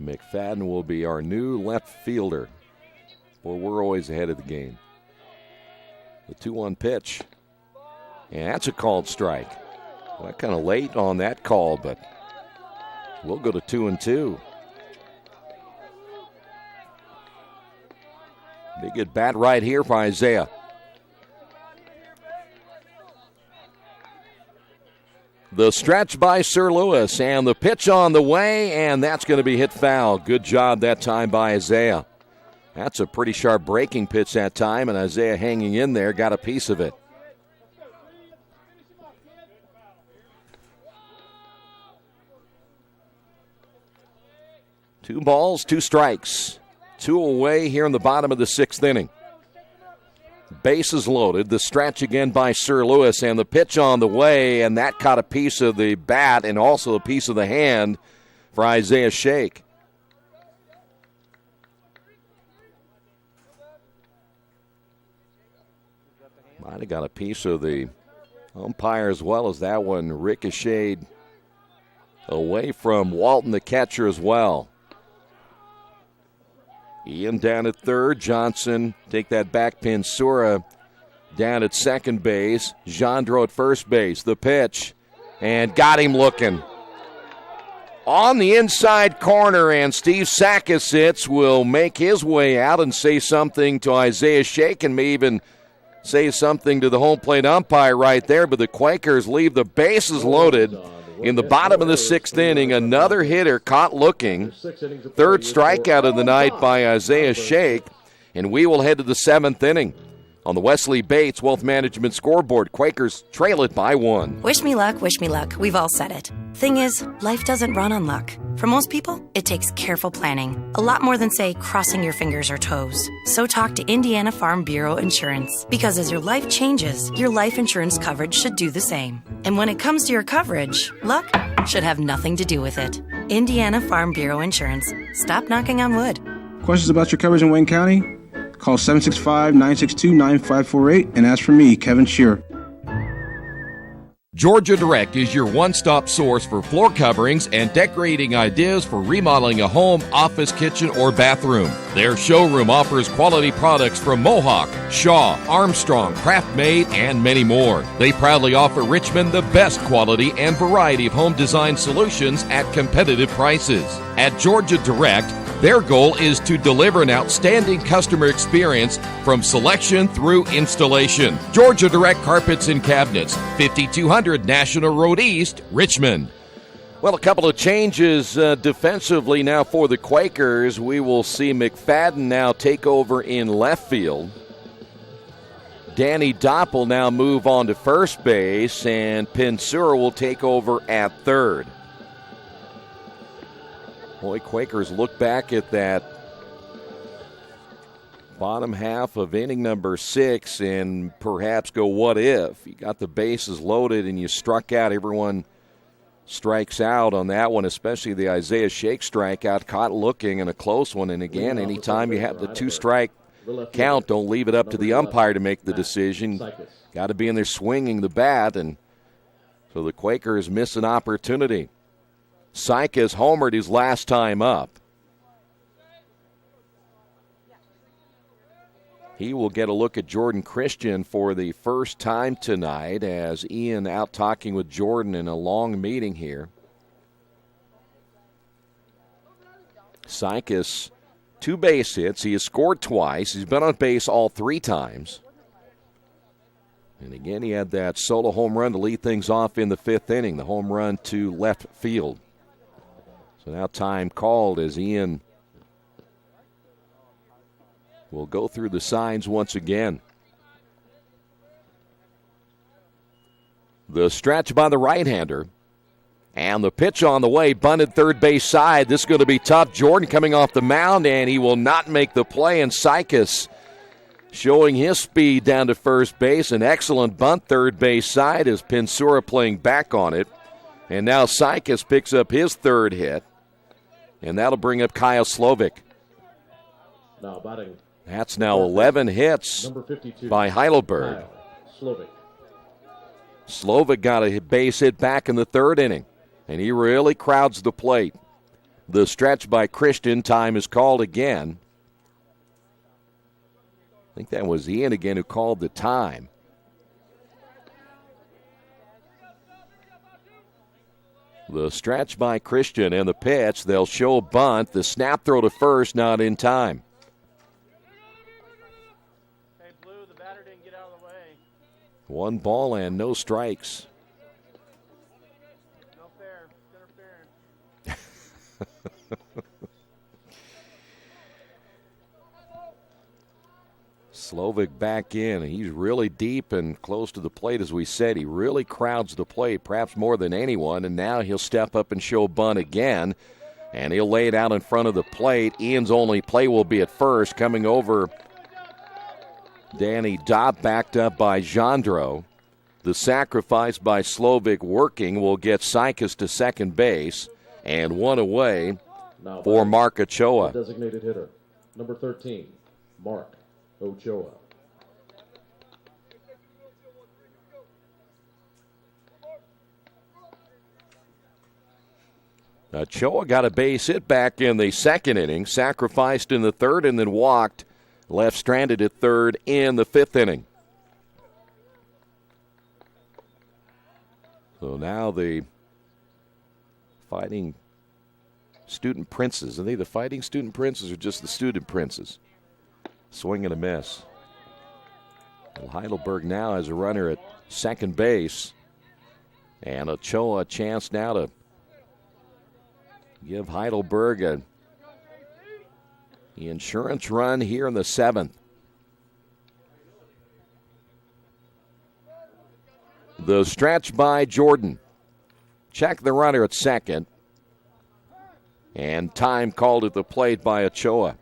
McFadden will be our new left fielder. Boy, we're always ahead of the game. The 2-1 pitch. And that's a called strike. Well, kind of late on that call, but we'll go to 2-2. Big at bat right here for Isaiah. The stretch by Sir Lewis, and the pitch on the way, and that's going to be hit foul. Good job that time by Isaiah. That's a pretty sharp breaking pitch that time, and Isaiah hanging in there got a piece of it. Two balls, two strikes. Two away here in the bottom of the sixth inning. Bases loaded. The stretch again by Sir Lewis, and the pitch on the way, and that caught a piece of the bat and also a piece of the hand for Isaiah Shake. Might have got a piece of the umpire as well as that one ricocheted away from Walton, the catcher, as well. Ian down at third. Johnson take that back pin. Sura down at second base. Gendreau at first base. The pitch. And got him looking. On the inside corner, and Steve Sakasitz will make his way out and say something to Isaiah Shake, and may even say something to the home plate umpire right there. But the Quakers leave the bases loaded. In the bottom of the sixth inning, another hitter caught looking. Third strikeout of the night by Isaiah Shake. And we will head to the seventh inning. On the Wesley Bates Wealth Management scoreboard, Quakers trail it by 1. Wish me luck, wish me luck. We've all said it. Thing is, life doesn't run on luck. For most people, it takes careful planning. A lot more than, say, crossing your fingers or toes. So talk to Indiana Farm Bureau Insurance. Because as your life changes, your life insurance coverage should do the same. And when it comes to your coverage, luck should have nothing to do with it. Indiana Farm Bureau Insurance. Stop knocking on wood. Questions about your coverage in Wayne County? Call 765-962-9548 and ask for me, Kevin Shearer. Georgia Direct is your one-stop source for floor coverings and decorating ideas for remodeling a home, office, kitchen, or bathroom. Their showroom offers quality products from Mohawk, Shaw, Armstrong, Craft-Made, and many more. They proudly offer Richmond the best quality and variety of home design solutions at competitive prices. At Georgia Direct, their goal is to deliver an outstanding customer experience from selection through installation. Georgia Direct Carpets and Cabinets, 5200 National Road East, Richmond. Well, a couple of changes defensively now for the Quakers. We will see McFadden now take over in left field. Danny Doppel now move on to first base, and Pinsura will take over at third. Boy, Quakers look back at that bottom half of inning number 6 and perhaps go, what if? You got the bases loaded and you struck out. Everyone strikes out on that one, especially the Isaiah Shake strikeout, caught looking, and a close one. And again, anytime you have the 2-strike count, don't leave it up to the umpire to make the decision. Got to be in there swinging the bat, and so the Quakers miss an opportunity. Sykes homered his last time up. He will get a look at Jordan Christian for the first time tonight, as Ian out talking with Jordan in a long meeting here. Sykes, 2 base hits. He has scored twice. He's been on base all 3 times. And again, he had that solo home run to lead things off in the 5th inning, the home run to left field. So now time called as Ian will go through the signs once again. The stretch by the right-hander. And the pitch on the way, bunted third base side. This is going to be tough. Jordan coming off the mound, and he will not make the play. And Sykes showing his speed down to first base. An excellent bunt third base side as Pinsura playing back on it. And now Sykes picks up his third hit. And that'll bring up Kyle Slovic. Now batting. That's now 11 hits by Heidelberg. Slovic got a base hit back in the 3rd inning, and he really crowds the plate. The stretch by Christian, time is called again. I think that was Ian again who called the time. The stretch by Christian and the pitch. They'll show a bunt. The snap throw to first, not in time. Hey, Blue, the batter didn't get out of the way. 1 ball and no strikes. Slovic back in, and he's really deep and close to the plate, as we said. He really crowds the plate, perhaps more than anyone, and now he'll step up and show bunt again, and he'll lay it out in front of the plate. Ian's only play will be at first, coming over Danny Dopp, backed up by Jandro. The sacrifice by Slovic working will get Sykes to second base, and one away for Mark Ochoa. Designated hitter, number 13, Mark Ochoa. Ochoa got a base hit back in the second inning, sacrificed in the third, and then walked, left stranded at third in the fifth inning. So now the Fighting Student Princes. Are they the Fighting Student Princes or just the Student Princes? Swing and a miss. Well, Heidelberg now has a runner at second base. And Ochoa a chance now to give Heidelberg the insurance run here in the seventh. The stretch by Jordan. Check the runner at second. And time called at the plate by Ochoa.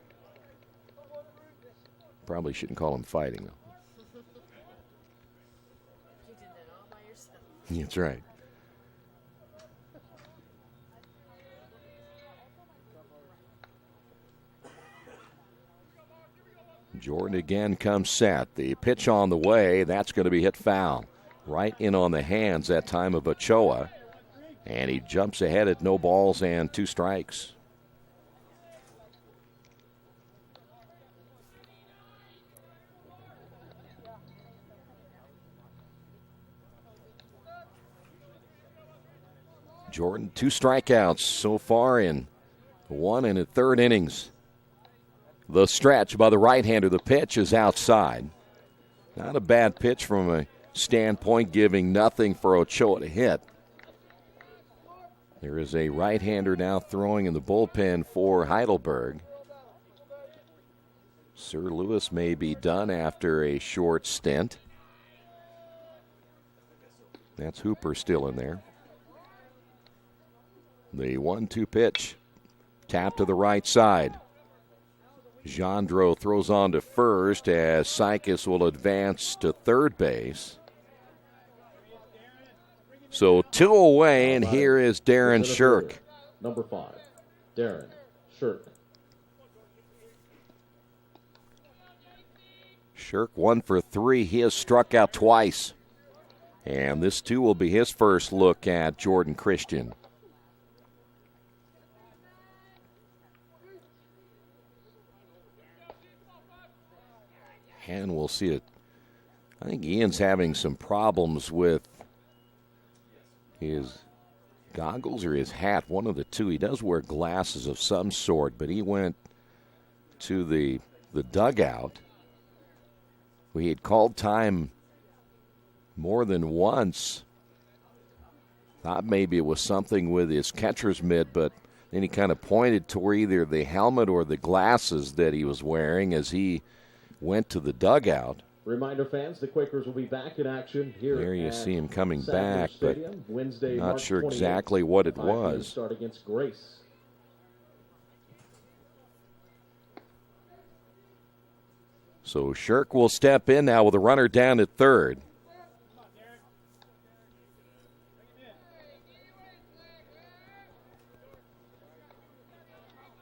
Probably shouldn't call him fighting, though. You did that all by yourself. That's right. Jordan again comes set. The pitch on the way. That's going to be hit foul. Right in on the hands that time of Ochoa. And he jumps ahead at no balls and 2 strikes. Jordan, 2 strikeouts so far in 1 and a third innings. The stretch by the right-hander. The pitch is outside. Not a bad pitch from a standpoint, giving nothing for Ochoa to hit. There is a right-hander now throwing in the bullpen for Heidelberg. Sir Lewis may be done after a short stint. That's Hooper still in there. The 1-2 pitch. Tap to the right side. Jandro throws on to first as Sykes will advance to third base. So 2 away, and here is Darren Shirk. Number 5, Darren Shirk. Shirk 1 for 3. He has struck out twice. And this, too, will be his first look at Jordan Christian. And we'll see it. I think Ian's having some problems with his goggles or his hat, one of the two. He does wear glasses of some sort, but he went to the dugout. We had called time more than once. Thought maybe it was something with his catcher's mitt, but then he kind of pointed toward either the helmet or the glasses that he was wearing as he went to the dugout. Reminder fans, the Quakers will be back in action here. There you see him coming Sadler back, Stadium, but Wednesday, not March sure 28th, exactly what it 5 p.m. was. Start against Grace. So Shirk will step in now with a runner down at third.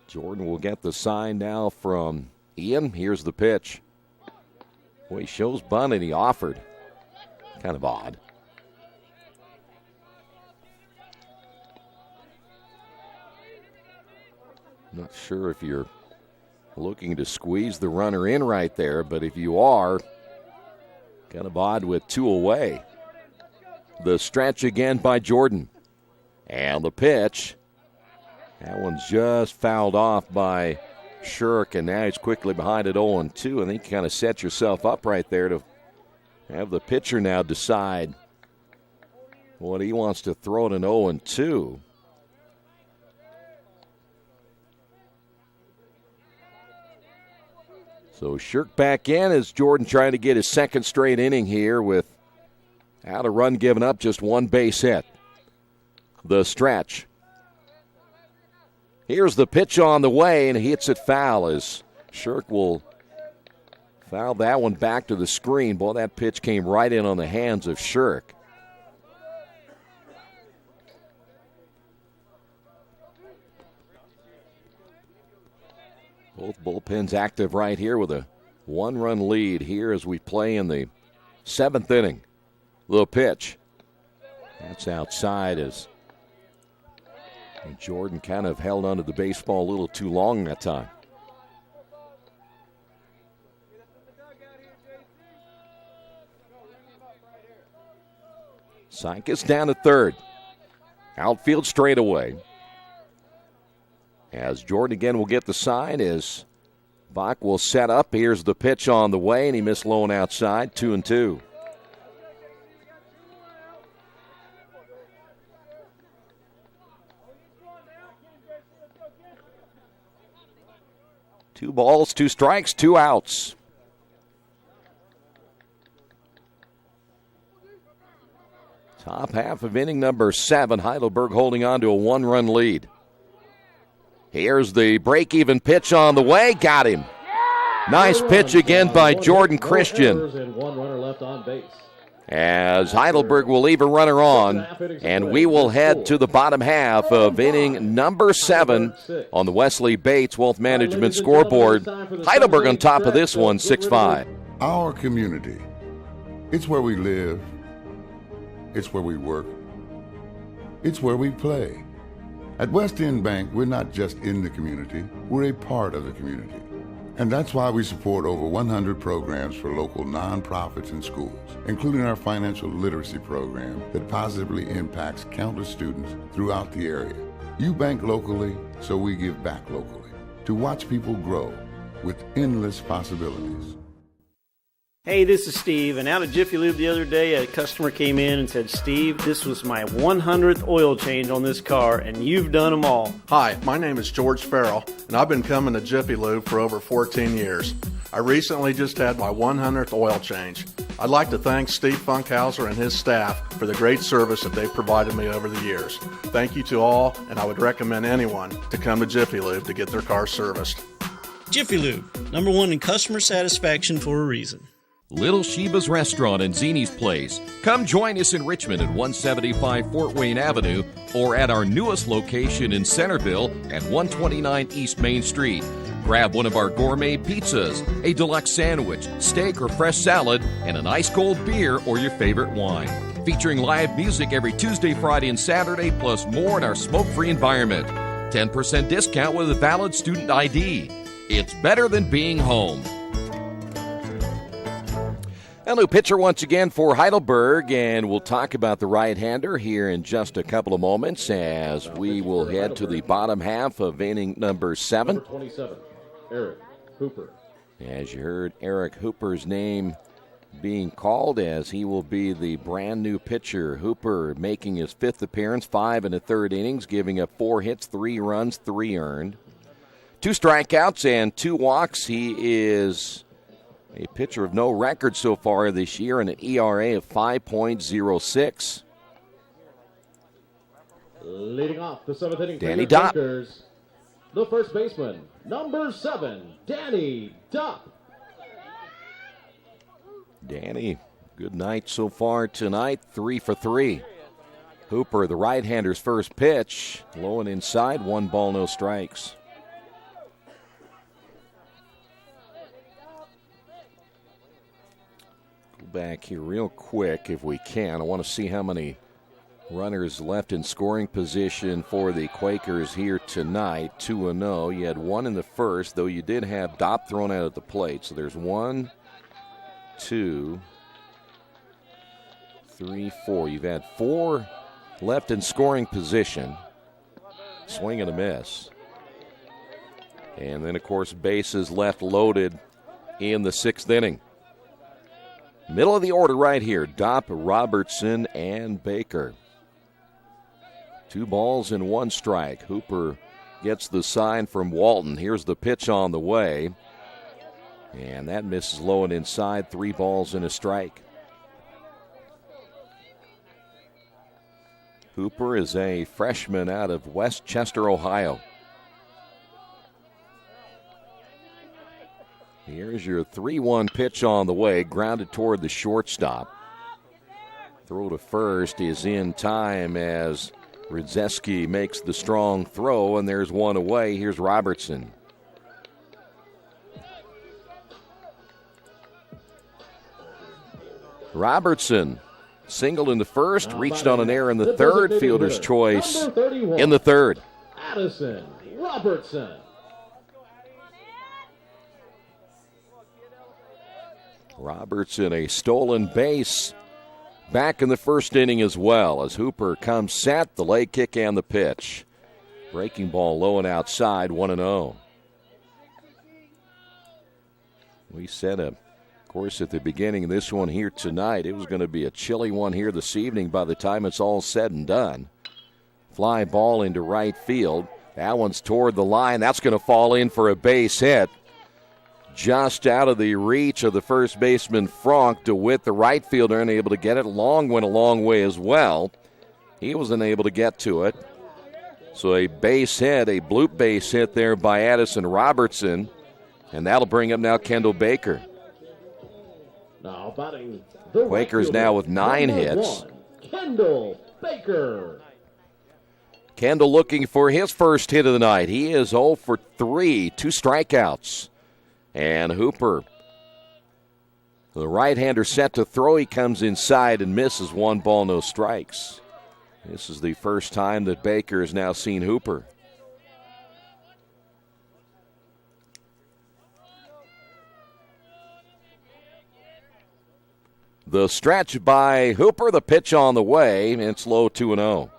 Jordan will get the sign now from Ian. Here's the pitch. Well, he shows bunt and he offered. Kind of odd. Not sure if you're looking to squeeze the runner in right there, but if you are, kind of odd with 2 away. The stretch again by Jordan. And the pitch. That one's just fouled off by Shirk, and now he's quickly behind at 0-2. I think you kind of set yourself up right there to have the pitcher now decide what he wants to throw at an 0-2. So Shirk back in as Jordan trying to get his second straight inning here without a run given up, just one base hit. The stretch. Here's the pitch on the way, and he hits it foul as Shirk will foul that one back to the screen. Boy, that pitch came right in on the hands of Shirk. Both bullpens active right here with a one-run lead here as we play in the seventh inning. Little pitch. That's outside as Jordan kind of held onto the baseball a little too long that time. Sike is down to third. Outfield straightaway. As Jordan again will get the sign as Bach will set up. Here's the pitch on the way, and he missed low and outside, 2-2. Two balls, two strikes, two outs. Top half of inning number 7. Heidelberg holding on to a one-run lead. Here's the break-even pitch on the way. Got him. Nice pitch again by Jordan Christian. As Heidelberg will leave a runner on, and we will head to the bottom half of inning number 7 on the Wesley Bates Wealth Management scoreboard. Heidelberg on top of this one, 6-5. Our community. It's where we live. It's where we work. It's where we play. At West End Bank, we're not just in the community, we're a part of the community. And that's why we support over 100 programs for local nonprofits and schools, including our financial literacy program that positively impacts countless students throughout the area. You bank locally, so we give back locally to watch people grow with endless possibilities. Hey, this is Steve, and out at Jiffy Lube the other day, a customer came in and said, Steve, this was my 100th oil change on this car, and you've done them all. Hi, my name is George Farrell, and I've been coming to Jiffy Lube for over 14 years. I recently just had my 100th oil change. I'd like to thank Steve Funkhauser and his staff for the great service that they've provided me over the years. Thank you to all, and I would recommend anyone to come to Jiffy Lube to get their car serviced. Jiffy Lube, #1 in customer satisfaction for a reason. Little Sheba's Restaurant and Zini's Place. Come join us in Richmond at 175 Fort Wayne Avenue or at our newest location in Centerville at 129 East Main Street. Grab one of our gourmet pizzas, a deluxe sandwich, steak or fresh salad, and an ice-cold beer or your favorite wine. Featuring live music every Tuesday, Friday, and Saturday, plus more in our smoke-free environment. 10% discount with a valid student ID. It's better than being home. A new pitcher once again for Heidelberg, and we'll talk about the right-hander here in just a couple of moments as we will head to the bottom half of inning number 7. Number 27, Eric Hooper. As you heard Eric Hooper's name being called, as he will be the brand new pitcher. Hooper making his 5th appearance, 5 1/3 innings, giving up 4 hits, 3 runs, 3 earned. 2 strikeouts and 2 walks. He is a pitcher of no record so far this year and an ERA of 5.06. Leading off the 7th inning, Danny Dopp. The first baseman, number 7, Danny Dopp. Danny, good night so far tonight, 3 for 3. Hooper, the right-hander's first pitch, low and inside, 1 ball, no strikes. Back here real quick if we can. I want to see how many runners left in scoring position for the Quakers here tonight. 2-0. You had 1 in the first, though you did have Dopp thrown out at the plate. So there's 1, 2, 3, 4. You've had 4 left in scoring position. Swing and a miss. And then, of course, bases left loaded in the 6th inning. Middle of the order right here, Dopp, Robertson, and Baker. 2 balls and 1 strike. Hooper gets the sign from Walton. Here's the pitch on the way. And that misses low and inside. 3 balls and a strike. Hooper is a freshman out of Westchester, Ohio. Here's your 3-1 pitch on the way, grounded toward the shortstop. Throw to first is in time as Rydzeski makes the strong throw, and there's one away. Here's Robertson. Robertson singled in the first, reached on an error in the third. Fielder's choice in the third. Addison Robertson. Robertson, a stolen base back in the first inning as well, as Hooper comes set, the leg kick and the pitch. Breaking ball low and outside, 1-0. We said, of course, at the beginning of this one here tonight, it was going to be a chilly one here this evening by the time it's all said and done. Fly ball into right field. That one's toward the line. That's going to fall in for a base hit. Just out of the reach of the first baseman, Frank. DeWitt, the right fielder, unable to get it. Long went a long way as well. He was unable to get to it. So a base hit, a bloop base hit there by Addison Robertson. And that'll bring up now Kendall Baker. Now batting the Quakers now with 9 hits. Kendall Baker. Kendall looking for his first hit of the night. He is 0 for 3, 2 strikeouts. And Hooper, the right-hander set to throw. He comes inside and misses. 1 ball, no strikes. This is the first time that Baker has now seen Hooper. The stretch by Hooper, the pitch on the way, and it's low 2-0.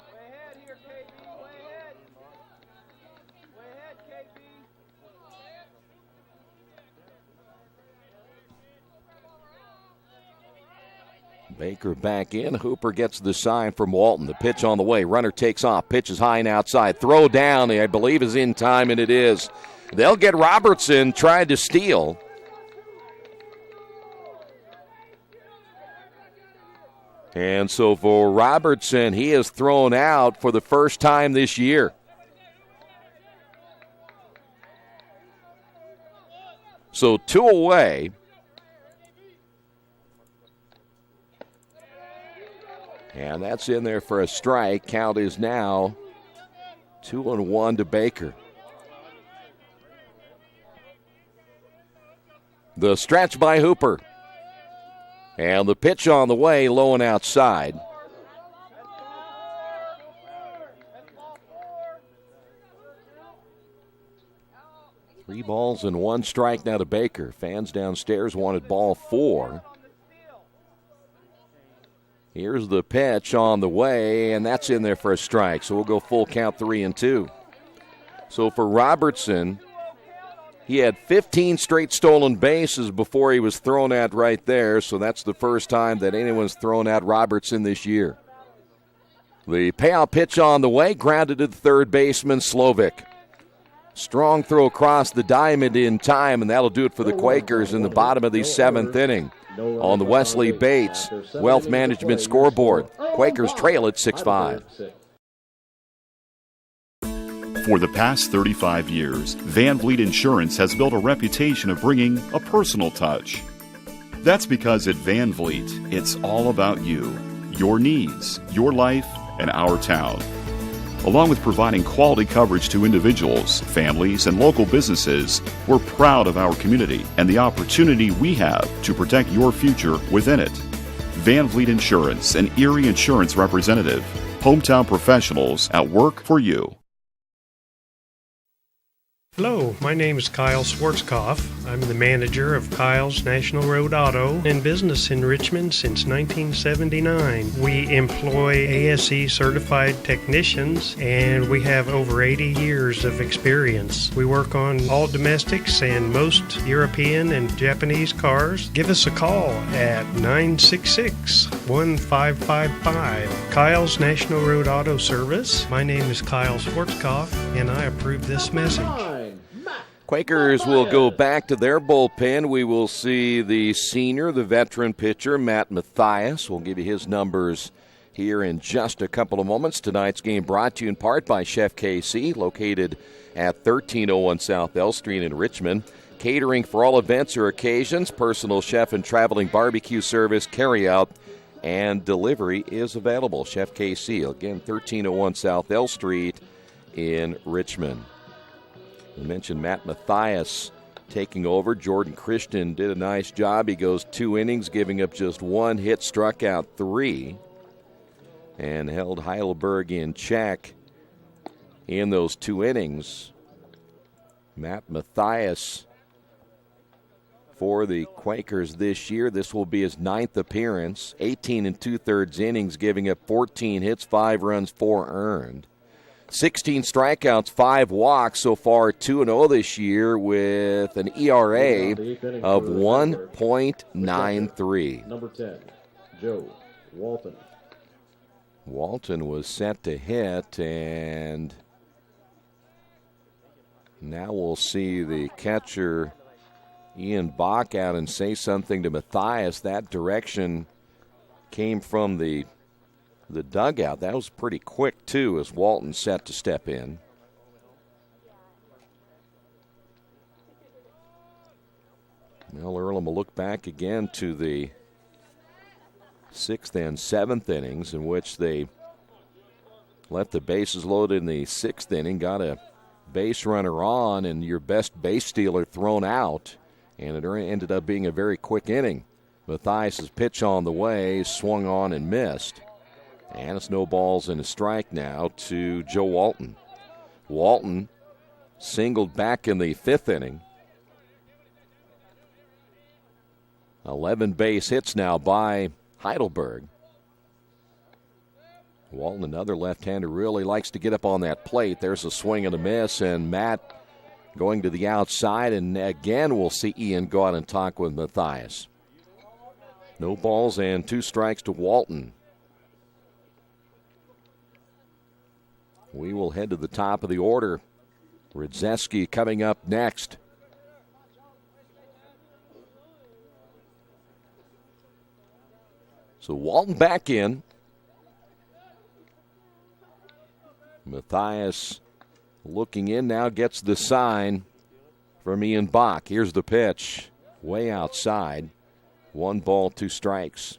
Baker back in. Hooper gets the sign from Walton. The pitch on the way. Runner takes off. Pitch is high and outside. Throw down, I believe, is in time, and it is. They'll get Robertson trying to steal. And so for Robertson, he is thrown out for the first time this year. So 2 away. And that's in there for a strike. Count is now 2-1 to Baker. The stretch by Hooper. And the pitch on the way, low and outside. Three balls and 1 strike now to Baker. Fans downstairs wanted ball 4. Here's the pitch on the way, and that's in there for a strike. So we'll go full count, 3-2. So for Robertson, he had 15 straight stolen bases before he was thrown at right there. So that's the first time that anyone's thrown at Robertson this year. The payout pitch on the way, grounded to the third baseman, Slovic. Strong throw across the diamond in time, and that'll do it for the Quakers in the bottom of the 7th inning. On the Wesley Bates Wealth Management scoreboard, Quakers trail at 6-5. For the past 35 years, Van Vliet Insurance has built a reputation of bringing a personal touch. That's because at Van Vliet, it's all about you, your needs, your life, and our town. Along with providing quality coverage to individuals, families, and local businesses, we're proud of our community and the opportunity we have to protect your future within it. Van Vliet Insurance, an Erie Insurance representative. Hometown professionals at work for you. Hello, my name is Kyle Schwarzkopf. I'm the manager of Kyle's National Road Auto, in business in Richmond since 1979. We employ ASE certified technicians, and we have over 80 years of experience. We work on all domestics and most European and Japanese cars. Give us a call at 966-1555. Kyle's National Road Auto Service. My name is Kyle Schwarzkopf, and I approve this message. Quakers will go back to their bullpen. We will see the senior, the veteran pitcher, Matt Mathias. We'll give you his numbers here in just a couple of moments. Tonight's game brought to you in part by Chef KC, located at 1301 South L Street in Richmond. Catering for all events or occasions, personal chef and traveling barbecue service, carry-out, and delivery is available. Chef KC, again, 1301 South L Street in Richmond. We mentioned Matt Mathias taking over. Jordan Christian did a nice job. He goes 2 innings, giving up just 1 hit, struck out 3, and held Heidelberg in check in those 2 innings. Matt Mathias for the Quakers this year. This will be his 9th appearance. 18 2/3 innings, giving up 14 hits, 5 runs, 4 earned. 16 strikeouts, 5 walks, so far 2-0 this year with an ERA of 1.93. Number 10, Joe Walton. Walton was set to hit, and now we'll see the catcher Ian Bach out and say something to Mathias. That direction came from the dugout. That was pretty quick, too, as Walton set to step in. Well, Earlham will look back again to the 6th and 7th innings, in which they left the bases loaded in the 6th inning, got a base runner on, and your best base stealer thrown out, and it ended up being a very quick inning. Mathias' pitch on the way, swung on and missed. And it's no balls and a strike now to Joe Walton. Walton singled back in the 5th inning. 11 base hits now by Heidelberg. Walton, another left-hander, really likes to get up on that plate. There's a swing and a miss, and Matt going to the outside, and again we'll see Ian go out and talk with Mathias. No balls and 2 strikes to Walton. We will head to the top of the order. Rydzeski coming up next. So Walton back in. Mathias looking in now, gets the sign from Ian Bach. Here's the pitch, way outside. 1 ball, 2 strikes.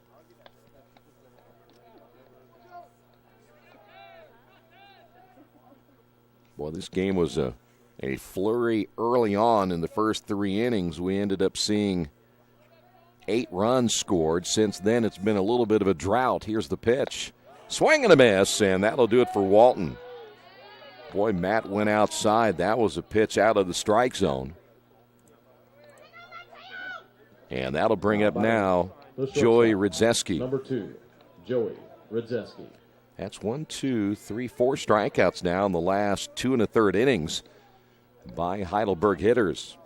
Boy, this game was a flurry early on in the first 3 innings. We ended up seeing 8 runs scored. Since then, it's been a little bit of a drought. Here's the pitch. Swing and a miss, and that'll do it for Walton. Boy, Matt went outside. That was a pitch out of the strike zone. And that'll bring up now Joey Rydzeski. Number 2, Joey Rydzeski. That's 1, 2, 3, 4 strikeouts now in the last 2 1/3 innings by Heidelberg hitters.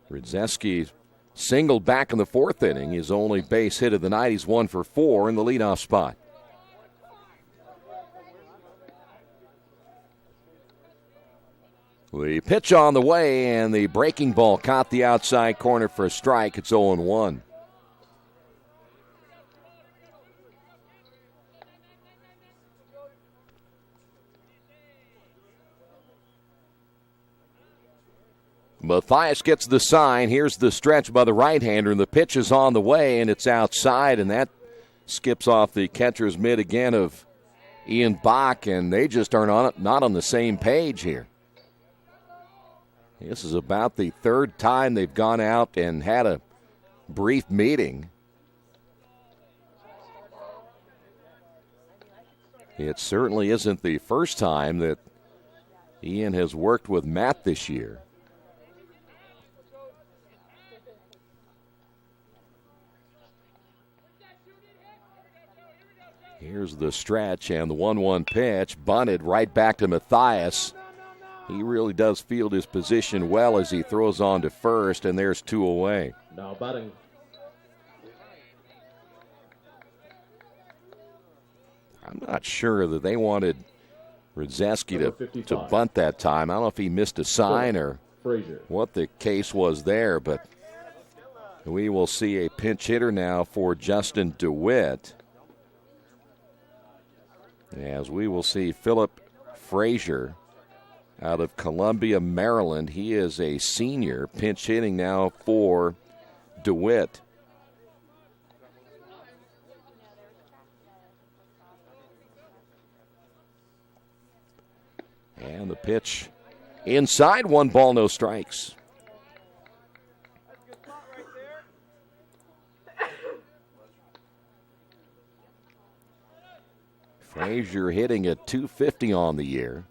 Rydzeski singled back in the 4th inning. His only base hit of the night. He's 1 for 4 in the leadoff spot. The pitch on the way, and the breaking ball caught the outside corner for a strike. It's 0-1. Mathias gets the sign. Here's the stretch by the right-hander, and the pitch is on the way, and it's outside, and that skips off the catcher's mitt again of Ian Bach, and they just are not on the same page here. This is about the 3rd time they've gone out and had a brief meeting. It certainly isn't the first time that Ian has worked with Matt this year. Here's the stretch and the 1-1 pitch, bunted right back to Mathias. He really does field his position well as he throws on to first, and there's 2 away. Now batting. I'm not sure that they wanted Radzeski to bunt that time. I don't know if he missed a sign or what the case was there, but we will see a pinch hitter now for Justin DeWitt. As we will see Philip Frazier out of Columbia, Maryland. He is a senior, pinch hitting now for DeWitt. And the pitch inside, 1 ball, no strikes. Frazier hitting at .250 on the year.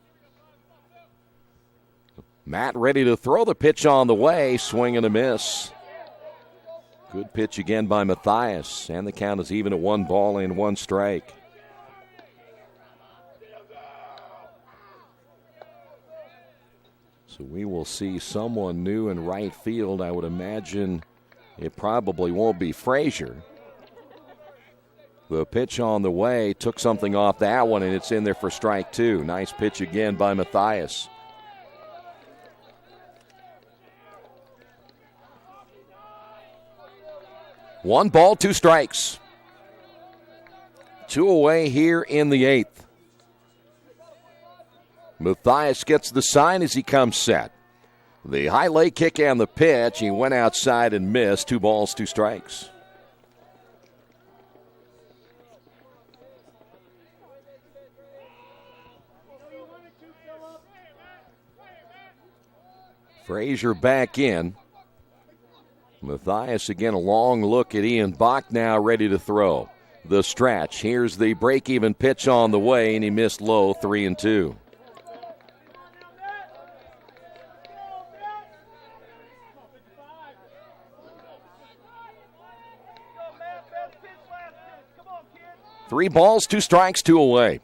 Matt ready to throw the pitch on the way, swing and a miss. Good pitch again by Matthias, and the count is even at 1 ball and 1 strike. So we will see someone new in right field. I would imagine it probably won't be Frazier. The pitch on the way took something off that one, and it's in there for strike 2. Nice pitch again by Matthias. One ball, 2 strikes. 2 away here in the 8th. Matthias gets the sign as he comes set. The high leg kick and the pitch. He went outside and missed. 2 balls, 2 strikes. Frazier back in. Matthias again, a long look at Ian Bach now ready to throw. The stretch. Here's the break-even pitch on the way, and he missed low, 3-2. Three balls, 2 strikes, 2 away.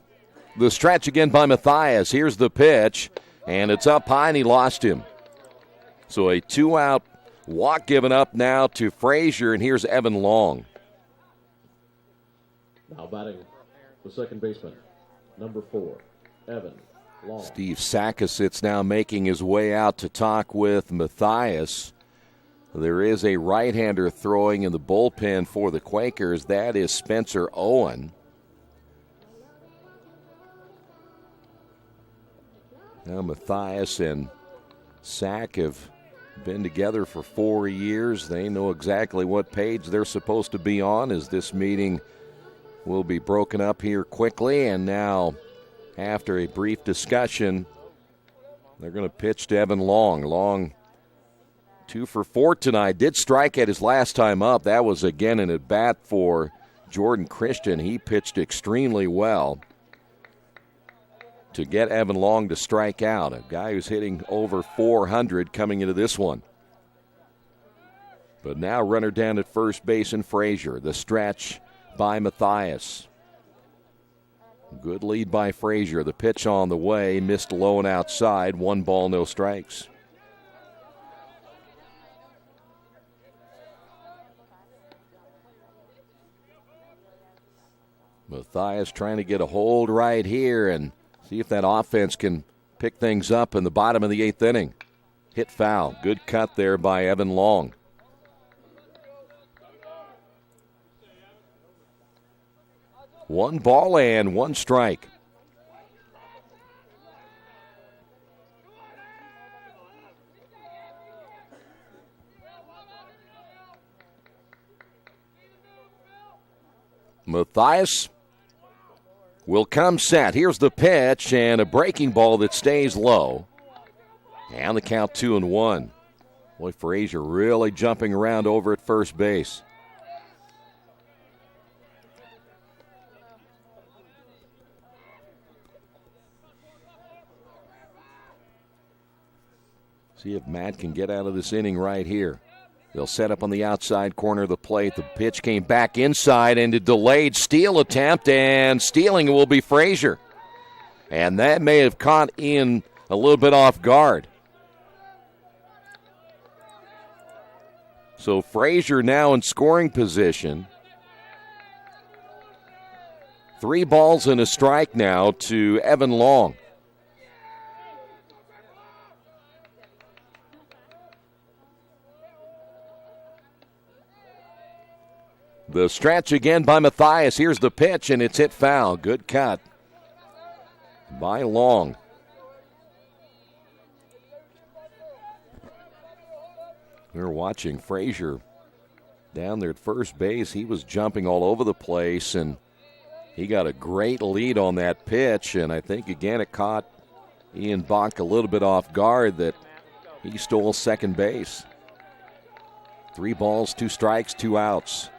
The stretch again by Matthias. Here's the pitch, and it's up high, and he lost him. So a 2-out walk given up now to Frazier, and here's Evan Long. Now batting the second baseman, number 4, Evan Long. Steve Sakasitz now making his way out to talk with Matthias. There is a right-hander throwing in the bullpen for the Quakers. That is Spencer Owen. Now Matthias and Sack have been together for 4 years. They know exactly what page they're supposed to be on, as this meeting will be broken up here quickly. And now, after a brief discussion, they're going to pitch to Evan Long. Long 2 for 4 tonight. Did strike at his last time up. That was again an at-bat for Jordan Christian. He pitched extremely well to get Evan Long to strike out, a guy who's hitting over 400 coming into this one. But now runner down at first base in Frazier. The stretch by Matthias. Good lead by Frazier. The pitch on the way, missed low and outside. 1 ball, no strikes. Matthias trying to get a hold right here and see if that offense can pick things up in the bottom of the 8th inning. Hit foul. Good cut there by Evan Long. One ball and 1 strike. Matthias will come set. Here's the pitch and a breaking ball that stays low. And the count 2-1. Boy, Frazier really jumping around over at first base. See if Matt can get out of this inning right here. They'll set up on the outside corner of the plate. The pitch came back inside and a delayed steal attempt, and stealing will be Frazier. And that may have caught Ian a little bit off guard. So Frazier now in scoring position. 3 balls and a strike now to Evan Long. The stretch again by Matthias. Here's the pitch, and it's hit foul. Good cut by Long. We're watching Frazier down there at first base. He was jumping all over the place, and he got a great lead on that pitch. And I think, again, it caught Ian Bach a little bit off guard that he stole second base. 3 balls, 2 strikes, 2 outs.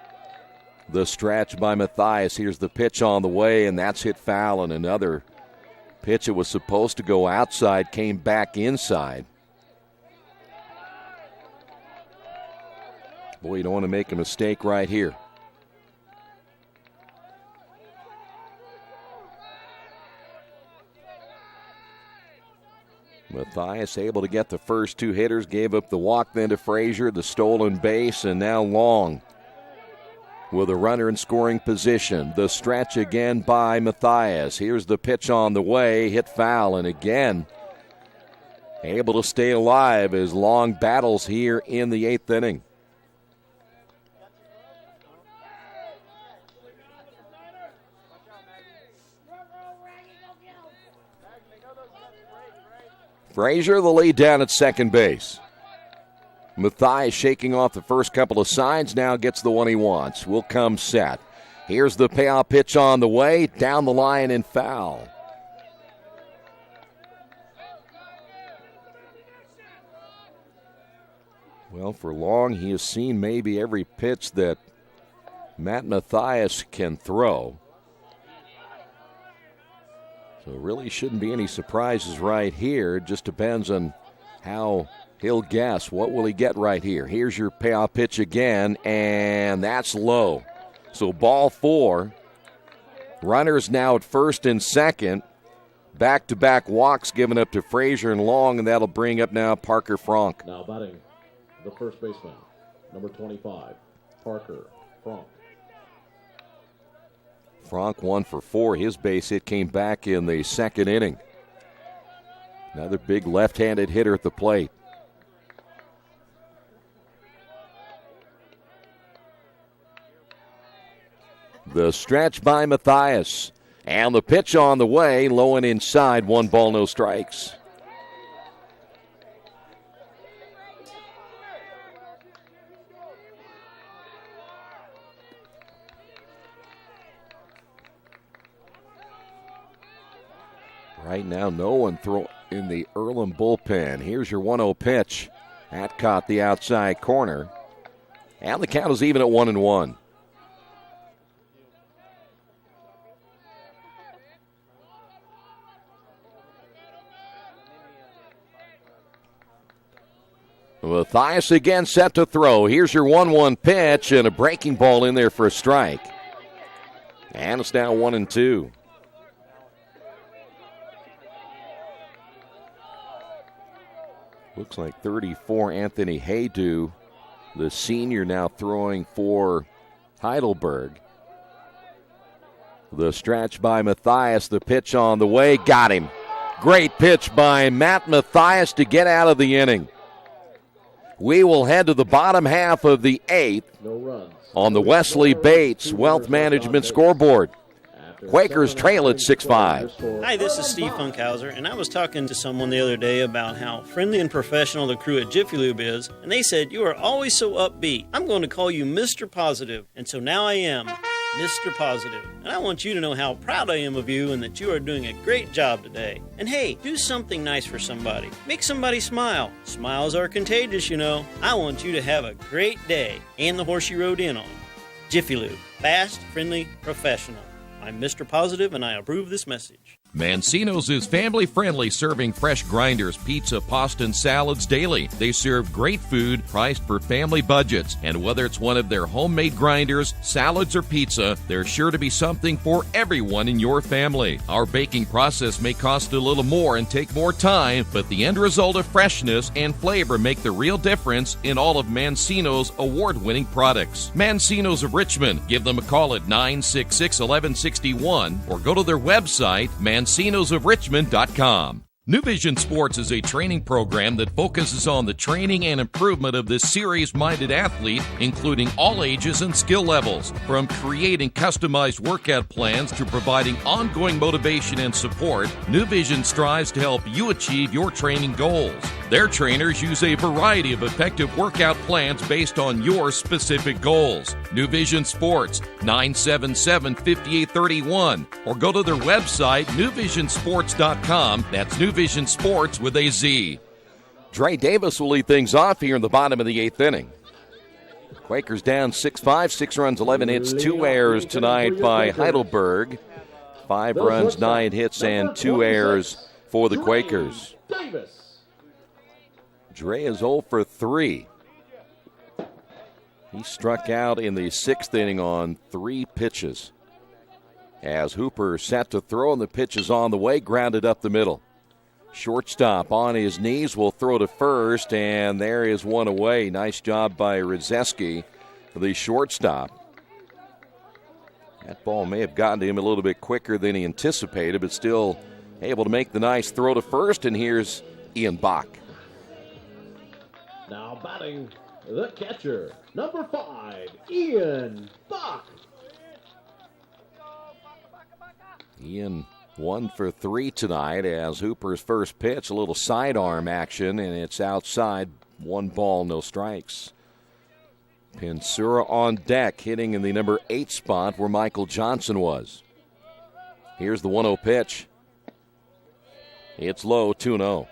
The stretch by Matthias. Here's the pitch on the way, and that's hit foul. And another pitch that was supposed to go outside came back inside. Boy, you don't want to make a mistake right here. Matthias able to get the first 2 hitters, gave up the walk then to Frazier, the stolen base, and now Long with a runner in scoring position. The stretch again by Matthias. Here's the pitch on the way, hit foul, and again able to stay alive as Long battles here in the 8th inning. Frazier the lead down at second base. Matthias shaking off the first couple of signs, now gets the one he wants. Will come set. Here's the payoff pitch on the way, down the line and foul. Well, for Long, he has seen maybe every pitch that Matt Matthias can throw. So really shouldn't be any surprises right here. It just depends on how he'll guess. What will he get right here? Here's your payoff pitch again, and that's low. So ball 4. Runners now at first and second. Back-to-back walks given up to Frazier and Long, and that'll bring up now Parker Frank. Now batting the first baseman, number 25, Parker Frank. Frank 1 for 4. His base hit came back in the second inning. Another big left-handed hitter at the plate. The stretch by Matthias. And the pitch on the way, low and inside, 1 ball, no strikes. Right now, no one throw in the Earlham bullpen. Here's your 1-0 pitch. That caught the outside corner. And the count is even at 1-1. Matthias again set to throw. Here's your 1-1 pitch and a breaking ball in there for a strike. And it's now 1-2. Looks like 34, Anthony Haydu, the senior, now throwing for Heidelberg. The stretch by Matthias, the pitch on the way, got him. Great pitch by Matt Matthias to get out of the inning. We will head to the bottom half of the 8th on the Wesley Bates Wealth Management scoreboard. Quakers trail at 6-5. Hi, this is Steve Funkhauser, and I was talking to someone the other day about how friendly and professional the crew at Jiffy Lube is, and they said, "You are always so upbeat. I'm going to call you Mr. Positive." And so now I am Mr. Positive. And I want you to know how proud I am of you and that you are doing a great job today. And hey, do something nice for somebody. Make somebody smile. Smiles are contagious, you know. I want you to have a great day and the horse you rode in on. Jiffy Lube. Fast, friendly, professional. I'm Mr. Positive, and I approve this message. Mancino's is family-friendly, serving fresh grinders, pizza, pasta, and salads daily. They serve great food priced for family budgets. And whether it's one of their homemade grinders, salads, or pizza, there's sure to be something for everyone in your family. Our baking process may cost a little more and take more time, but the end result of freshness and flavor make the real difference in all of Mancino's award-winning products. Mancino's of Richmond. Give them a call at 966-1161 or go to their website, mancinosofrichmond.com. New Vision Sports is a training program that focuses on the training and improvement of this serious-minded athlete, including all ages and skill levels. From creating customized workout plans to providing ongoing motivation and support, New Vision strives to help you achieve your training goals. Their trainers use a variety of effective workout plans based on your specific goals. New Vision Sports, 977-5831, or go to their website, newvisionsports.com. That's New Vision Sports with a Z. Dre Davis will lead things off here in the bottom of the 8th inning. Quakers down 6-5, 6 runs, 11 hits, 2 errors tonight by Heidelberg. 5 runs, 9 hits, and 2 errors for the Quakers. Dre is 0 for 3. He struck out in the 6th inning on 3 pitches. As Hooper set to throw, and the pitch is on the way, grounded up the middle. Shortstop on his knees will throw to first, and there is one away. Nice job by Rzeski, the shortstop. That ball may have gotten to him a little bit quicker than he anticipated, but still able to make the nice throw to first, and here's Ian Bach. Now batting the catcher, number 5, Ian Bach. Ian 1 for 3 tonight as Hooper's first pitch, a little sidearm action, and it's outside. 1 ball, no strikes. Pensura on deck, hitting in the number 8 spot where Michael Johnson was. Here's the 1-0 pitch. It's low, 2-0.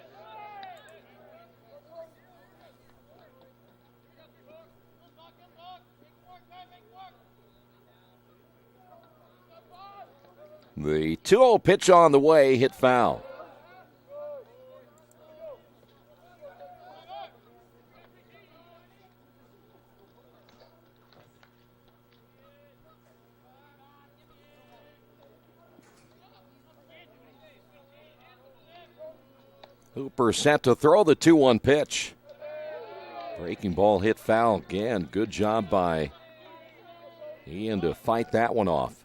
The 2-0 pitch on the way, hit foul. Hooper set to throw the 2-1 pitch. Breaking ball hit foul again. Good job by Ian to fight that one off.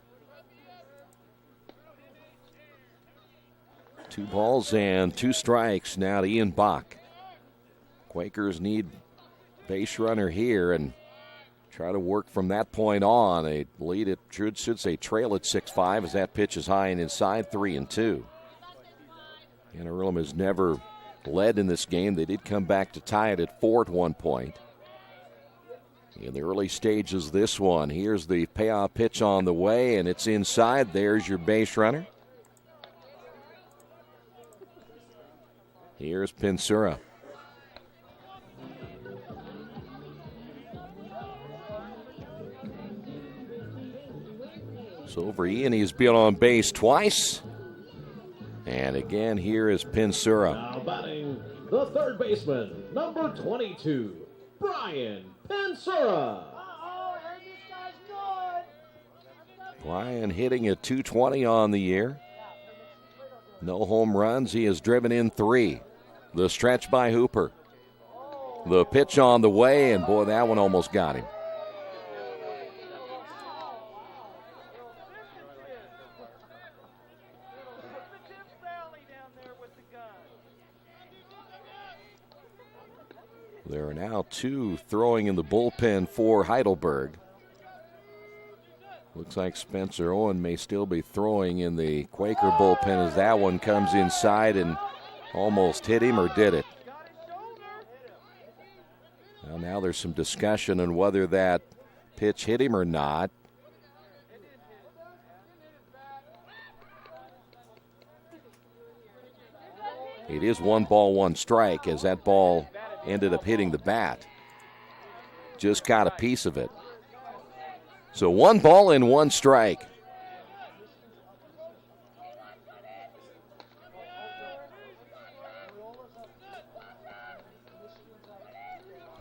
2 balls and 2 strikes now to Ian Bach. Quakers need base runner here and try to work from that point on. A lead it should say trail at 6-5 as that pitch is high and inside, 3-2. And Earlham has never led in this game. They did come back to tie it at 4 at one point. In the early stages, this one. Here's the payoff pitch on the way, and it's inside. There's your base runner. Here's Pensura. So for Ian, he's been on base twice. And again, here is Pensura. Now batting the third baseman, number 22, Brian Pensura. Brian hitting at .220 on the year. No home runs. He has driven in 3. The stretch by Hooper. The pitch on the way, and boy, that one almost got him. There are now 2 throwing in the bullpen for Heidelberg. Looks like Spencer Owen may still be throwing in the Quaker bullpen as that one comes inside and almost hit him, or did it? Well, now there's some discussion on whether that pitch hit him or not. It is 1 ball, 1 strike as that ball ended up hitting the bat. Just got a piece of it. So 1 ball and 1 strike.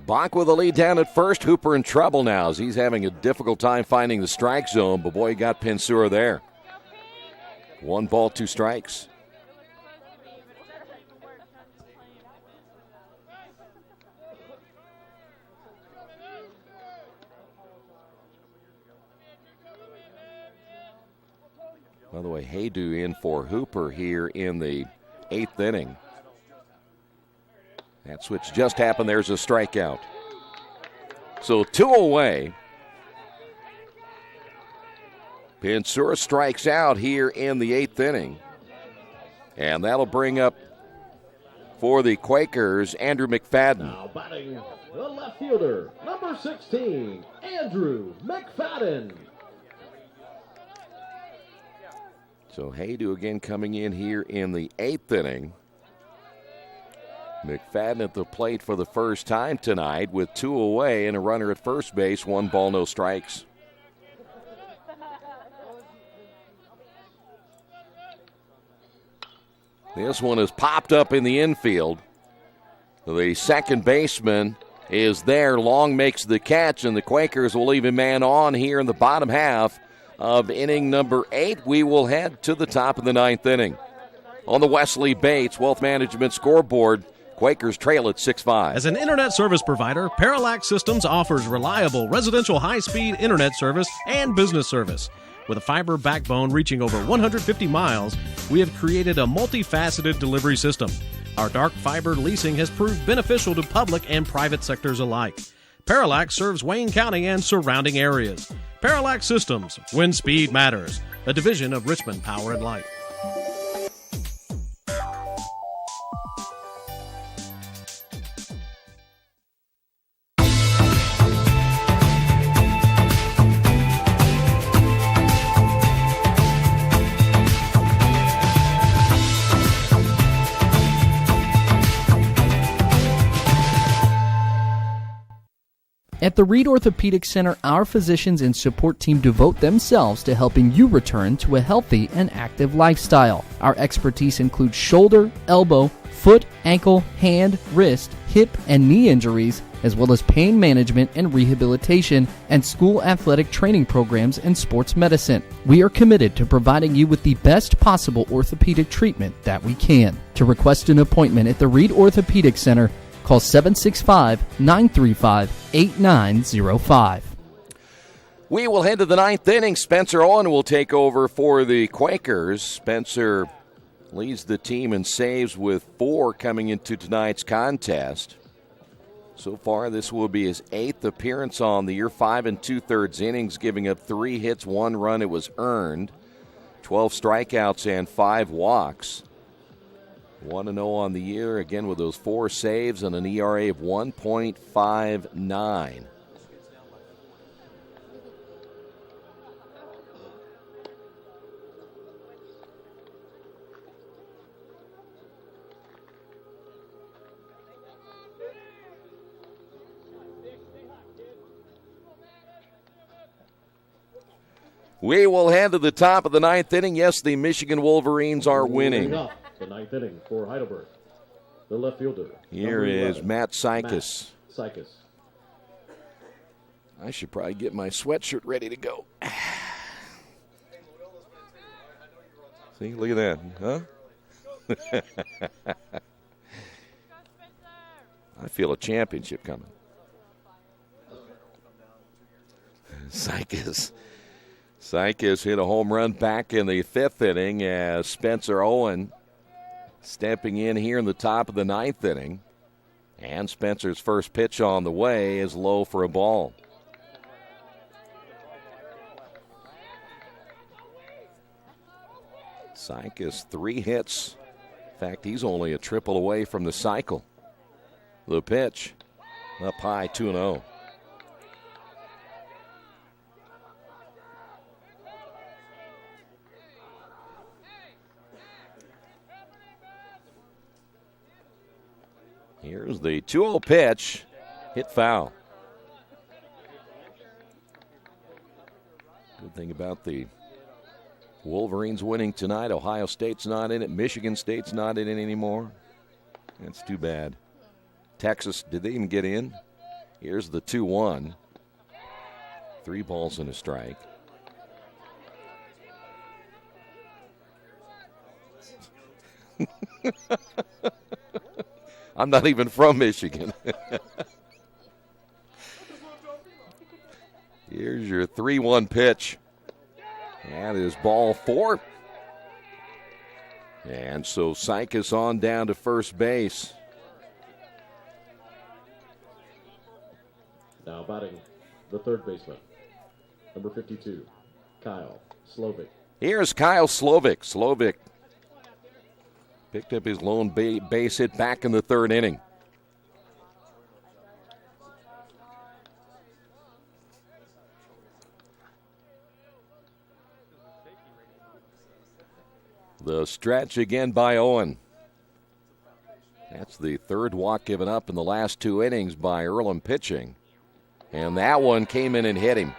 Bach with the lead down at first. Hooper in trouble now as he's having a difficult time finding the strike zone, but boy, he got Pensura there. 1 ball, 2 strikes. By the way, Haydu in for Hooper here in the 8th inning. That switch just happened. There's a strikeout. So 2 away. Pensura strikes out here in the 8th inning. And that'll bring up for the Quakers, Andrew McFadden. Now batting the left fielder, number 16, Andrew McFadden. So Haydu again coming in here in the 8th inning. McFadden at the plate for the first time tonight with 2 away and a runner at first base, 1 ball, no strikes. This one is popped up in the infield. The second baseman is there. Long makes the catch, and the Quakers will leave a man on here in the bottom half of inning number 8. We will head to the top of the 9th inning. On the Wesley Bates Wealth Management scoreboard, Quakers trail at 6-5. As an internet service provider, Parallax Systems offers reliable residential high-speed internet service and business service. With a fiber backbone reaching over 150 miles, we have created a multifaceted delivery system. Our dark fiber leasing has proved beneficial to public and private sectors alike. Parallax serves Wayne County and surrounding areas. Parallax Systems, when speed matters, a division of Richmond Power and Light. At the Reed Orthopedic Center, our physicians and support team devote themselves to helping you return to a healthy and active lifestyle. Our expertise includes shoulder, elbow, foot, ankle, hand, wrist, hip, and knee injuries, as well as pain management and rehabilitation, and school athletic training programs and sports medicine. We are committed to providing you with the best possible orthopedic treatment that we can. To request an appointment at the Reed Orthopedic Center, call 765-935-8905. We will head to the 9th inning. Spencer Owen will take over for the Quakers. Spencer leads the team in saves with 4 coming into tonight's contest. So far, this will be his 8th appearance on the year, 5 2/3 innings, giving up 3 hits, 1 run. It was earned, 12 strikeouts and 5 walks. 1-0 on the year, again with those 4 saves and an ERA of 1.59. We will head to the top of the 9th inning. Yes, the Michigan Wolverines are winning. The 9th inning for Heidelberg. The left fielder. Here is Matt Sikes. Sikes. I should probably get my sweatshirt ready to go. See, look at that, huh? I feel a championship coming. Sikes hit a home run back in the 5th inning as Spencer Owen stepping in here in the top of the 9th inning. And Spencer's first pitch on the way is low for a ball. Sikes 3 hits. In fact, he's only a triple away from the cycle. The pitch up high, 2-0. Here's the 2-0 pitch. Hit foul. Good thing about the Wolverines winning tonight, Ohio State's not in it. Michigan State's not in it anymore. That's too bad. Texas, did they even get in? Here's the 2-1. 3 balls and a strike. I'm not even from Michigan. Here's your 3-1 pitch. That is ball 4. And so Sykes on down to first base. Now batting the third baseman, number 52, Kyle Slovic. Here's Kyle Slovic. Slovic picked up his lone base hit back in the third inning. The stretch again by Owen. That's the third walk given up in the last 2 innings by Earlham pitching. And that one came in and hit him.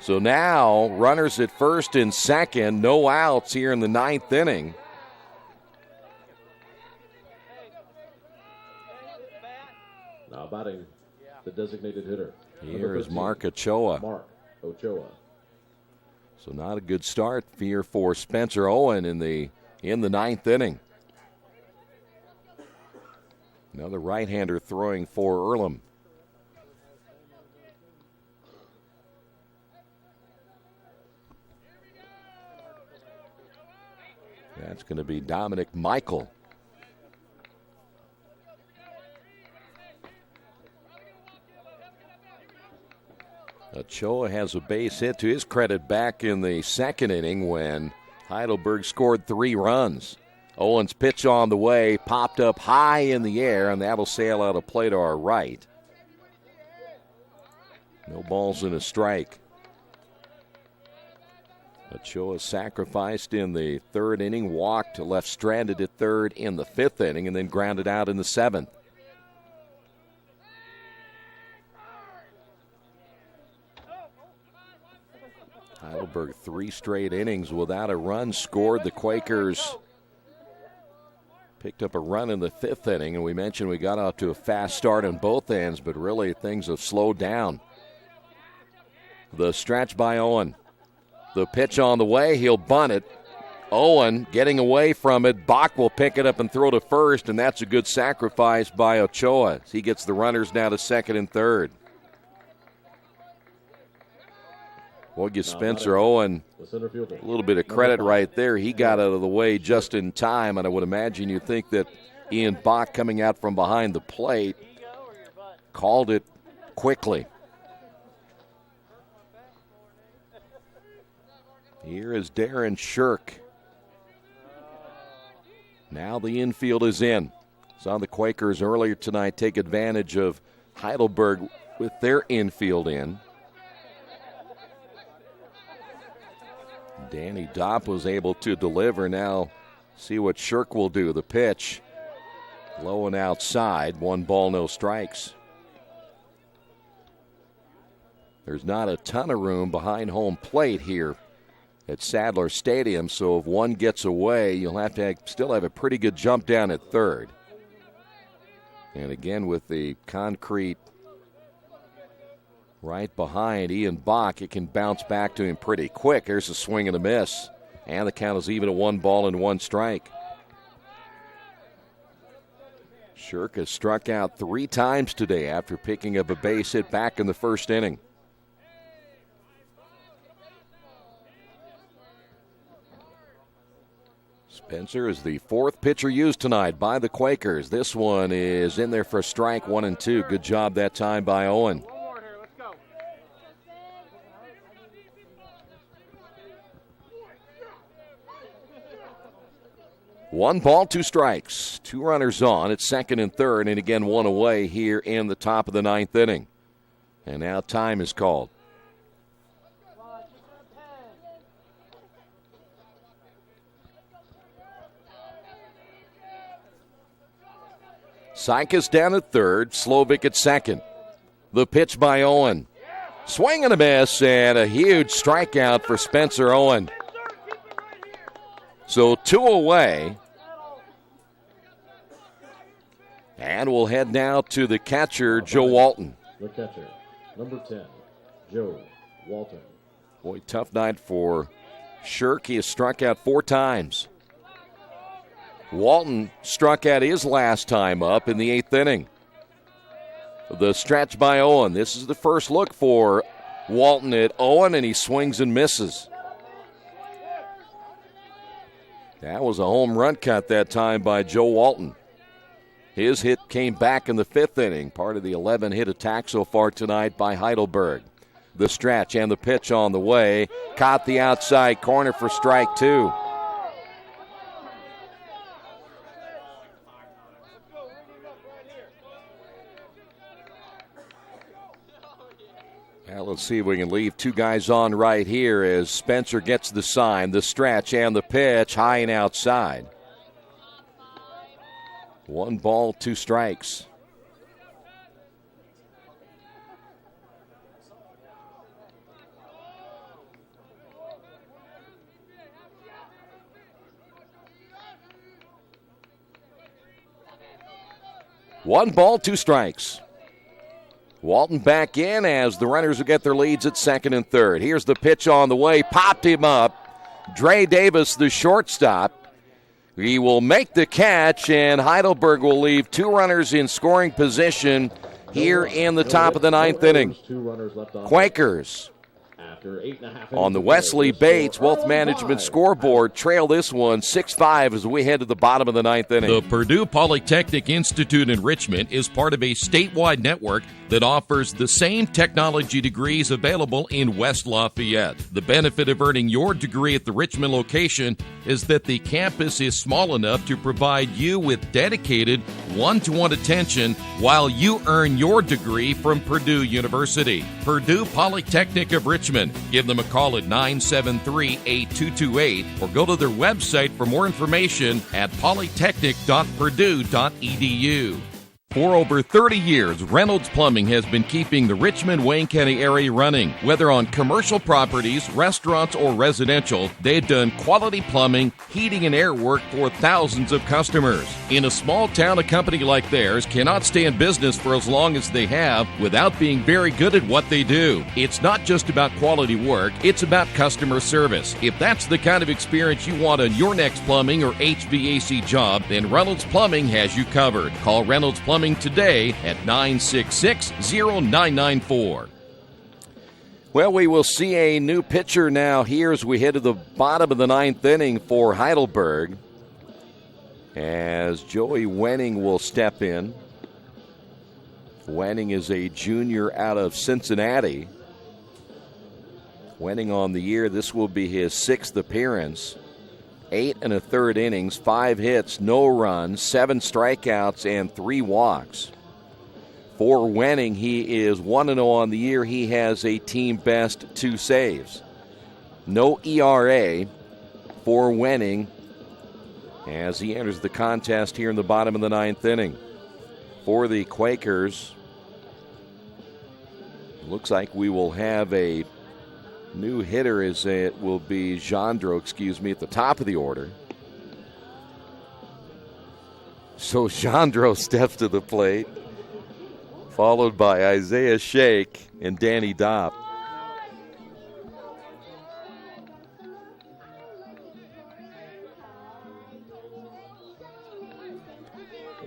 So now runners at first and second, no outs here in the 9th inning. Now batting the designated hitter. Here is Mark Ochoa. Mark Ochoa. So not a good start here for Spencer Owen in the 9th inning. Another right-hander throwing for Earlham. That's going to be Dominic Michael. Ochoa has a base hit to his credit back in the 2nd inning when Heidelberg scored 3 runs. Owen's pitch on the way, popped up high in the air, and that'll sail out of play to our right. No balls and a strike. Ochoa sacrificed in the 3rd inning, walked, left stranded at 3rd in the 5th inning, and then grounded out in the 7th. Heidelberg 3 straight innings without a run scored. The Quakers picked up a run in the 5th inning, and we mentioned we got off to a fast start on both ends, but really things have slowed down. The stretch by Owen. The pitch on the way, he'll bunt it. Owen getting away from it. Bach will pick it up and throw to first, and that's a good sacrifice by Ochoa. He gets the runners now to 2nd and 3rd. We'll give Spencer Owen a little bit of credit right there. He got out of the way just in time, and I would imagine you think that Ian Bach coming out from behind the plate called it quickly. Here is Darren Shirk. Now the infield is in. Saw the Quakers earlier tonight take advantage of Heidelberg with their infield in. Danny Dopp was able to deliver. Now see what Shirk will do. The pitch low and outside. 1 ball, no strikes. There's not a ton of room behind home plate here at Sadler Stadium, so if one gets away, you'll have to still have a pretty good jump down at 3rd. And again, with the concrete right behind Ian Bach, it can bounce back to him pretty quick. Here's a swing and a miss, and the count is even at 1 ball and 1 strike. Shirk has struck out 3 times today after picking up a base hit back in the 1st inning. Spencer is the 4th pitcher used tonight by the Quakers. This one is in there for strike 1 and 2. Good job that time by Owen. One ball, 2 strikes. 2 runners on at 2nd and 3rd, and again 1 away here in the top of the 9th inning. And now time is called. Sykes down at 3rd, Slovic at 2nd. The pitch by Owen. Swing and a miss, and a huge strikeout for Spencer Owen. So 2 away. And we'll head now to the catcher, Joe Walton. The catcher, number 10, Joe Walton. Boy, tough night for Shirk. He has struck out 4 times. Walton struck out his last time up in the 8th inning. The stretch by Owen. This is the first look for Walton at Owen, and he swings and misses. That was a home run cut that time by Joe Walton. His hit came back in the 5th inning, part of the 11-hit attack so far tonight by Heidelberg. The stretch and the pitch on the way. Caught the outside corner for strike 2. Now let's see if we can leave 2 guys on right here as Spencer gets the sign, the stretch, and the pitch high and outside. 1 ball, 2 strikes. One ball, 2 strikes. Walton back in as the runners will get their leads at 2nd and 3rd. Here's the pitch on the way. Popped him up. Dre Davis, the shortstop. He will make the catch, and Heidelberg will leave 2 runners in scoring position here in the top of the 9th inning. Quakers on the Wesley Bates Wealth Management scoreboard trail this one 6-5 as we head to the bottom of the 9th inning. The Purdue Polytechnic Institute in Richmond is part of a statewide network that offers the same technology degrees available in West Lafayette. The benefit of earning your degree at the Richmond location is that the campus is small enough to provide you with dedicated one-to-one attention while you earn your degree from Purdue University. Purdue Polytechnic of Richmond. Give them a call at 973-8228 or go to their website for more information at polytechnic.purdue.edu. For over 30 years, Reynolds Plumbing has been keeping the Richmond-Wayne County area running. Whether on commercial properties, restaurants, or residential, they've done quality plumbing, heating, and air work for thousands of customers. In a small town, a company like theirs cannot stay in business for as long as they have without being very good at what they do. It's not just about quality work, it's about customer service. If that's the kind of experience you want on your next plumbing or HVAC job, then Reynolds Plumbing has you covered. Call Reynolds Plumbing today at 966-0994. Well, we will see a new pitcher now here as we head to the bottom of the 9th inning for Heidelberg, as Joey Wenning will step in. Wenning is a junior out of Cincinnati. Wenning on the year, this will be his 6th appearance. 8 1/3 innings, 5 hits, no runs, 7 strikeouts, and 3 walks. For Wenning, he is 1-0 on the year. He has a team best 2 saves. No ERA for Wenning as he enters the contest here in the bottom of the 9th inning. For the Quakers, looks like we will have a new hitter, as it will be Gendro, at the top of the order. So Gendro steps to the plate, followed by Isaiah Shake and Danny Dopp.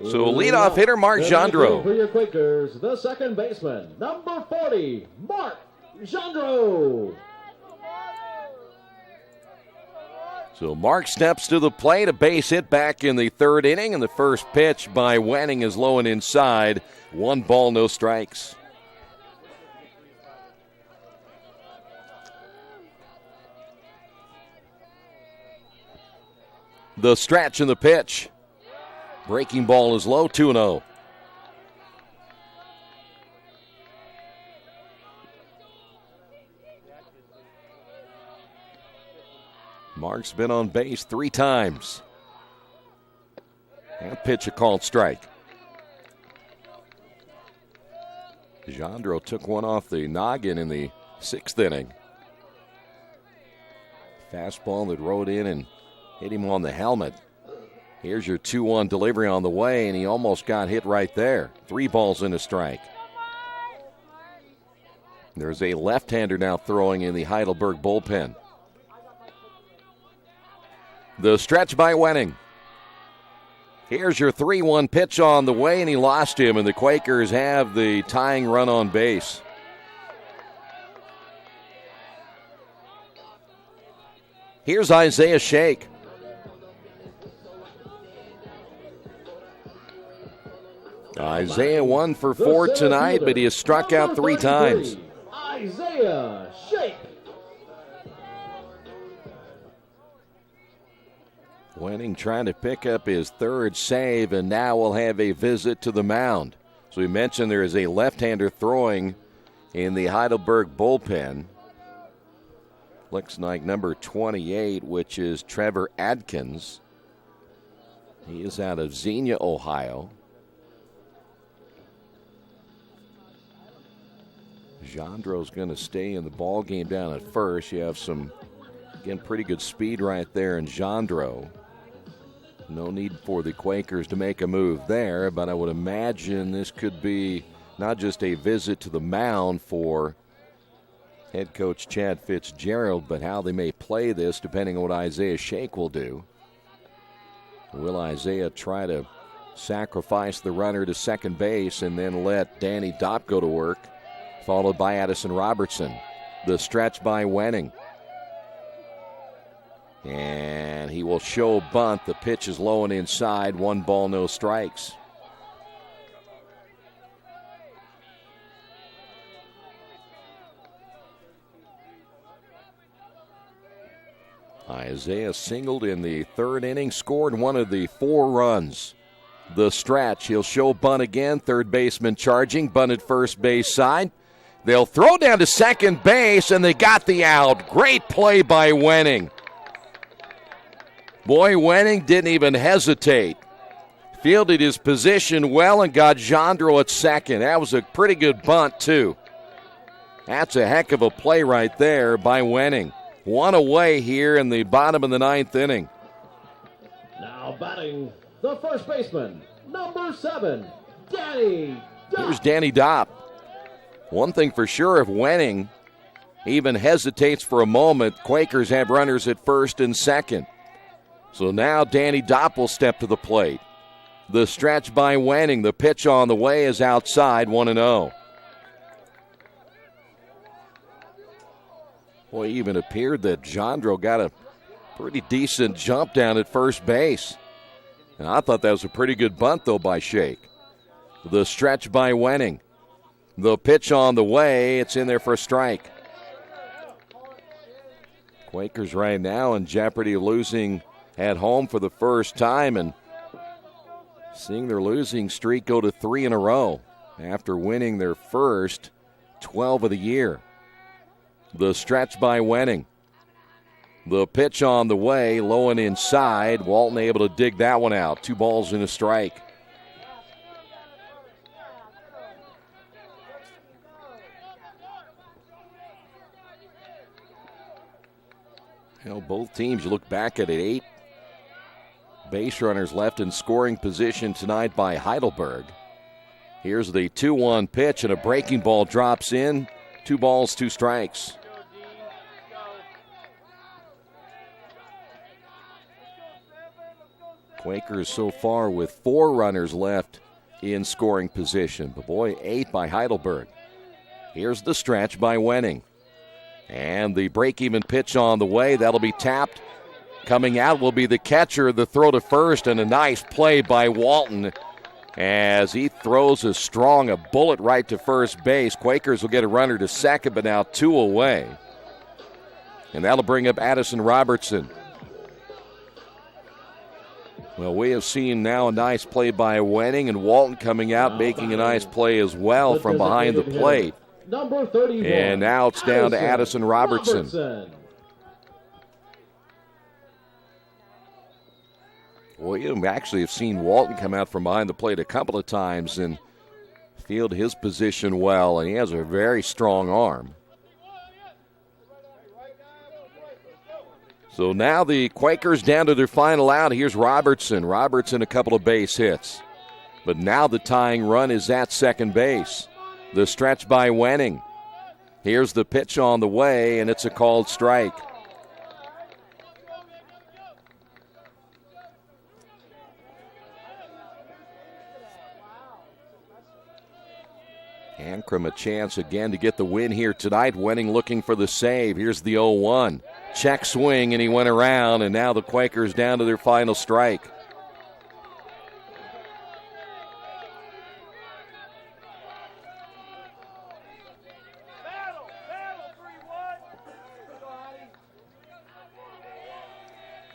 So leadoff hitter Mark Gendro. For your Quakers, the second baseman, number 40, Mark Gendro. So Mark steps to the plate, a base hit back in the 3rd inning, and the first pitch by Wenning is low and inside. 1 ball, no strikes. The stretch and the pitch. Breaking ball is low, 2-0. Mark's been on base 3 times. That pitch a called strike. Gendro took one off the noggin in the 6th inning. Fastball that rode in and hit him on the helmet. Here's your 2-1 delivery on the way, and he almost got hit right there. 3 balls and a strike. There's a left-hander now throwing in the Heidelberg bullpen. The stretch by Wenning. Here's your 3-1 pitch on the way, and he lost him, and the Quakers have the tying run on base. Here's Isaiah Shake. Isaiah 1 for 4 tonight, but he has struck out 3 times. Isaiah Shake. Wenning trying to pick up his 3rd save, and now we'll have a visit to the mound. So we mentioned there is a left-hander throwing in the Heidelberg bullpen. Looks like number 28, which is Trevor Adkins. He is out of Xenia, Ohio. Jandro's going to stay in the ball game down at first. You have some, again, pretty good speed right there in Jandro. No need for the Quakers to make a move there, but I would imagine this could be not just a visit to the mound for head coach Chad Fitzgerald, but how they may play this depending on what Isaiah Shake will do. Will Isaiah try to sacrifice the runner to second base and then let Danny Dopp go to work, followed by Addison Robertson? The stretch by Wenning. And he will show bunt. The pitch is low and inside. 1 ball, no strikes. Isaiah singled in the 3rd inning, scored 1 of the 4 runs. The stretch, he'll show bunt again. 3rd baseman charging, bunted first base side. They'll throw down to second base, and they got the out. Great play by Wenning. Boy, Wenning didn't even hesitate. Fielded his position well and got Jandro at second. That was a pretty good bunt, too. That's a heck of a play right there by Wenning. 1 away here in the bottom of the 9th inning. Now batting the first baseman, number 7, Danny Dopp. Here's Danny Dopp. One thing for sure, if Wenning even hesitates for a moment, Quakers have runners at first and second. So now Danny Dopp will step to the plate. The stretch by Wenning. The pitch on the way is outside, 1-0. Boy, it even appeared that Jandro got a pretty decent jump down at first base. And I thought that was a pretty good bunt, though, by Shake. The stretch by Wenning. The pitch on the way. It's in there for a strike. Quakers right now in jeopardy of losing at home for the first time and seeing their losing streak go to 3 in a row after winning their first 12 of the year. The stretch by Wenning. The pitch on the way, low and inside. Walton able to dig that one out. 2 balls and a strike. Well, both teams, you look back at it, 8 base runners left in scoring position tonight by Heidelberg. Here's the 2-1 pitch, and a breaking ball drops in. 2 balls, 2 strikes. Quakers so far with 4 runners left in scoring position. But boy, 8 by Heidelberg. Here's the stretch by Wenning. And the break-even pitch on the way. That'll be tapped. Coming out will be the catcher. The throw to first, and a nice play by Walton as he throws a bullet right to first base. Quakers will get a runner to second, but now 2 away. And that'll bring up Addison Robertson. Well, we have seen now a nice play by Wenning, and Walton coming out making a nice play as well from behind the plate. Number 31. And now it's down to Addison Robertson. Well, you actually have seen Walton come out from behind the plate a couple of times and field his position well, and he has a very strong arm. So now the Quakers down to their final out. Here's Robertson. Robertson, a couple of base hits. But now the tying run is at second base. The stretch by Wenning. Here's the pitch on the way, and it's a called strike. Ankrum a chance again to get the win here tonight. Wenning looking for the save. Here's the 0-1. Check swing, and he went around, and now the Quakers down to their final strike.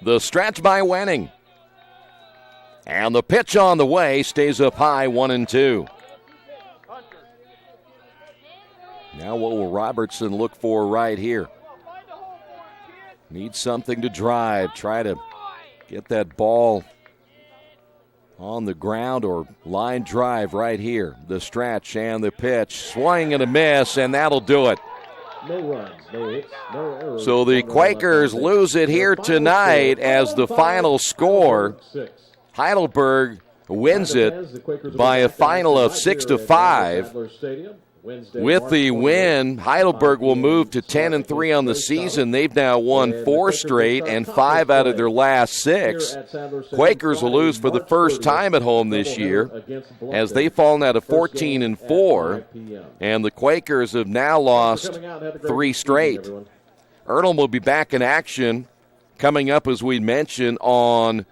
The stretch by Wenning. And the pitch on the way stays up high, 1-2. Now what will Robertson look for right here? Needs something to drive. Try to get that ball on the ground or line drive right here. The stretch and the pitch. Swing and a miss, and that'll do it. No runs, no hits, no errors. So the Quakers lose it here tonight as the final score. Heidelberg wins it by a final of 6-5. With the win, Heidelberg will move to 10-3 on the season. They've now won 4 straight and 5 out of their last 6. Quakers will lose for the first time at home this year as they've fallen out of 14-4, and the Quakers have now lost 3 straight. Earlham will be back in action coming up, as we mentioned, on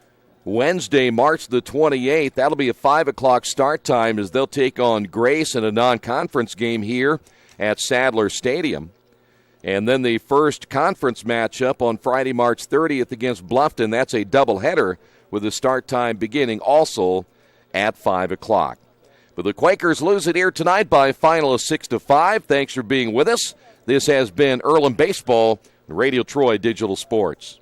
Wednesday, March the 28th. That'll be a 5 o'clock start time as they'll take on Grace in a non-conference game here at Sadler Stadium. And then the first conference matchup on Friday, March 30th against Bluffton. That's a doubleheader with the start time beginning also at 5 o'clock. But the Quakers lose it here tonight by a final of 6-5. Thanks for being with us. This has been Earlham Baseball, Radio Troy Digital Sports.